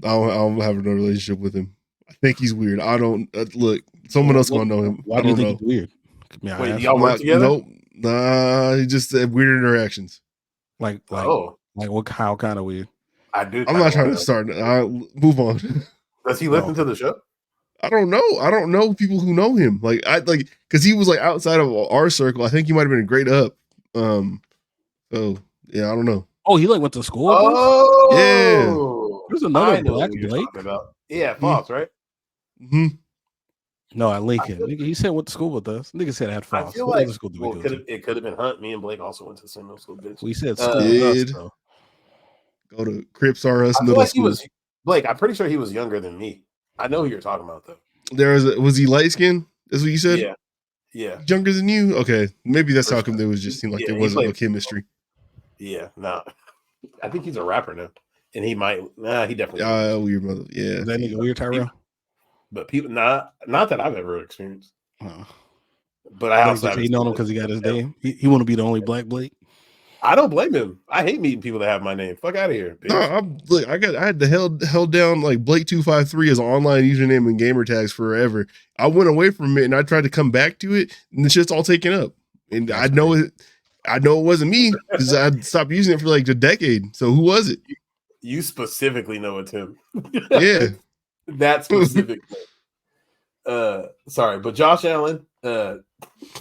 don't have no relationship with him. I think he's weird. I don't look. Someone else gonna know him. Why do you think he's weird? Wait, y'all work together? Nope. Nah, he just had weird interactions. Like what? How kind of weird? I do. I'm not trying to start. Move on. Does he listen to the show? I don't know. I don't know people who know him. Because he was like outside of our circle. I think he might have been a grade up. So yeah, I don't know. Oh, he like went to school. Oh, There's another I know Black who you're Blake. talking about. Yeah, Foss, right? Mm-hmm. No, at Lincoln. Nigga, he said went to school with us. Nigga said I had I Foss. feel What like other school did we go to? it could have been Hunt. Me and Blake also went to the same middle school. Bitch. We said school with us though. Go to Crips R Us I feel middle like school. he was Blake. I'm pretty sure he was younger than me. I know who you're talking about though. Was he light skinned? That's what you said? Yeah, yeah. Younger than you? Okay. Maybe that's For how come sure. there was just seemed like Yeah, there he wasn't no played- chemistry. Yeah, no. I think he's a rapper now, and he might. Nah, he definitely. Weird mother. Yeah, That nigga weird Tyrell. But people, not that I've ever experienced. Oh. But I also just hating on him because he got his name. He want to be the only Black Blake. I don't blame him. I hate meeting people that have my name. Fuck out of here. Bitch. No, I had to held down like Blake253 as an online username and gamer tags forever. I went away from it and I tried to come back to it, and the shit's all taken up. And I know it wasn't me because I stopped using it for like a decade. So who was it? You specifically know it's him. Yeah. That specific. Sorry, but Josh Allen,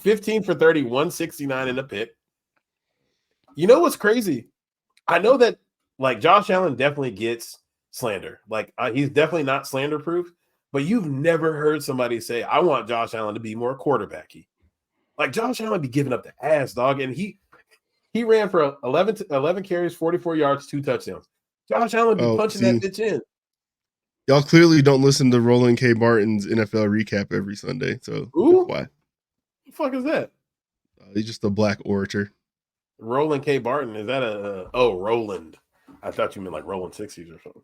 15 for 30, 169 in a pick. You know what's crazy? I know that like Josh Allen definitely gets slander. Like he's definitely not slander proof, but you've never heard somebody say, I want Josh Allen to be more quarterbacky. Like Josh Allen be giving up the ass, dog. And he ran for 11 carries, 44 yards, 2 touchdowns. Josh Allen be punching that bitch in. Y'all clearly don't listen to Roland K. Martin's NFL recap every Sunday. So who? Why? The fuck is that? He's just a black orator. Roland K. Barton, is that Roland? I thought you meant like Roland 60s or something.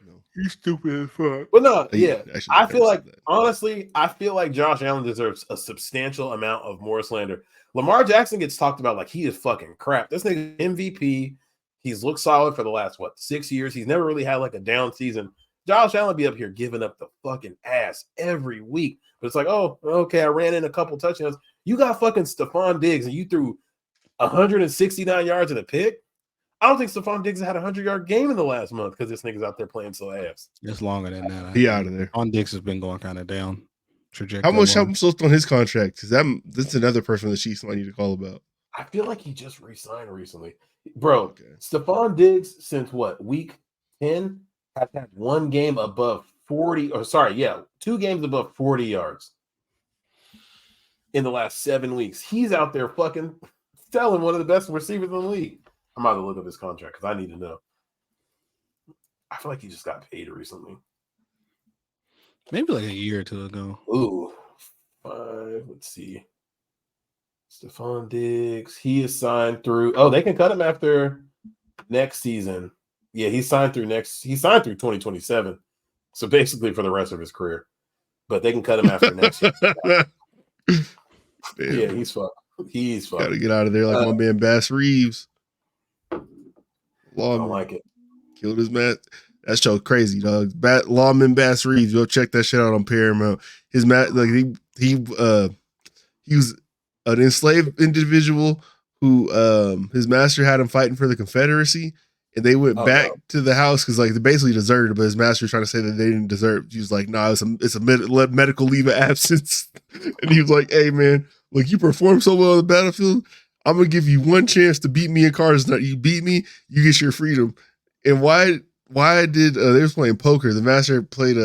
No. You stupid as fuck. But no, yeah. Actually, I feel like, honestly, Josh Allen deserves a substantial amount of more slander. Lamar Jackson gets talked about like he is fucking crap. This nigga MVP. He's looked solid for the last, 6 years. He's never really had like a down season. Josh Allen be up here giving up the fucking ass every week. But it's like, oh, okay, I ran in a couple touchdowns. You got fucking Stephon Diggs and you threw 169 yards in a pick. I don't think Stephon Diggs had a 100-yard game in the last month because this nigga's out there playing so ass. It's longer than that. He out of there. On Diggs has been going kind of down trajectory. How much left on his contract? Because that's another person the Chiefs might need to call about. I feel like he just re-signed recently. Bro, Stephon Diggs since week 10 has had 1 game above 40, 2 games above 40 yards in the last 7 weeks. He's out there fucking selling one of the best receivers in the league. I'm about to look up his contract because I need to know. I feel like he just got paid recently. Maybe like a year or two ago. Ooh, 5. Let's see. Stephon Diggs. He is signed through. Oh, they can cut him after next season. Yeah, he's signed through 2027. So basically for the rest of his career. But they can cut him after next year. Yeah, he's fucked. He's fucked. Gotta get out of there like my man Bass Reeves. Lawman. I don't like it. Killed his man. That show crazy, dog. Lawman Bass Reeves. Go check that shit out on Paramount. His he was an enslaved individual who his master had him fighting for the Confederacy, and they went back to the house because like they basically deserted, but his master was trying to say that they didn't desert. He was like, "Nah, it's a medical leave of absence," and he was like, "Hey man, look, you performed so well on the battlefield. I'm gonna give you one chance to beat me in Cars Nut. You beat me, you get your freedom." And why did they was playing poker? The master played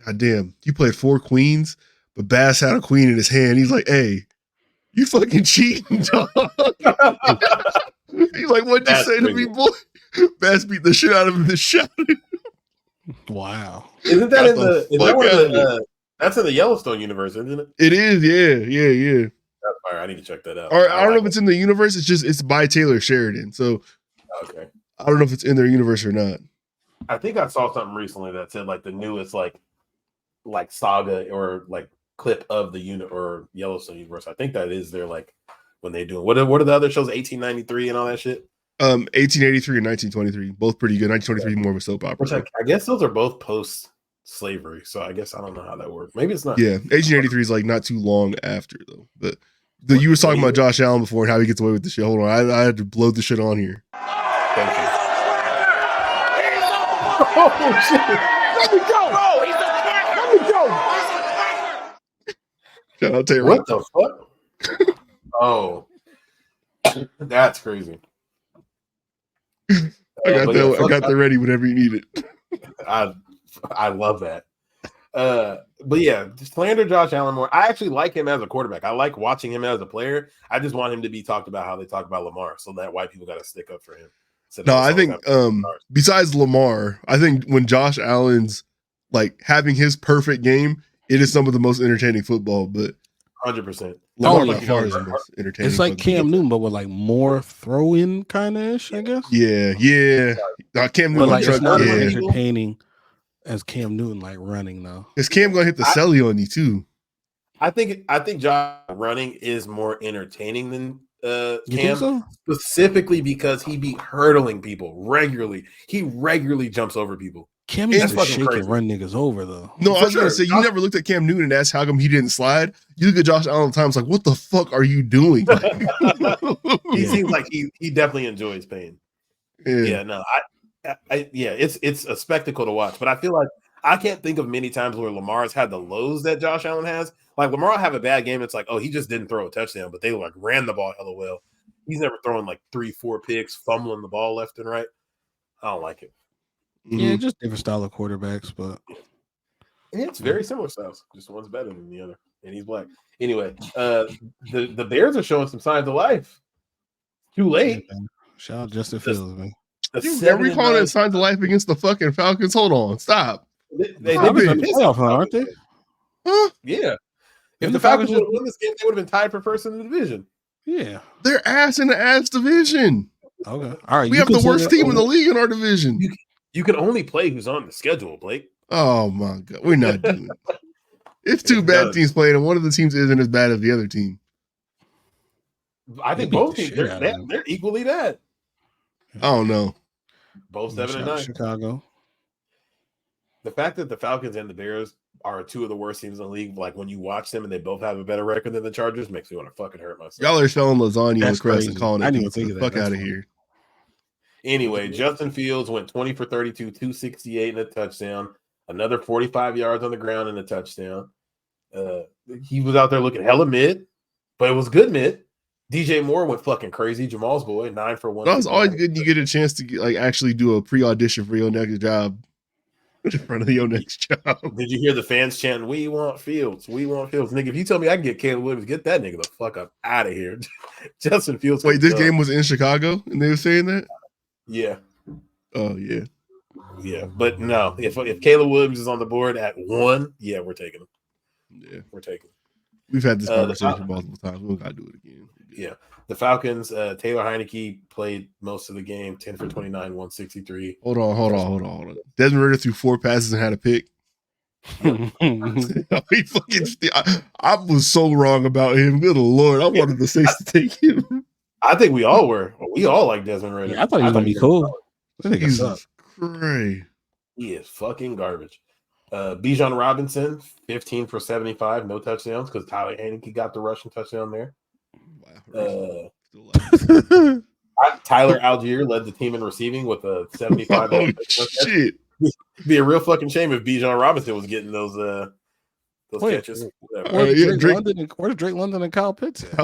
goddamn, you played 4 queens, but Bass had a queen in his hand. He's like, "Hey, you fucking cheating, dog." He's like, "What'd you say to me, boy?" Bass beat the shit out of him and shouted. Wow. Isn't that that's in the Yellowstone universe, isn't it? It is, yeah. That's fire. I need to check that out. Or I don't know if it's in the universe. It's by Taylor Sheridan. So okay. I don't know if it's in their universe or not. I think I saw something recently that said like the newest like saga or like clip of the unit or Yellowstone universe. I think that is their like when they do what are the other shows? 1893 and all that shit. 1883 and 1923, both pretty good. 1923 more of a soap opera. Which I guess those are both post slavery. So I guess I don't know how that works. Maybe it's not. Yeah, 1883 is like not too long after though. But you were talking about Josh Allen before and how he gets away with the shit. Hold on, I had to blow the shit on here. Thank you. Oh shit! Let me go! Bro, he's a cracker! Let me go! Shout out to What the fuck? Oh, that's crazy. I got But yeah, that. I got that ready whenever you need it. I love that. But yeah, slander Josh Allen more. I actually like him as a quarterback. I like watching him as a player. I just want him to be talked about how they talk about Lamar, so that white people got to stick up for him. No, I think besides Lamar, I think when Josh Allen's like having his perfect game, it is some of the most entertaining football. But 100%. Lamar by far is the most entertaining. It's like Cam Newton, but with like more throw-in kind of ish, I guess. Yeah. Cam Newton, But like it's not as yeah. entertaining as Cam Newton like running though. Is Cam gonna hit the celly on you too? I think Josh running is more entertaining than You think Cam, so? specifically because he be hurdling people regularly. He regularly jumps over people. Cam used That's to fucking shake crazy. and run niggas over though. No, I was For gonna sure. say you never looked at Cam Newton and asked how come he didn't slide. You look at Josh Allen times like, what the fuck are you doing? He seems like he definitely enjoys pain. Yeah, no, it's a spectacle to watch. But I feel like I can't think of many times where Lamar's had the lows that Josh Allen has. Like Lamar will have a bad game. It's like, oh, he just didn't throw a touchdown, but they like ran the ball hella well. He's never throwing like 3-4 picks, fumbling the ball left and right. I don't like it. Yeah, just different style of quarterbacks, but it's very similar styles. Just one's better than the other, and he's black. Anyway, the Bears are showing some signs of life. Too late. Shout out Justin Fields, man. Are we calling it signs of life against the fucking Falcons? Hold on, stop. They in the playoff, aren't they? Huh? Yeah. If the Falcons would have won this game, they would have been tied for first in the division. Yeah. They're ass in the ass division. Okay. All right. We have the worst team in the league in our division. You can only play who's on the schedule, Blake. Oh my God. We're not doing it. If two bad teams playing and one of the teams isn't as bad as the other team. I think both teams they're equally bad. I don't know. Both 7-9. Chicago. The fact that the Falcons and the Bears are two of the worst teams in the league, like when you watch them and they both have a better record than the Chargers, makes me want to fucking hurt myself. Y'all are selling lasagna on the crust and calling it. I didn't even think of that. Fuck out of here. Anyway, Justin Fields went 20 for 32, 268 and a touchdown. Another 45 yards on the ground and a touchdown. He was out there looking hella mid, but it was good mid. DJ Moore went fucking crazy. Jamal's boy, 9 for 1. That's always good. You get a chance to like actually do a pre-audition for your next job in front of your next job. Did you hear the fans chanting, "We want Fields, we want Fields"? Nigga, if you tell me I can get Caleb Williams, get that nigga the fuck up out of here. Justin Fields. Wait, this game was in Chicago and they were saying that? Yeah. Oh yeah. Yeah, but no. If Caleb Williams is on the board at 1, yeah, we're taking him. Yeah, we're taking him. We've had this conversation multiple times. We don't gotta do it again. Yeah. The Falcons, Taylor Heineke played most of the game, 10 for 29, 163. Hold on. Desmond Ridder threw 4 passes and had a pick. I was so wrong about him. Good Lord. I wanted the Saints to take him. I think we all were. We all like Desmond Ridder. Yeah, I thought he was gonna be cool. Jesus Christ. He is fucking garbage. Bijan Robinson, 15 for 75, no touchdowns because Tyler Heineke got the rushing touchdown there. Tyler Algier led the team in receiving with a 75. Oh, shit. It'd be a real fucking shame if Bijan Robinson was getting those catches. Where's Drake London and Kyle Pitts at?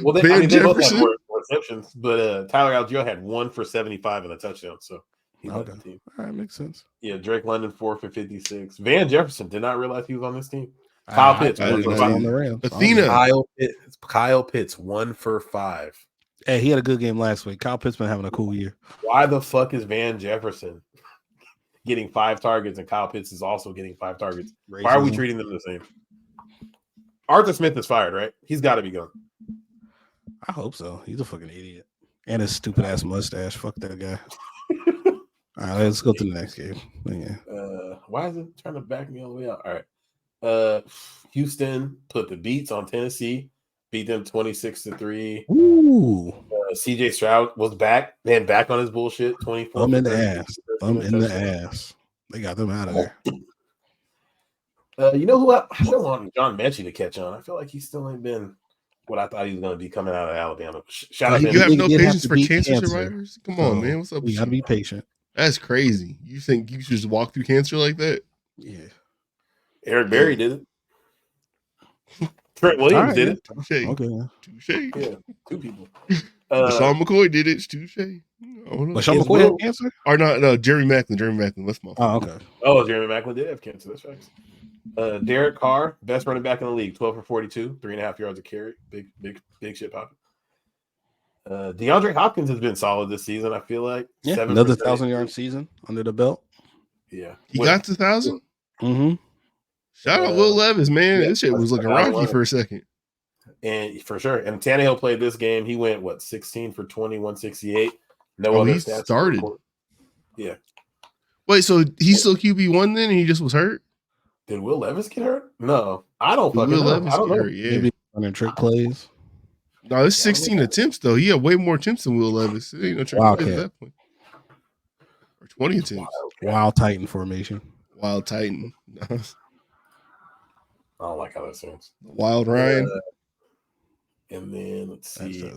Well, they both had more receptions, but Tyler Algier had 1 for 75 and a touchdown, so he led the team. All right, makes sense. Yeah, Drake London 4 for 56. Van Jefferson did not realize he was on this team. Kyle Pitts, 1 for 5. Athena. Kyle Pitts, 1 for 5. Hey, he had a good game last week. Kyle Pitts been having a cool year. Why the fuck is Van Jefferson getting 5 targets and Kyle Pitts is also getting 5 targets? Why are we treating them the same? Arthur Smith is fired, right? He's got to be gone. I hope so. He's a fucking idiot. And his stupid ass mustache. Fuck that guy. All right, let's go to the next game. Yeah. Why is it trying to back me all the way out? All right. Houston put the beats on Tennessee, beat them 26-3. Ooh. CJ Stroud was back, back on his bullshit. 24. Thumb in the ass. Thumb in the ass. They got them out of there. You know who I still want John Mechie to catch on. I feel like he still ain't been what I thought he was going to be coming out of Alabama. Shout out to you him. have no patience for cancer survivors? Come on, man. What's up? You got to be patient. That's crazy. You think you should just walk through cancer like that? Yeah. Eric Berry did it. Trent Williams did it. Touché. Okay. Touché. Yeah, 2 people. LaShawn McCoy did it. Touche. LaShawn McCoy had cancer? Or not? No, Jerry Maclin. That's my fault. Oh, okay. Oh, Jeremy Maclin did have cancer. That's right. Derek Carr, best running back in the league, 12 for 42, 3.5 yards a carry. Big shit popping. DeAndre Hopkins has been solid this season, I feel like. Yeah, another 1,000-yard season under the belt. Yeah. He got to 1,000? Mm-hmm. Shout out Will Levis, man. Yeah, this shit was looking rocky for a second. And for sure. And Tannehill played this game. He went, 16 for 20, 168. No other he stats. started. Yeah. Wait, so he's still QB1 then, and he just was hurt? Did Will Levis get hurt? No. I don't fucking Will know. Levis I don't get know. hurt, yeah. Maybe running trick plays. No, it's 16 attempts, though. He had way more attempts than Will Levis. It ain't no trick plays at that point. Or 20 attempts. Wild Titan formation. Wild Titan. I don't like how that sounds. Wild Ryan. And then let's see.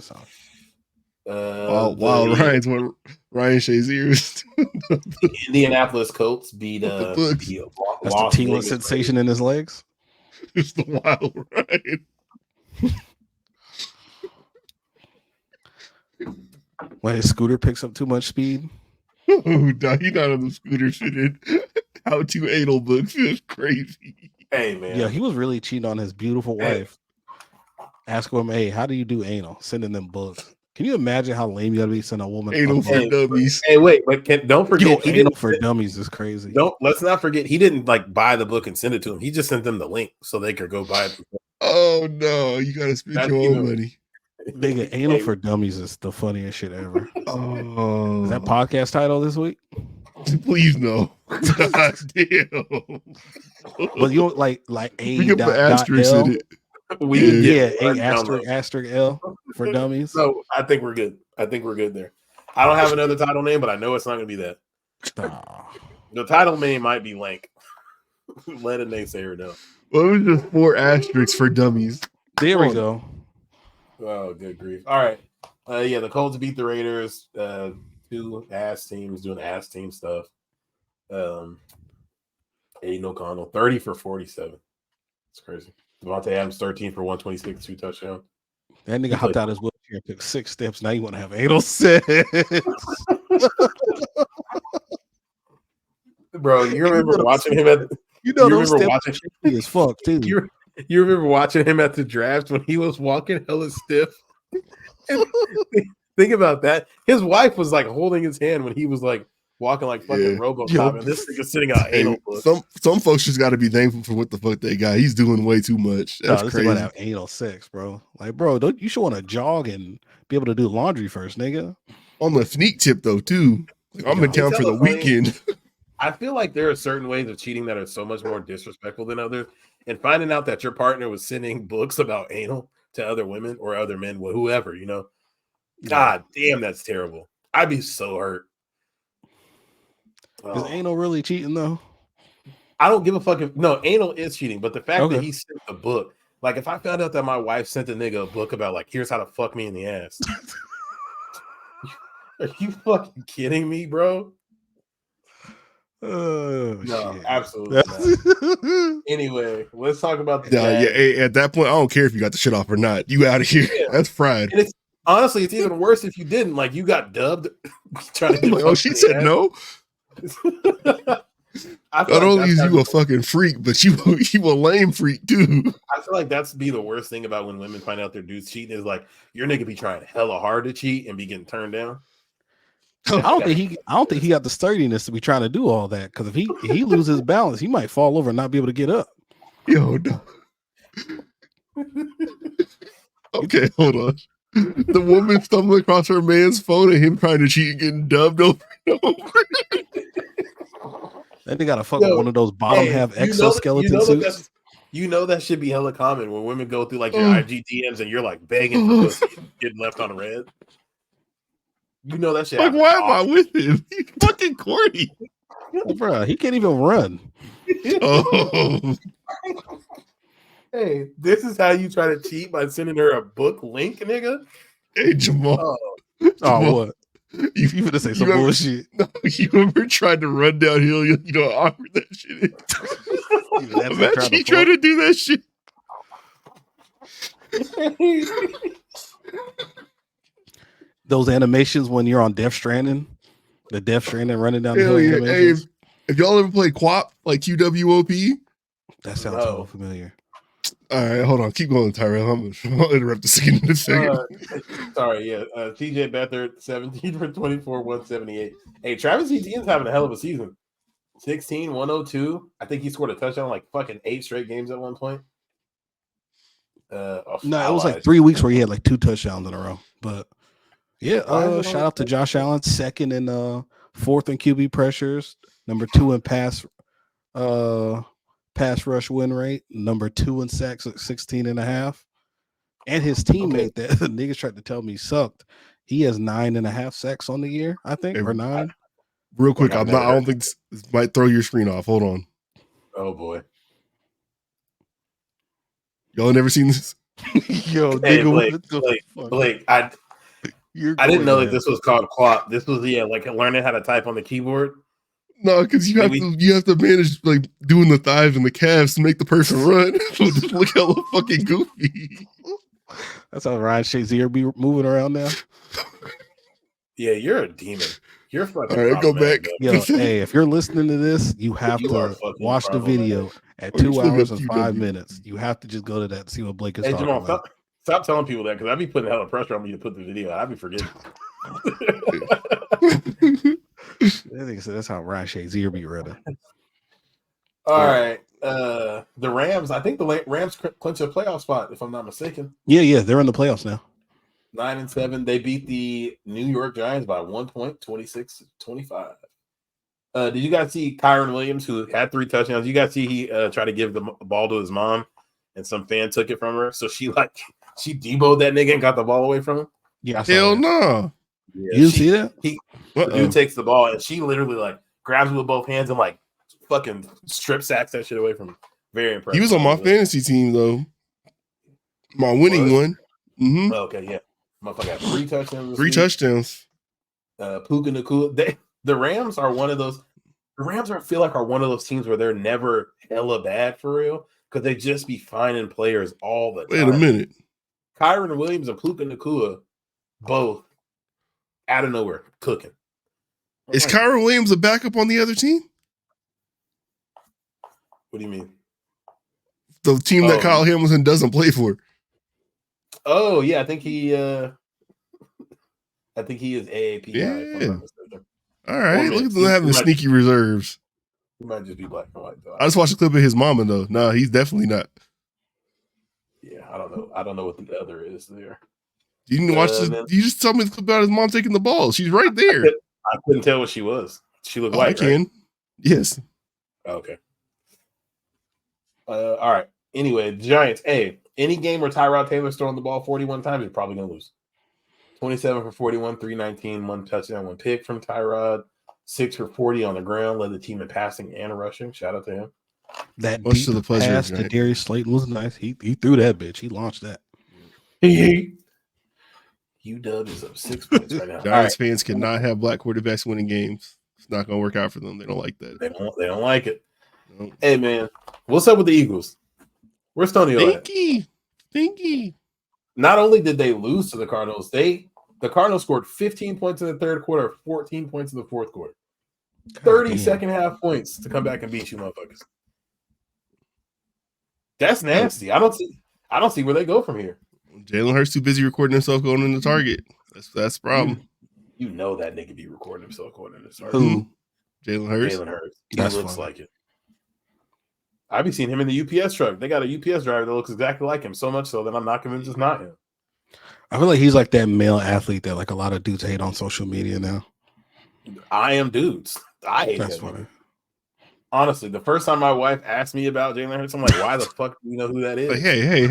Wild Ryan's what Ryan Shazier's. Indianapolis Colts beat That's the Tila sensation in his legs. It's the Wild Ryan. When his scooter picks up too much speed. Oh, no, he not on the scooter shit in How to Anal books. It's crazy. Hey, man. Yeah, he was really cheating on his beautiful wife. Asking him, hey, how do you do anal? Sending them books. Can you imagine how lame you gotta be sending a woman anal for dummies? Hey, wait, but don't forget, anal for dummies is crazy. Let's not forget, he didn't buy the book and send it to him. He just sent them the link so they could go buy it. Oh no, you gotta spend your own money. Nigga, anal for dummies is the funniest shit ever. Oh, is that podcast title this week? Please no. God damn. Well, you don't like a we can put asterisks in it. Asterisk L for dummies. So I think we're good. There. I don't have another title name, but I know it's not gonna be that. The title name might be Lank. Let a naysayer know. Well, it was just 4 asterisks for dummies. There we go. Oh, good grief. All right. The Colts beat the Raiders. 2 ass teams doing ass team stuff. Aiden O'Connell, 30 for 47. It's crazy. Devontae Adams, 13 for 126, 2 touchdowns. That nigga hopped out his wheelchair and took 6 steps. Now you want to have anal sex. Bro, you remember watching him at those steps as fuck too. You remember watching him at the draft when he was walking hella stiff? Think about that. His wife was holding his hand when he was walking like fucking RoboCop, and this nigga sitting out anal books. Some folks just got to be thankful for what the fuck they got. He's doing way too much. That's crazy. About to have anal sex, bro. You should want to jog and be able to do laundry first, nigga. On the sneak tip though, too. I'm in town for the weekend. I feel like there are certain ways of cheating that are so much more disrespectful than others. And finding out that your partner was sending books about anal to other women or other men, whoever, God damn, that's terrible. I'd be so hurt. Is anal really cheating though? I don't give a fuck anal is cheating, but the fact that he sent the book, if I found out that my wife sent a nigga a book about here's how to fuck me in the ass. Are you fucking kidding me, bro? Oh, no, shit. Absolutely not. Anyway, let's talk about the at that point, I don't care if you got the shit off or not. You out of here. Yeah. That's fried. And honestly, it's even worse if you didn't. You got dubbed trying to get she said no. Not only is you a fucking freak, but you a lame freak too. I feel like that's be the worst thing about when women find out their dudes cheating is your nigga be trying hella hard to cheat and be getting turned down. I don't think he got the sturdiness to be trying to do all that, because if he loses his balance, he might fall over and not be able to get up. Yo, no. Okay, hold on. The woman stumbling across her man's phone and him trying to cheat and getting dubbed over and over. Then they gotta fuck with one of those bottom half exoskeleton suits. That should be hella common when women go through your IG DMs and you're begging for pussy, getting left on a red. That shit. Why am I with him? He's fucking corny. Bro, he can't even run. Oh. Hey, this is how you try to cheat by sending her a book link, nigga? Hey, Jamal. Oh, what? You finna say some bullshit. No, you ever tried to run downhill? You know how awkward that shit is. Imagine he trying to do that shit. those animations when you're on Death Stranding, the Death Stranding running down the Hell hill yeah. Hey, animations. if y'all ever play QWOP, like QWOP, That sounds so familiar. all right, hold on. Keep going, Tyrell. I'll interrupt this again in a second. Sorry, yeah. TJ Beathard, 17 for 24, 178. Hey, Travis Etienne's having a hell of a season. 16, 102. I think he scored a touchdown like fucking 8 straight games at one point. No, it was like 3 weeks where he had like 2 touchdowns in a row. But yeah, shout out to Josh Allen, second and fourth in QB pressures, number 2 in pass rush win rate, number 2 in sacks at 16.5. And his teammate that the niggas tried to tell me sucked. He has 9.5 sacks on the year, I think, or 9. Real quick, I don't think this might throw your screen off. Hold on. Oh boy. Y'all never seen this? Yo, hey, nigga, Blake, I didn't know that this was called QWOP. This was like learning how to type on the keyboard. No, because you have to manage like doing the thighs and the calves to make the person run. Just look hella fucking goofy. That's how Ryan Shazier be moving around now. Yeah, you're a demon. You're fucking. All right, go back. Yo, hey, if you're listening to this, you have to watch the video at 2 hours and 5 minutes. You have to just go to that and see what Blake is talking Jamal, about. Stop telling people that because I'd be putting hella pressure on me to put the video out. I'd be forgetting. I think so. That's how Ryan Shazier be running. All right. The Rams, I think the Rams clinch a playoff spot, if I'm not mistaken. Yeah, they're in the playoffs now. 9-7. They beat the New York Giants by 1 point, 26-25. Did you guys see Kyron Williams, who had 3 touchdowns? You guys see he tried to give the ball to his mom, and some fan took it from her. So she deboed that nigga and got the ball away from him. Yeah, hell no. Yeah, you didn't see that? The dude takes the ball and she literally like grabs it with both hands and like fucking strip sacks that shit away from him. Very impressive. He was on my fantasy team though. My winning one. Mm-hmm. Okay, yeah. Motherfucker got 3 touchdowns. 3 touchdowns. Puka Nacua. The Rams are one of those. The Rams feel like are one of those teams where they're never hella bad for real because they just be finding players all the time. Wait a minute. Kyron Williams and Puka Nacua both out of nowhere cooking. Is Kyron Williams a backup on the other team? What do you mean? The team that Kyle Hamilton doesn't play for. Oh yeah, I think he is AAP. Yeah. All right. Look at them having sneaky reserves. He might just be black and white though. I just watched a clip of his mama though. No, he's definitely not. Yeah, I don't know. I don't know what the other is there. You didn't watch this. You just told me the clip about his mom taking the ball. She's right there. I couldn't tell what she was. She looked white. I can. Right? Yes. Okay. All right. Anyway, the Giants. Hey, any game where Tyrod Taylor's throwing the ball 41 times, you're probably gonna lose. 27 for 41, 319, 1 touchdown, 1 pick from Tyrod. 6 for 40 on the ground, led the team in passing and rushing. Shout out to him. That much to the pleasure pass to Darius Slayton was nice. He threw that bitch. He launched that. UW is up 6 points right now. Giants fans cannot have black quarterbacks winning games. It's not going to work out for them. They don't like that. They don't like it. Nope. Hey man, what's up with the Eagles? Where's Tony? Stinky. Not only did they lose to the Cardinals, the Cardinals scored 15 points in the third quarter, 14 points in the fourth quarter. 30 second half points to come back and beat you motherfuckers. That's nasty. I don't see where they go from here. Jalen Hurts too busy recording himself going in the target. That's the problem. You know that nigga be recording himself going in the target. Who? Jalen Hurts? Jalen Hurts. He looks like it. I be seeing him in the UPS truck. They got a UPS driver that looks exactly like him, so much so that I'm not convinced it's not him. I feel like he's like that male athlete that like a lot of dudes hate on social media now. I am dudes. I hate That's that. funny. Honestly, the first time my wife asked me about Jalen Hurts, I'm like, why the fuck do you know who that is? Like, hey.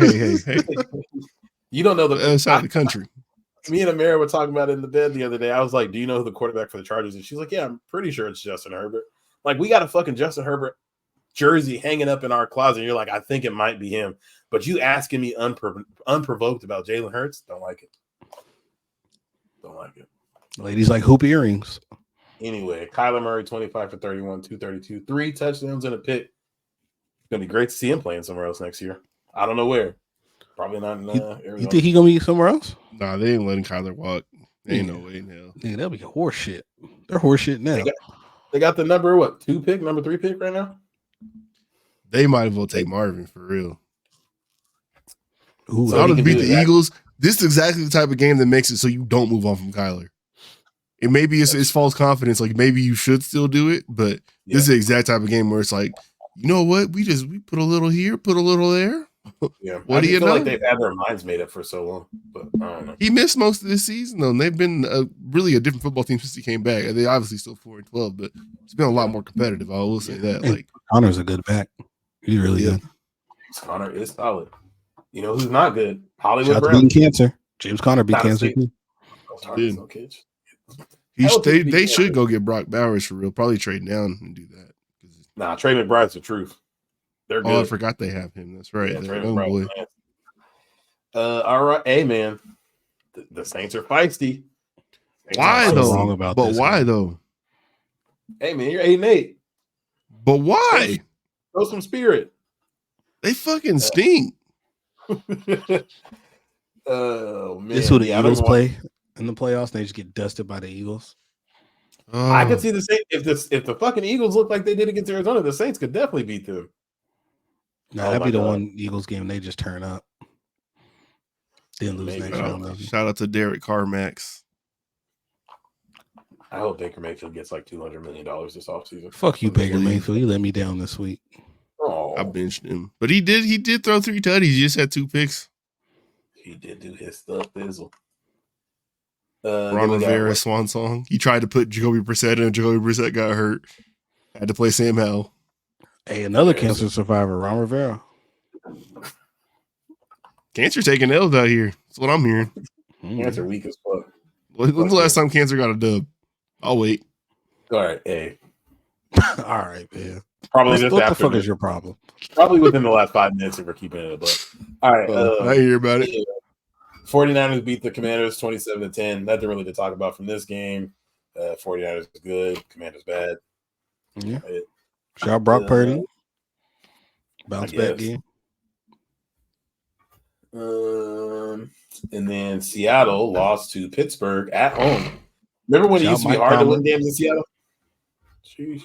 You don't know the other side of the country. Me and Amara were talking about it in the bed the other day. I was like, do you know who the quarterback for the Chargers is? She's like, yeah, I'm pretty sure it's Justin Herbert. Like, we got a fucking Justin Herbert jersey hanging up in our closet. And you're like, I think it might be him. But you asking me unprovoked about Jalen Hurts, don't like it. Don't like it. Ladies like hoop earrings. Anyway, Kyler Murray, 25 for 31, 232, 3 touchdowns and a pick. It's going to be great to see him playing somewhere else next year. I don't know where. Probably not in Arizona. You think he's going to be somewhere else? Nah, they ain't letting Kyler walk. Ain't no way in hell. Nigga, that'll be horse shit. They're horse shit now. They got the number 3 pick right now. They might as well take Marvin for real. Ooh, So how to beat the Eagles? This is exactly the type of game that makes it so you don't move on from Kyler. And maybe it's false confidence. Like maybe you should still do it, but this is the exact type of game where it's like, you know what? We put a little here, put a little there. Yeah, What do you feel know? like they've had their minds made up for so long, but I don't know. He missed most of this season though, and they've been really a different football team since he came back. They obviously still 4-12, but it's been a lot more competitive. I will say that. Like Connor's a good back. He's really good. Connor is solid. You know who's not good? Hollywood Shout out to Brown. beating cancer. James Conner beat cancer. Dude. They should go get Brock Bowers for real. Probably trade down and do that. Nah, Trey McBride's the truth. They're good. Oh, I forgot they have him. That's right. Yeah, Trey Oh, boy. McBride. All right, hey man, the Saints are feisty. Why though? But why though? Hey man, you're 8-8. But why? Show some spirit. They fucking stink. Oh man, This is who the Eagles play in the playoffs. They just get dusted by the Eagles. I could see the Saints if the fucking Eagles look like they did against Arizona, the Saints could definitely beat them. Nah, that'd be the one Eagles game they just turn up. Then lose next round. Maybe. Shout out to Derek Carmax. I hope Baker Mayfield gets like $200 million this offseason. Fuck you, Baker Mayfield. You let me down this week. Oh, I benched him, but he did throw 3 tutties. He just had 2 picks. He did do his stuff, Bizzle. Ron Rivera swan song. He tried to put Jacoby Brissett in. Jacoby Brissett got hurt. Had to play Sam Howell. Hey, another cancer survivor, Ron Rivera. Cancer taking L's out here. That's what I'm hearing. Cancer weak as fuck. When's the last time Cancer got a dub? I'll wait. All right, hey. All right, man. Probably just what after the fuck this. is your problem? Probably within the last 5 minutes if we're keeping it. But all right, I hear about it. 49ers beat the Commanders 27-10. Nothing really to talk about from this game. 49ers is good. Commanders bad. Yeah. Shout out Brock Purdy. Bounce back guess. game. And then Seattle lost to Pittsburgh at home. Remember when it Shout used to be Mike hard Tomlin. to win games in Seattle? Jeez.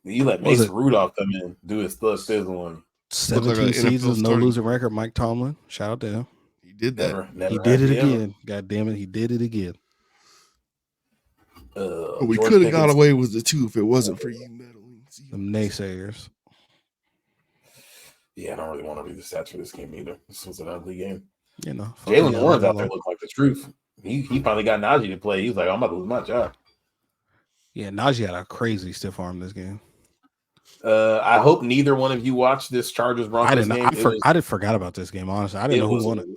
You let Was Mace it- Rudolph come in, do his thug sizzle on you. 17 NFL seasons, no starting. losing record. Mike Tomlin. Shout out to him. He did that. Never He did it had him. again. God damn it, he did it again. But we George could have got Pickens- away with the 2 if it wasn't for you meddling. Them naysayers. Yeah, I don't really want to read the stats for this game either. This was an ugly game. You know, fuck Jalen yeah, Warren's out hello. there look like the truth. He finally got Najee to play. He was like, I'm about to lose my job. Yeah, Najee had a crazy stiff arm this game. I hope neither one of you watched this Chargers Broncos game. I did forgot about this game, honestly. I didn't know who won it.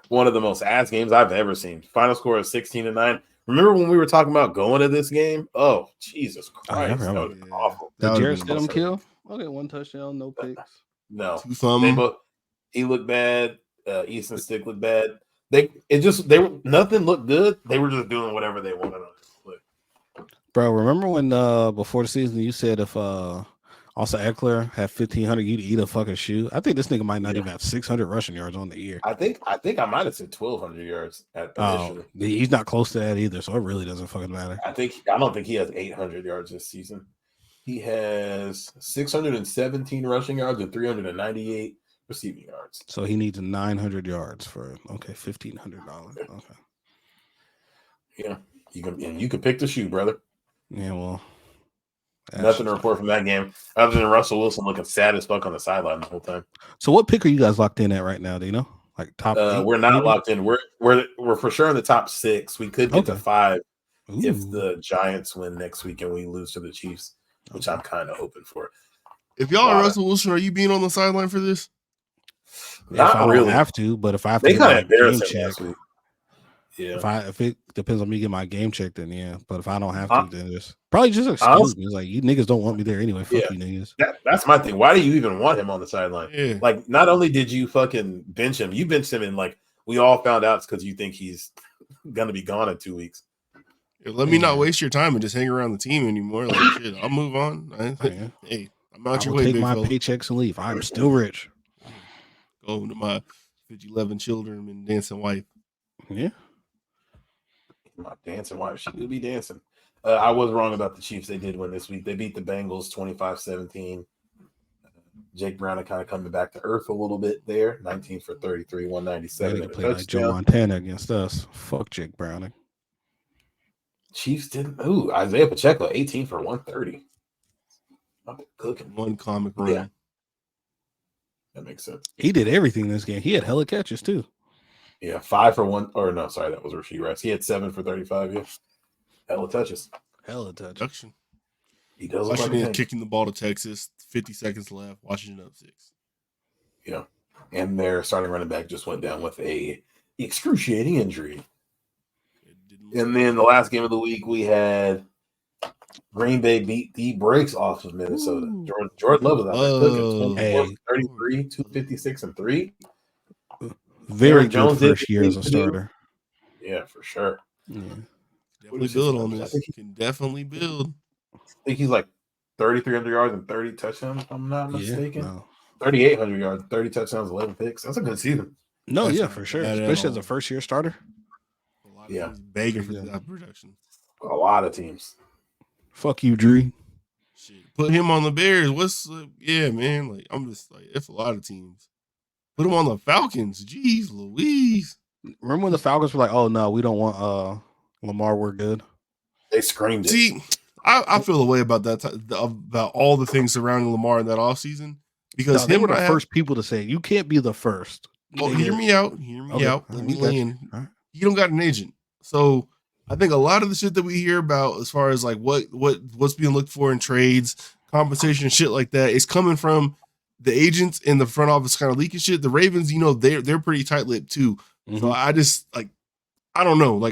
One of the most ass games I've ever seen. Final score is 16-9. Remember when we were talking about going to this game? Oh, Jesus Christ. That would have been awful. Did Jarrett Stidham kill? Okay, 1 touchdown, no picks. No. 2 fumbles. He looked bad. Easton Stick looked bad. Nothing looked good. They were just doing whatever they wanted on this play. Bro, remember when before the season you said if also Eckler had 1,500, you'd eat a fucking shoe? I think this nigga might not even have 600 rushing yards on the year. I think I might have said 1,200 yards at initially. He's not close to that either, so it really doesn't fucking matter. I don't think he has 800 yards this season. He has 617 rushing yards and 398 receiving yards. So he needs 900 yards for $1,500. Okay. Yeah, you can pick the shoe, brother. Yeah, well, nothing to report from that game other than Russell Wilson looking sad as fuck on the sideline the whole time. So what pick are you guys locked in at right now? Do you know? Like top? We're not locked in. We're for sure in the top 6. We could get to 5 if the Giants win next week and we lose to the Chiefs, which I'm kind of hoping for. If y'all are Russell Wilson, are you being on the sideline for this? Not I really. Don't have to, but if I have to, they kind of game embarrassed check. last week. Yeah. If it depends on me getting my game check, then yeah. But if I don't have to, then just probably just excuse me. It's like you niggas don't want me there anyway. Fuck you niggas. That's my thing. Why do you even want him on the sideline? Yeah. Like, not only did you fucking bench him, you benched him, and like we all found out it's because you think he's gonna be gone in 2 weeks. Let me not waste your time and just hang around the team anymore. Like shit, I'll move on. Hey, I'm out your way. Take my paychecks and leave. I'm still rich. Go home to my 11 children and dancing wife. Yeah. I'm not dancing. Why she would be dancing? I was wrong about the Chiefs. They did win this week. They beat the Bengals 25-17. Jake Brown kind of coming back to earth a little bit there. 19 for 33, 197. They play like Joe Montana against us. Fuck Jake Browning. Chiefs didn't. Ooh, Isaiah Pacheco, 18 for 130. Not cooking. One comic run. Yeah. That makes sense. He did everything in this game. He had hella catches too. Yeah, 5 for 1. Or no, sorry, that was Rasheed Rice. He had 7 for 35. Yeah, hella touches. Hella touches. Production. He does look like Washington kicking the ball to Texas. 50 seconds left. Washington up 6. Yeah, and their starting running back just went down with a excruciating injury. And then the last game of the week, we had Green Bay beat the brakes off of Minnesota. Jordan Love was out there cooking. 33, 256, and 3. Very good first year as a starter. Yeah, for sure. Yeah. Definitely build on this. Can definitely build. I think he's like 3,300 yards and 30 touchdowns, if I'm not mistaken. No. 3,800 yards, 30 touchdowns, 11 picks. That's a good season. No, yeah, for sure. Especially as a first year starter. Yeah. Begging for that production. A lot of teams. Fuck you, Dree. Shit. Put him on the Bears. Yeah, man. Like, I'm just like, it's a lot of teams. Put him on the Falcons. Jeez Louise. Remember when the Falcons were like, oh no, we don't want Lamar, we're good. They screamed it. See, I feel a way about that, about all the things surrounding Lamar in that offseason. Because they were the first people to say, you can't be the first. Oh, hear me out. Let me lay in. Right. You don't got an agent. So I think a lot of the shit that we hear about as far as like what's being looked for in trades, compensation, shit like that is coming from the agents in the front office kind of leaking shit. The Ravens, they're pretty tight-lipped too. Mm-hmm. So I just I don't know.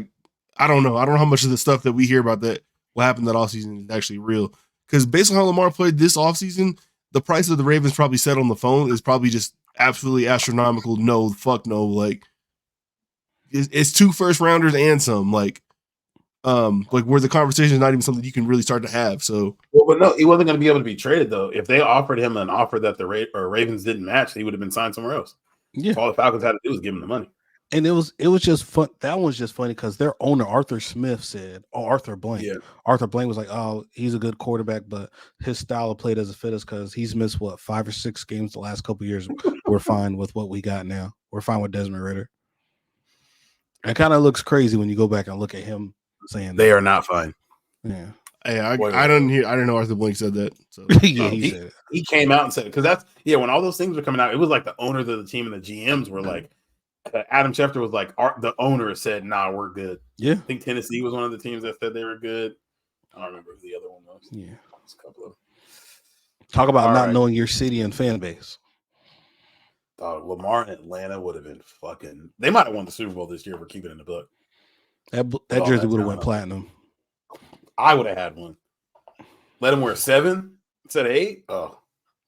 I don't know how much of the stuff that we hear about that what happened that offseason is actually real. Because based on how Lamar played this offseason, the price of the Ravens probably said on the phone is probably just absolutely astronomical. No, fuck no. Like it's 2 first rounders and some where the conversation is not even something you can really start to have. So, but no, he wasn't going to be able to be traded though. If they offered him an offer that the Ravens didn't match, he would have been signed somewhere else. Yeah, all the Falcons had to do was give him the money. And it was just fun. That was just funny because their owner Arthur Smith said, Arthur Blank. Yeah. Arthur Blank was like, oh, he's a good quarterback, but his style of play doesn't fit us because he's missed 5 or 6 games the last couple of years. We're fine with what we got now. We're fine with Desmond Ridder. It kind of looks crazy when you go back and look at him saying they are not fine. Yeah. Hey, I didn't know Arthur Blank said that. So yeah, he came out and said it because when all those things were coming out, it was like the owners of the team and the GMs were like. Adam Schefter was like, the owner said, nah, we're good. Yeah. I think Tennessee was one of the teams that said they were good. I don't remember who the other one was. Yeah. It's a couple of. Talk about not knowing your city and fan base. Lamar in Atlanta would have been fucking. They might have won the Super Bowl this year for keeping it in the book. That jersey would have went platinum. I would have had one. Let him wear 7 instead of 8. Oh.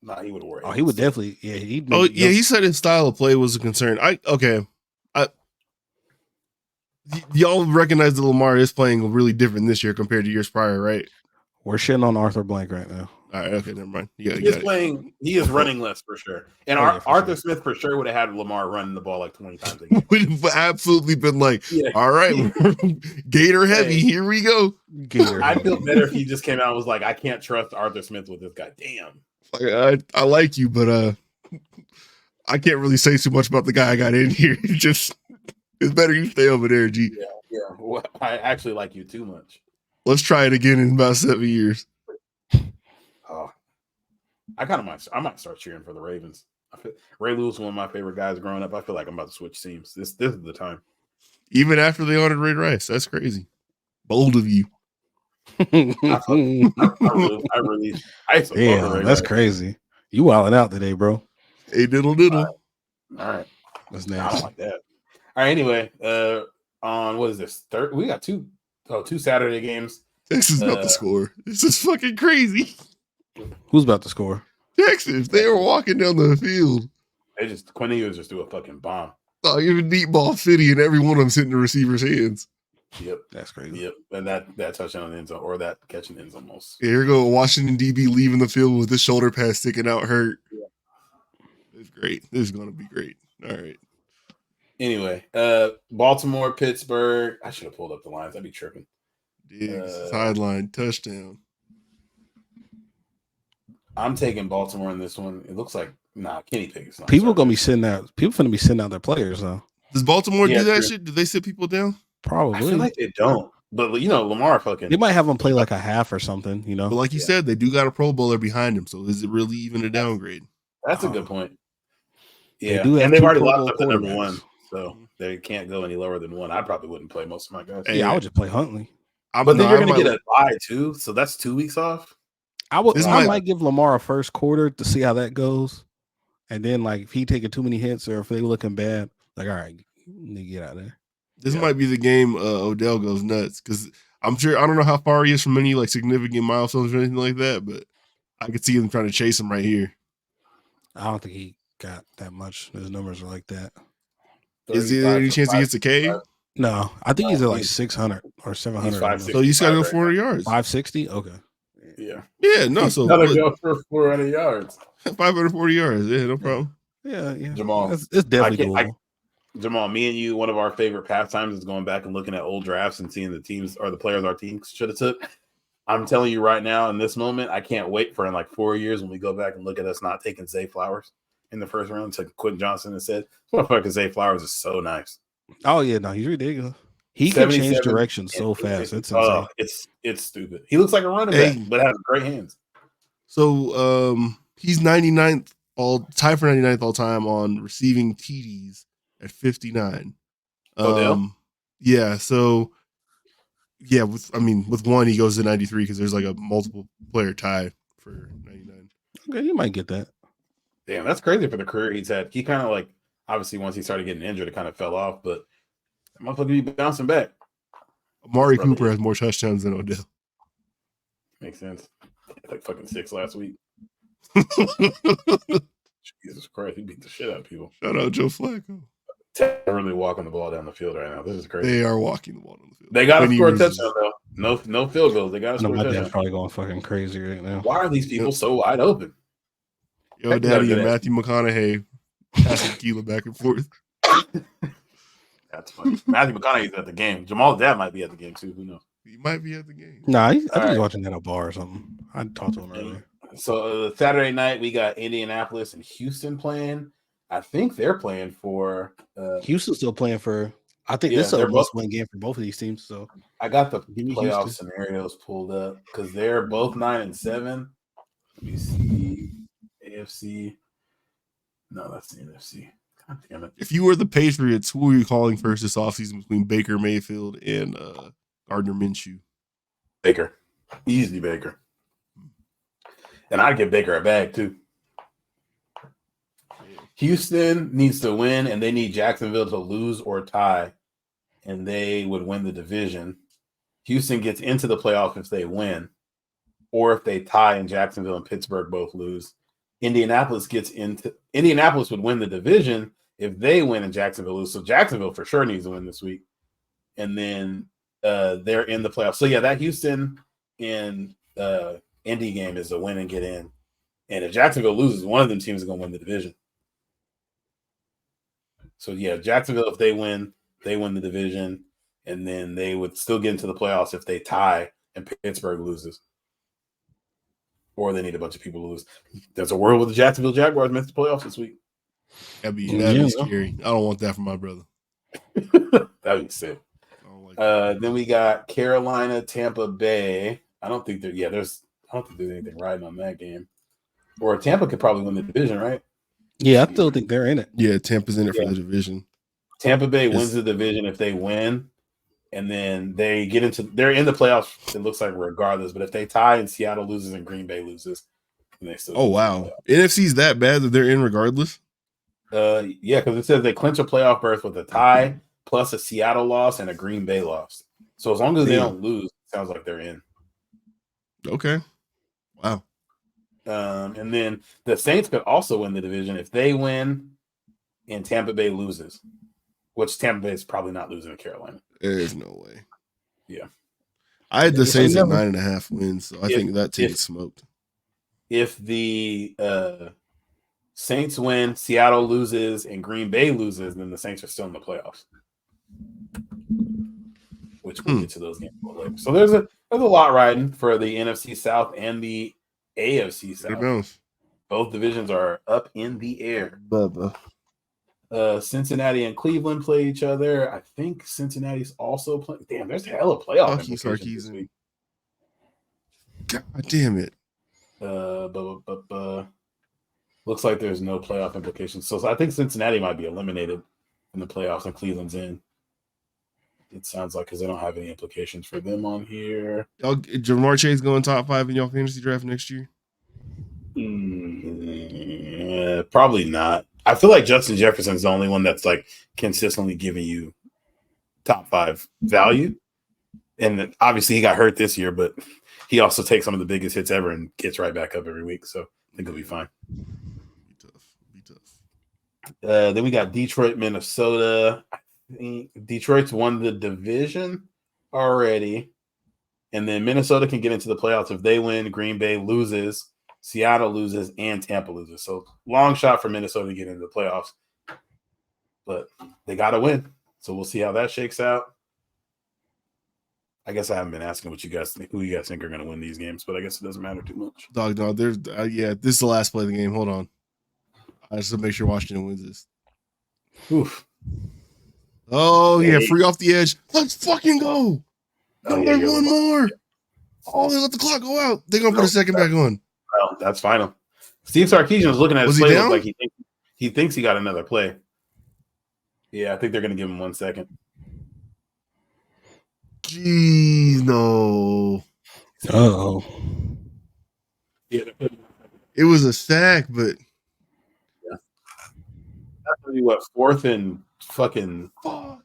Nah, he would have worn 8. Oh, he would definitely. Yeah, he said his style of play was a concern. Y'all recognize that Lamar is playing really different this year compared to years prior, right? We're shitting on Arthur Blank right now. All right, okay, never mind. He is running less for sure. And Arthur Smith for sure would have had Lamar running the ball like 20 times a game. Would have absolutely been like, all right, Gator heavy, here we go. I'd feel better if he just came out and was like, I can't trust Arthur Smith with this guy. Damn. I like you, but I can't really say too much about the guy I got in here. It's better you stay over there, G. Yeah. Well, I actually like you too much. Let's try it again in about 7 years. Oh, I might start cheering for the Ravens. Ray Lewis was one of my favorite guys growing up. I feel like I'm about to switch teams. This is the time. Even after they honored Ray Rice, that's crazy. Bold of you. Damn, that's crazy. You wilding out today, bro. Hey, diddle. All right. That's nasty. I don't like that. All right. Anyway, on what is this? We got two Saturday games. Texas about to score. This is fucking crazy. Who's about to score? Texas. They were walking down the field. Quinn Ewers just threw a fucking bomb. Oh, even deep ball fitty, and every one of them's hitting the receiver's hands. Yep, that's crazy. Yep, and that touchdown in the end zone or that catching ends almost. Yeah, here go Washington DB leaving the field with his shoulder pad sticking out hurt. Yeah. It's great. This is going to be great. All right. Anyway, Baltimore, Pittsburgh. I should have pulled up the lines. I'd be tripping. Diggs, sideline, touchdown. I'm taking Baltimore in this one. It looks like Kenny Pickett's not. People gonna be sitting out. People finna be sitting out their players though. Does Baltimore do that shit? Do they sit people down? Probably. I feel like they don't. But Lamar fucking. They might have them play like a half or something. But like you said, they do got a Pro Bowler behind him. So is it really even a downgrade? That's a good point. Yeah, and they've already locked up the number one, so they can't go any lower than one. I probably wouldn't play most of my guys. Yeah, I would just play Huntley. But then you're going to get a bye too, so that's 2 weeks off. I might give Lamar a first quarter to see how that goes, and then if he taking too many hits or if they looking bad, all right, get out of there. This might be the game Odell goes nuts because I'm sure I don't know how far he is from any significant milestones or anything like that, but I could see him trying to chase him right here. I don't think he got that much. His numbers are like that. Is there any chance he gets a K? No, I think he's at 600 or 700. So you just got to go 400 yards. 560? Okay. Yeah. Yeah, no. So gotta go for 400 yards. 540 yards. Yeah, no problem. Yeah. Jamal. It's definitely doable. Jamal, me and you, one of our favorite pastimes is going back and looking at old drafts and seeing the teams or the players our teams should have took. I'm telling you right now, in this moment, I can't wait for in 4 years when we go back and look at us not taking Zay Flowers in the first round to Quentin Johnson and said, motherfucker, Zay Flowers is so nice. Oh, yeah, no, he's ridiculous. He can change direction so fast. It's insane. It's stupid. He looks like a running back, but has great hands. So he's 99th tied for 99th all time on receiving TDs at 59. Yeah, so yeah, with one he goes to 93 because there's a multiple player tie for 99. Okay, you might get that. Damn, that's crazy for the career he's had. He kind of obviously once he started getting injured, it kind of fell off, but that motherfucker be bouncing back. Amari Cooper has more touchdowns than Odell. Makes sense. Fucking 6 last week. Jesus Christ, he beat the shit out of people. Shout out Joe Flacco. They're really walking the ball down the field right now. This is crazy. They are walking the ball down the field. They got to score a touchdown though. No field goals. They got to score a touchdown. Dad's probably going fucking crazy right now. Why are these people so wide open? Yo, Daddy and Matthew McConaughey passing Keelan back and forth. That's funny. Matthew McConaughey's at the game. Jamal's dad might be at the game too. Who knows? He might be at the game. Nah, I think he's watching that at a bar or something. I talked to him earlier. So Saturday night we got Indianapolis and Houston playing. I think they're playing for Houston's still playing for. I think this is a must-win game for both of these teams. So I got the playoff scenarios pulled up because they're both 9-7. Let me see. AFC. No, that's the NFC. God damn it. If you were the Patriots, who are you calling first this offseason between Baker Mayfield and Gardner Minshew? Baker. Easy Baker. And I'd give Baker a bag too. Houston needs to win, and they need Jacksonville to lose or tie, and they would win the division. Houston gets into the playoff if they win, or if they tie and Jacksonville and Pittsburgh both lose. Indianapolis would win the division if they win and Jacksonville lose. So Jacksonville for sure needs to win this week, and then they're in the playoffs. So yeah, that Houston and Indy game is a win and get in, and if Jacksonville loses, one of them teams is going to win the division. So yeah, Jacksonville, if they win the division, and then they would still get into the playoffs if they tie and Pittsburgh loses. Or they need a bunch of people to lose. There's a world where the Jacksonville Jaguars missed the playoffs this week. That'd be scary. I don't want that for my brother. That'd be sick. Then we got Carolina, Tampa Bay. I don't think there's anything riding on that game. Or Tampa could probably win the division, right? Yeah, I still think they're in it. Yeah, Tampa's in it for the division. Tampa Bay wins the division if they win, and then they're in the playoffs, it looks like regardless. But if they tie and Seattle loses and Green Bay loses, then they still. Oh wow. NFC's that bad that they're in regardless? Yeah, because it says they clinch a playoff berth with a tie plus a Seattle loss and a Green Bay loss. So as long as they don't lose, it sounds like they're in. Okay. Wow. And then the Saints could also win the division if they win and Tampa Bay loses, which Tampa Bay is probably not losing to Carolina. There's no way. Yeah. I had the Saints at 9.5 wins, so I think that team is smoked. If the Saints win, Seattle loses, and Green Bay loses, then the Saints are still in the playoffs. Which we'll get to those games later. So there's a lot riding for the NFC South and the AFC South. Both divisions are up in the air. Bubba. Cincinnati and Cleveland play each other. I think Cincinnati's also playing. Damn, there's hella playoff implications this week. God damn it. Looks like there's no playoff implications. So I think Cincinnati might be eliminated in the playoffs and Cleveland's in. It sounds like because they don't have any implications for them on here. Jamar Chase going top 5 in your fantasy draft next year? Probably not. I feel like Justin Jefferson's the only one that's like consistently giving you top 5 value. And obviously he got hurt this year, but he also takes some of the biggest hits ever and gets right back up every week. So I think he'll be fine. Be tough. Then we got Detroit, Minnesota. I think Detroit's won the division already. And then Minnesota can get into the playoffs if they win. Green Bay loses, Seattle loses, and Tampa loses. So long shot for Minnesota to get into the playoffs. But they got to win. So we'll see how that shakes out. I guess I haven't been asking who you guys think are going to win these games, but I guess it doesn't matter too much. Dog, there's this is the last play of the game. Hold on. I just to make sure Washington wins this. Oof. Oh, yeah, free off the edge. Let's fucking go. There's one more. Oh, they let the clock go out. They're going to put a second back on. Well, that's final. Steve Sarkisian was looking at his play like he thinks he got another play. Yeah, I think they're going to give him 1 second. Jeez, no. Uh-oh. Yeah, it was a sack, but yeah. That's gonna be what, 4th and fucking fuck.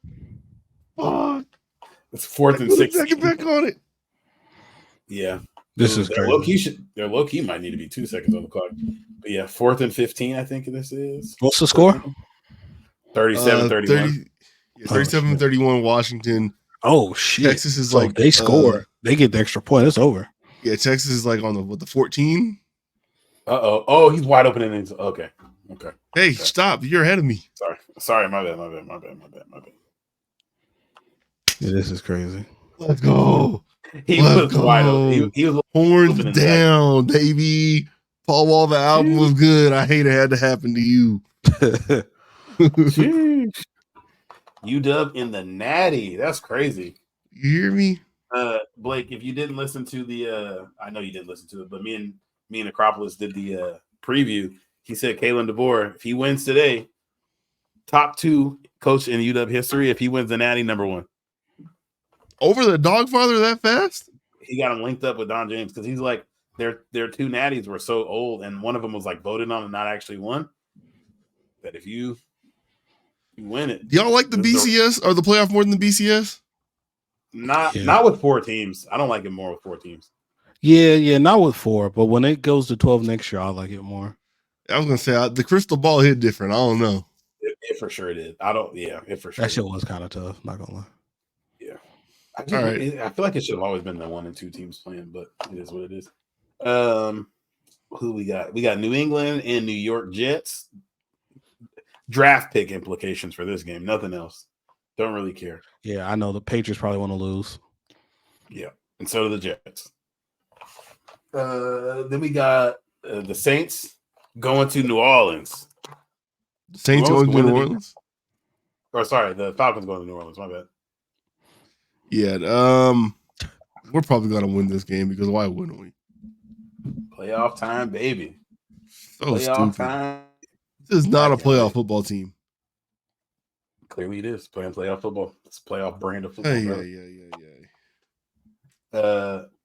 It's 4th and 6. Get back on it. Yeah. This is crazy. Their low key might need to be 2 seconds on the clock. But yeah, 4th and 15, I think this is. What's the score? 37-31. 37-31 Washington. Oh shit! Texas is like they score. They get the extra point. It's over. Yeah, Texas is like on the 14. Oh, he's wide open and okay. Hey, stop! You're ahead of me. Sorry, my bad. Yeah, this is crazy. Let's go. He was wide open. He was horns down, baby. Paul Wall, the album was good. I hate it had to happen to you. UW in the natty. That's crazy. You hear me? Blake, if you didn't listen to the I know you didn't listen to it, but me and Acropolis did the preview. He said Kalen DeBoer, if he wins today, top 2 coach in UW history. If he wins the natty, number 1. Over the Dogfather that fast? He got him linked up with Don James because he's like their 2 natties were so old, and one of them was like voted on and not actually won. That if you win it. Do y'all like the BCS or the playoff more than the BCS? Not with 4 teams. I don't like it more with 4 teams. Yeah, not with 4, but when it goes to 12 next year, I like it more. I was gonna say the crystal ball hit different. I don't know. It for sure did. It for sure. That shit was kind of tough. Not gonna lie. Yeah. I feel like it should have always been the 1 and 2 teams playing, but it is what it is. Who we got? We got New England and New York Jets. Draft pick implications for this game. Nothing else. Don't really care. Yeah, I know the Patriots probably want to lose. Yeah, and so do the Jets. Then we got the Saints going to New Orleans. The Saints going to New Orleans? Or sorry, the Falcons going to New Orleans. My bad. Yeah, we're probably gonna win this game because why wouldn't we? Playoff time, baby. So playoff stupid. Time. This is not a playoff football team. Clearly it is playing playoff football. It's a playoff brand of football. Yeah.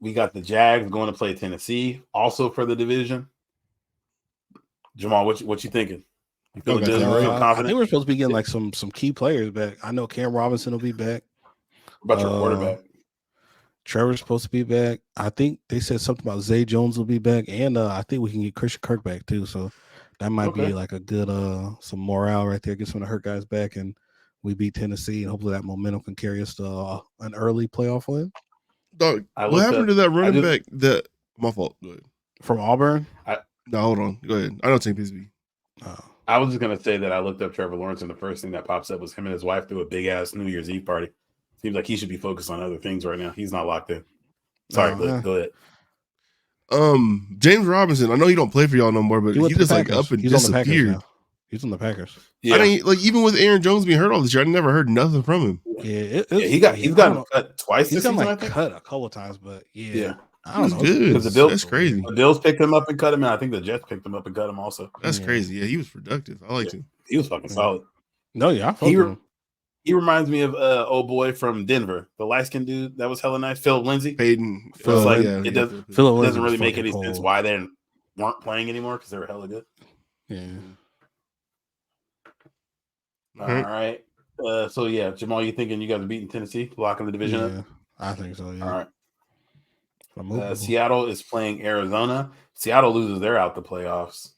We got the Jags going to play Tennessee, also for the division. Jamal, what you thinking? You feeling good? Confident? I think we're supposed to be getting like some key players back. I know Cam Robinson will be back. What about your quarterback? Trevor's supposed to be back. I think they said something about Zay Jones will be back, and I think we can get Christian Kirk back too. So that might be like a good some morale right there. Get some of the hurt guys back, and we beat Tennessee, and hopefully that momentum can carry us to an early playoff win. Dog, what happened to that running back? My fault. Go ahead. From Auburn? No, hold on. Go ahead. I don't take Bisbee. I was just gonna say that I looked up Trevor Lawrence, and the first thing that pops up was him and his wife threw a big ass New Year's Eve party. Seems like he should be focused on other things right now. He's not locked in. Sorry, but go ahead. James Robinson. I know he don't play for y'all no more, but he just like up and disappeared. He's on the Packers. Yeah. I mean, like even with Aaron Jones being hurt all this year, I never heard nothing from him. Yeah, he's gotten cut twice. He's this gotten season, like cut a couple of times, but yeah. I don't know. Good. That's crazy. The Bills picked him up and cut him, and I think the Jets picked him up and cut him also. That's crazy. Yeah, he was productive. I liked him. He was fucking solid. No, yeah, he reminds me of old boy from Denver, the light skinned dude that was hella nice, Philip Lindsay. Peyton. It doesn't really make any sense why they weren't playing anymore because they were hella good. Yeah. All right. So yeah, Jamal, you thinking you guys are beating Tennessee, locking the division up? I think so. Yeah. All right. Seattle is playing Arizona. Seattle loses, they're out the playoffs.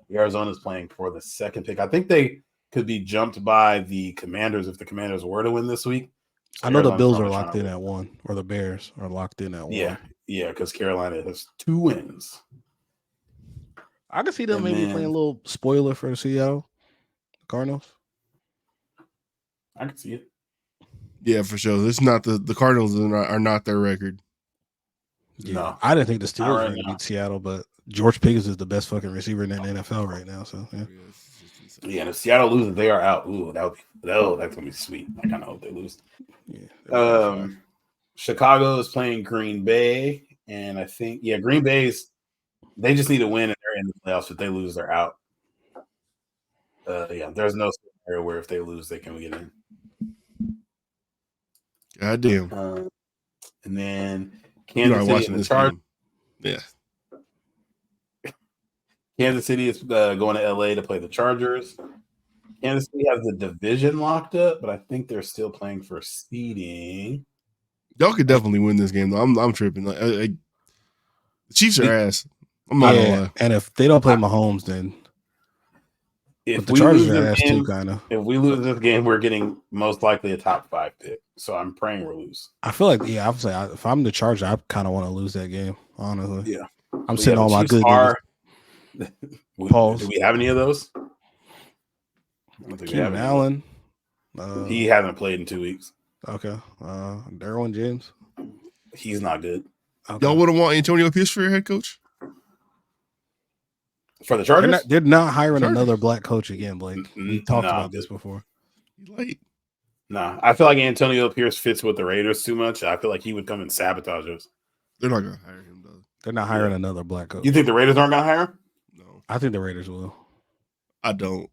Arizona is playing for the second pick. I think they could be jumped by the Commanders if the Commanders were to win this week. So I know the Bills are locked in at 1, or the Bears are locked in at 1. Yeah, because Carolina has 2 wins. I can see them maybe playing a little spoiler for the Seattle Cardinals. I can see it. Yeah, for sure. This is not the Cardinals are not their record. Yeah, no. I didn't think the Steelers were going to beat Seattle, but George Pickens is the best fucking receiver in the NFL right now. So yeah, and if Seattle loses, they are out. Ooh, that's gonna be sweet. I kind of hope they lose. Yeah. Chicago is playing Green Bay, and I think Green Bay's they just need to win and they're in the playoffs. If they lose, they're out. There's no scenario where if they lose, they can get in. God damn. And then Kansas City and the Chargers. Yeah. Kansas City is going to LA to play the Chargers. Kansas City has the division locked up, but I think they're still playing for seeding. Y'all could definitely win this game, though. I'm tripping. The Chiefs are ass. I'm not gonna lie. And if they don't play Mahomes, then if the Chargers are ass too, kind of. If we lose this game, we're getting most likely a top 5 pick. So I'm praying we lose. I feel like I would say if I'm the Chargers, I kind of want to lose that game. Honestly, yeah. I'm sitting all my good. Pause. Do we have any of those? Keenan Allen. He hasn't played in 2 weeks. Okay. Derwin James. He's not good. Okay. Y'all wouldn't want Antonio Pierce for your head coach? For the Chargers? They're not hiring another black coach again, Blake. We talked about this before. Nah, I feel like Antonio Pierce fits with the Raiders too much. I feel like he would come and sabotage us. They're not going to hire him, though. They're not hiring another black coach. You think the Raiders aren't going to hire him? No. I think the Raiders will. I don't.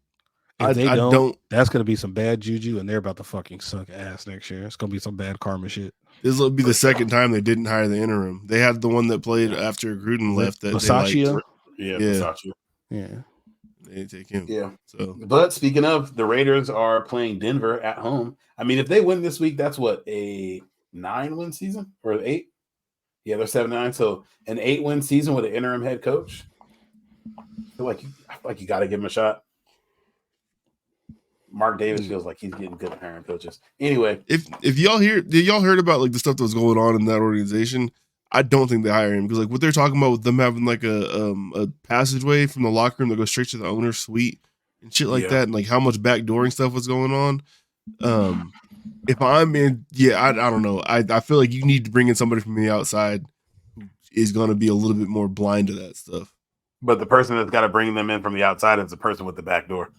If they don't, that's going to be some bad juju, and they're about to fucking suck ass next year. It's going to be some bad karma shit. This will be the second time they didn't hire the interim. They had the one that played after Gruden left. That Versace? Versace. Yeah. They didn't take him. Yeah. So, but speaking of, the Raiders are playing Denver at home. I mean, if they win this week, that's what, a 9-win season or 8? Yeah, they're 7-9. So an 8-win season with an interim head coach. I feel like you got to give him a shot. Mark Davis feels like he's getting good at hiring coaches. Anyway, if y'all heard about like the stuff that was going on in that organization, I don't think they hire him because like what they're talking about with them having like a passageway from the locker room that goes straight to the owner's suite and shit like that, and like how much backdooring stuff was going on. If I'm in, I don't know. I feel like you need to bring in somebody from the outside who is going to be a little bit more blind to that stuff. But the person that's got to bring them in from the outside is the person with the back door.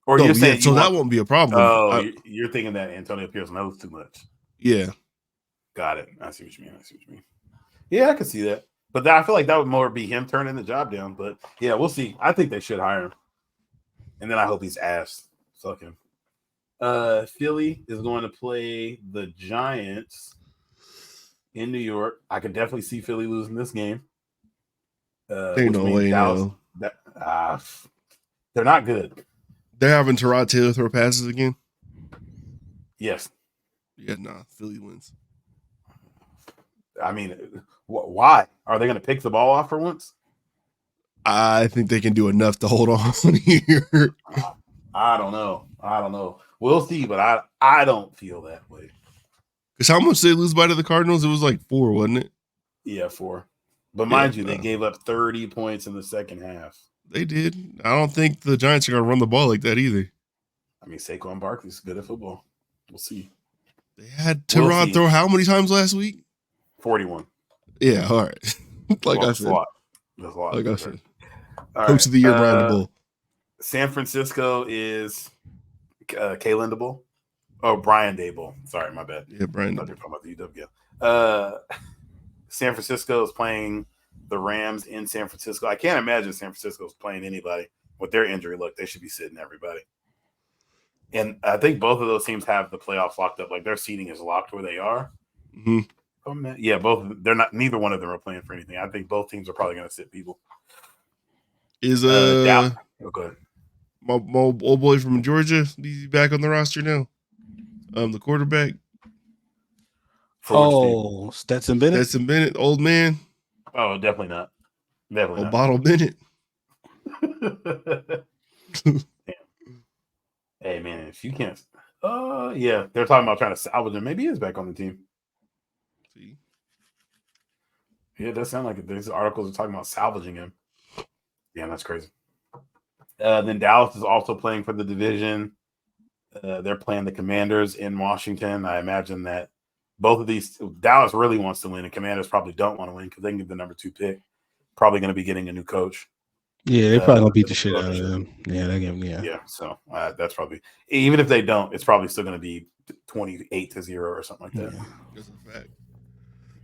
Or you're saying that won't be a problem. Oh, you're thinking that Antonio Pierce knows too much. Yeah. Got it. I see what you mean. Yeah, I can see that. But I feel like that would more be him turning the job down. But yeah, we'll see. I think they should hire him. And then I hope he's ass. Fuck him. Philly is going to play the Giants in New York. I could definitely see Philly losing this game. Ain't no way, no. They're not good. They're having Tyrod Taylor throw passes again? Yes. Yeah, Philly wins. I mean, why? Are they going to pick the ball off for once? I think they can do enough to hold on here. I don't know. We'll see, but I don't feel that way. Because how much did they lose by to the Cardinals? It was like 4, wasn't it? Yeah, 4. But mind you, they gave up 30 points in the second half. They did. I don't think the Giants are going to run the ball like that either. I mean, Saquon Barkley's good at football. We'll see. They had Tyrod throw how many times last week? 41. Yeah, all right. Like I said. That's a lot. Like I said. Coach of the year, Brian DeBull. San Francisco is Kalen DeBull. Oh, Brian Daboll. Sorry, my bad. Yeah, Brian. I thought you were talking about the UW. San Francisco is playing the Rams in San Francisco. I can't imagine San Francisco is playing anybody with their injury luck. They should be sitting everybody. And I think both of those teams have the playoffs locked up. Like their seating is locked where they are. Mm-hmm. Oh man, yeah, both. They're not. Neither one of them are playing for anything. I think both teams are probably going to sit people. Is go ahead. My old boy from Georgia, he's back on the roster now. The quarterback. Stetson Bennett. Stetson Bennett, old man. Oh, definitely not. Definitely not. Bottle Bennett. Hey man, if you can't, yeah, they're talking about trying to salvage him. Maybe he is back on the team. See, yeah, it does sound like it. These articles are talking about salvaging him. Yeah, that's crazy. Then Dallas is also playing for the division. They're playing the Commanders in Washington. I imagine that both of these, Dallas really wants to win, and Commanders probably don't want to win because they can get the number 2 pick. Probably going to be getting a new coach. Yeah, they're probably gonna beat the shit out of them. Yeah, they can. Yeah. So that's probably, even if they don't, it's probably still going to be 28-0 or something like that. Yeah, that's a fact.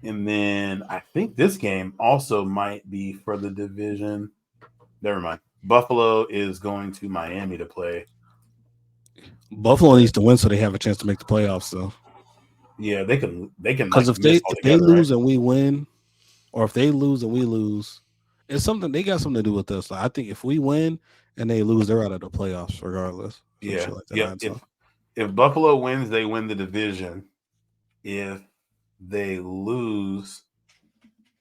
And then I think this game also might be for the division. Never mind. Buffalo is going to Miami to play. Buffalo needs to win so they have a chance to make the playoffs. Though. Yeah, they can. Because if they lose and we win, or if they lose and we lose. It's something they got something to do with this. Like, I think if we win and they lose, they're out of the playoffs regardless. Yeah, like yeah. If Buffalo wins, they win the division. If they lose,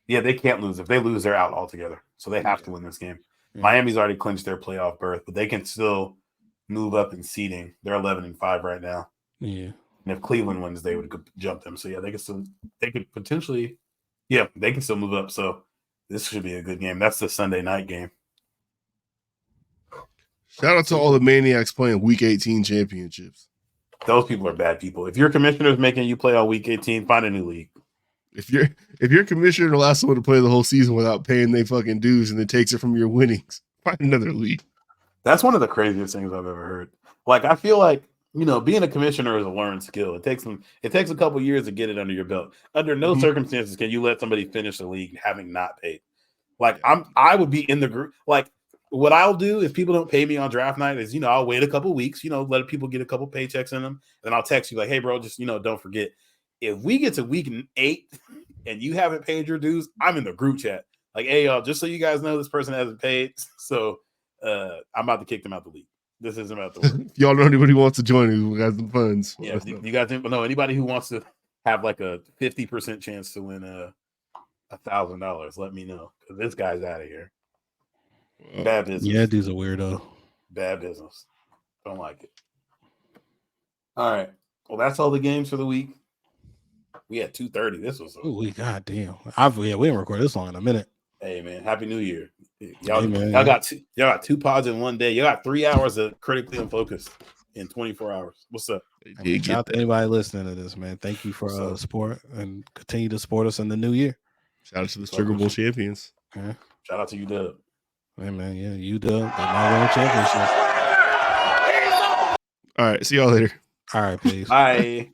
yeah, they can't lose. If they lose, they're out altogether. So they have to win this game. Yeah. Miami's already clinched their playoff berth, but they can still move up in seeding. They're 11-5 right now. Yeah. And if Cleveland wins, they would jump them. So yeah, they could potentially, yeah, they can still move up. So. This should be a good game. That's the Sunday night game. Shout out to all the maniacs playing Week 18 championships. Those people are bad people. If your commissioner is making you play on Week 18, find a new league. If your commissioner allows someone to play the whole season without paying their fucking dues and then takes it from your winnings, find another league. That's one of the craziest things I've ever heard. Like, I feel like, being a commissioner is a learned skill. It takes a couple years to get it under your belt. Under no circumstances can you let somebody finish the league having not paid. Like I would be in the group. Like what I'll do if people don't pay me on draft night is, I'll wait a couple weeks, let people get a couple paychecks in them. Then I'll text you like, hey bro, just, don't forget. If we get to week 8 and you haven't paid your dues, I'm in the group chat. Like, hey y'all, just so you guys know, this person hasn't paid. So I'm about to kick them out the league. This isn't about the work. Y'all know anybody who wants to join who has the funds? Yeah, you guys know anybody who wants to have like a 50% chance to win $1,000. Let me know because this guy's out of here. Bad business. Yeah, dude's a weirdo. Bad business. Don't like it. All right. Well, that's all the games for the week. We had 2:30. This was. Goddamn. We haven't recorded this long in a minute. Hey man, Happy New Year. Y'all got 2 pods in one day. You got 3 hours of critically unfocused in 24 hours. What's up? Shout out to anybody listening to this, man. Thank you for the support and continue to support us in the new year. Shout out to the Sugar Bowl champions. Yeah. Shout out to UW. Hey man, yeah, UW. They might win a championship. All right, see y'all later. All right, peace. Bye.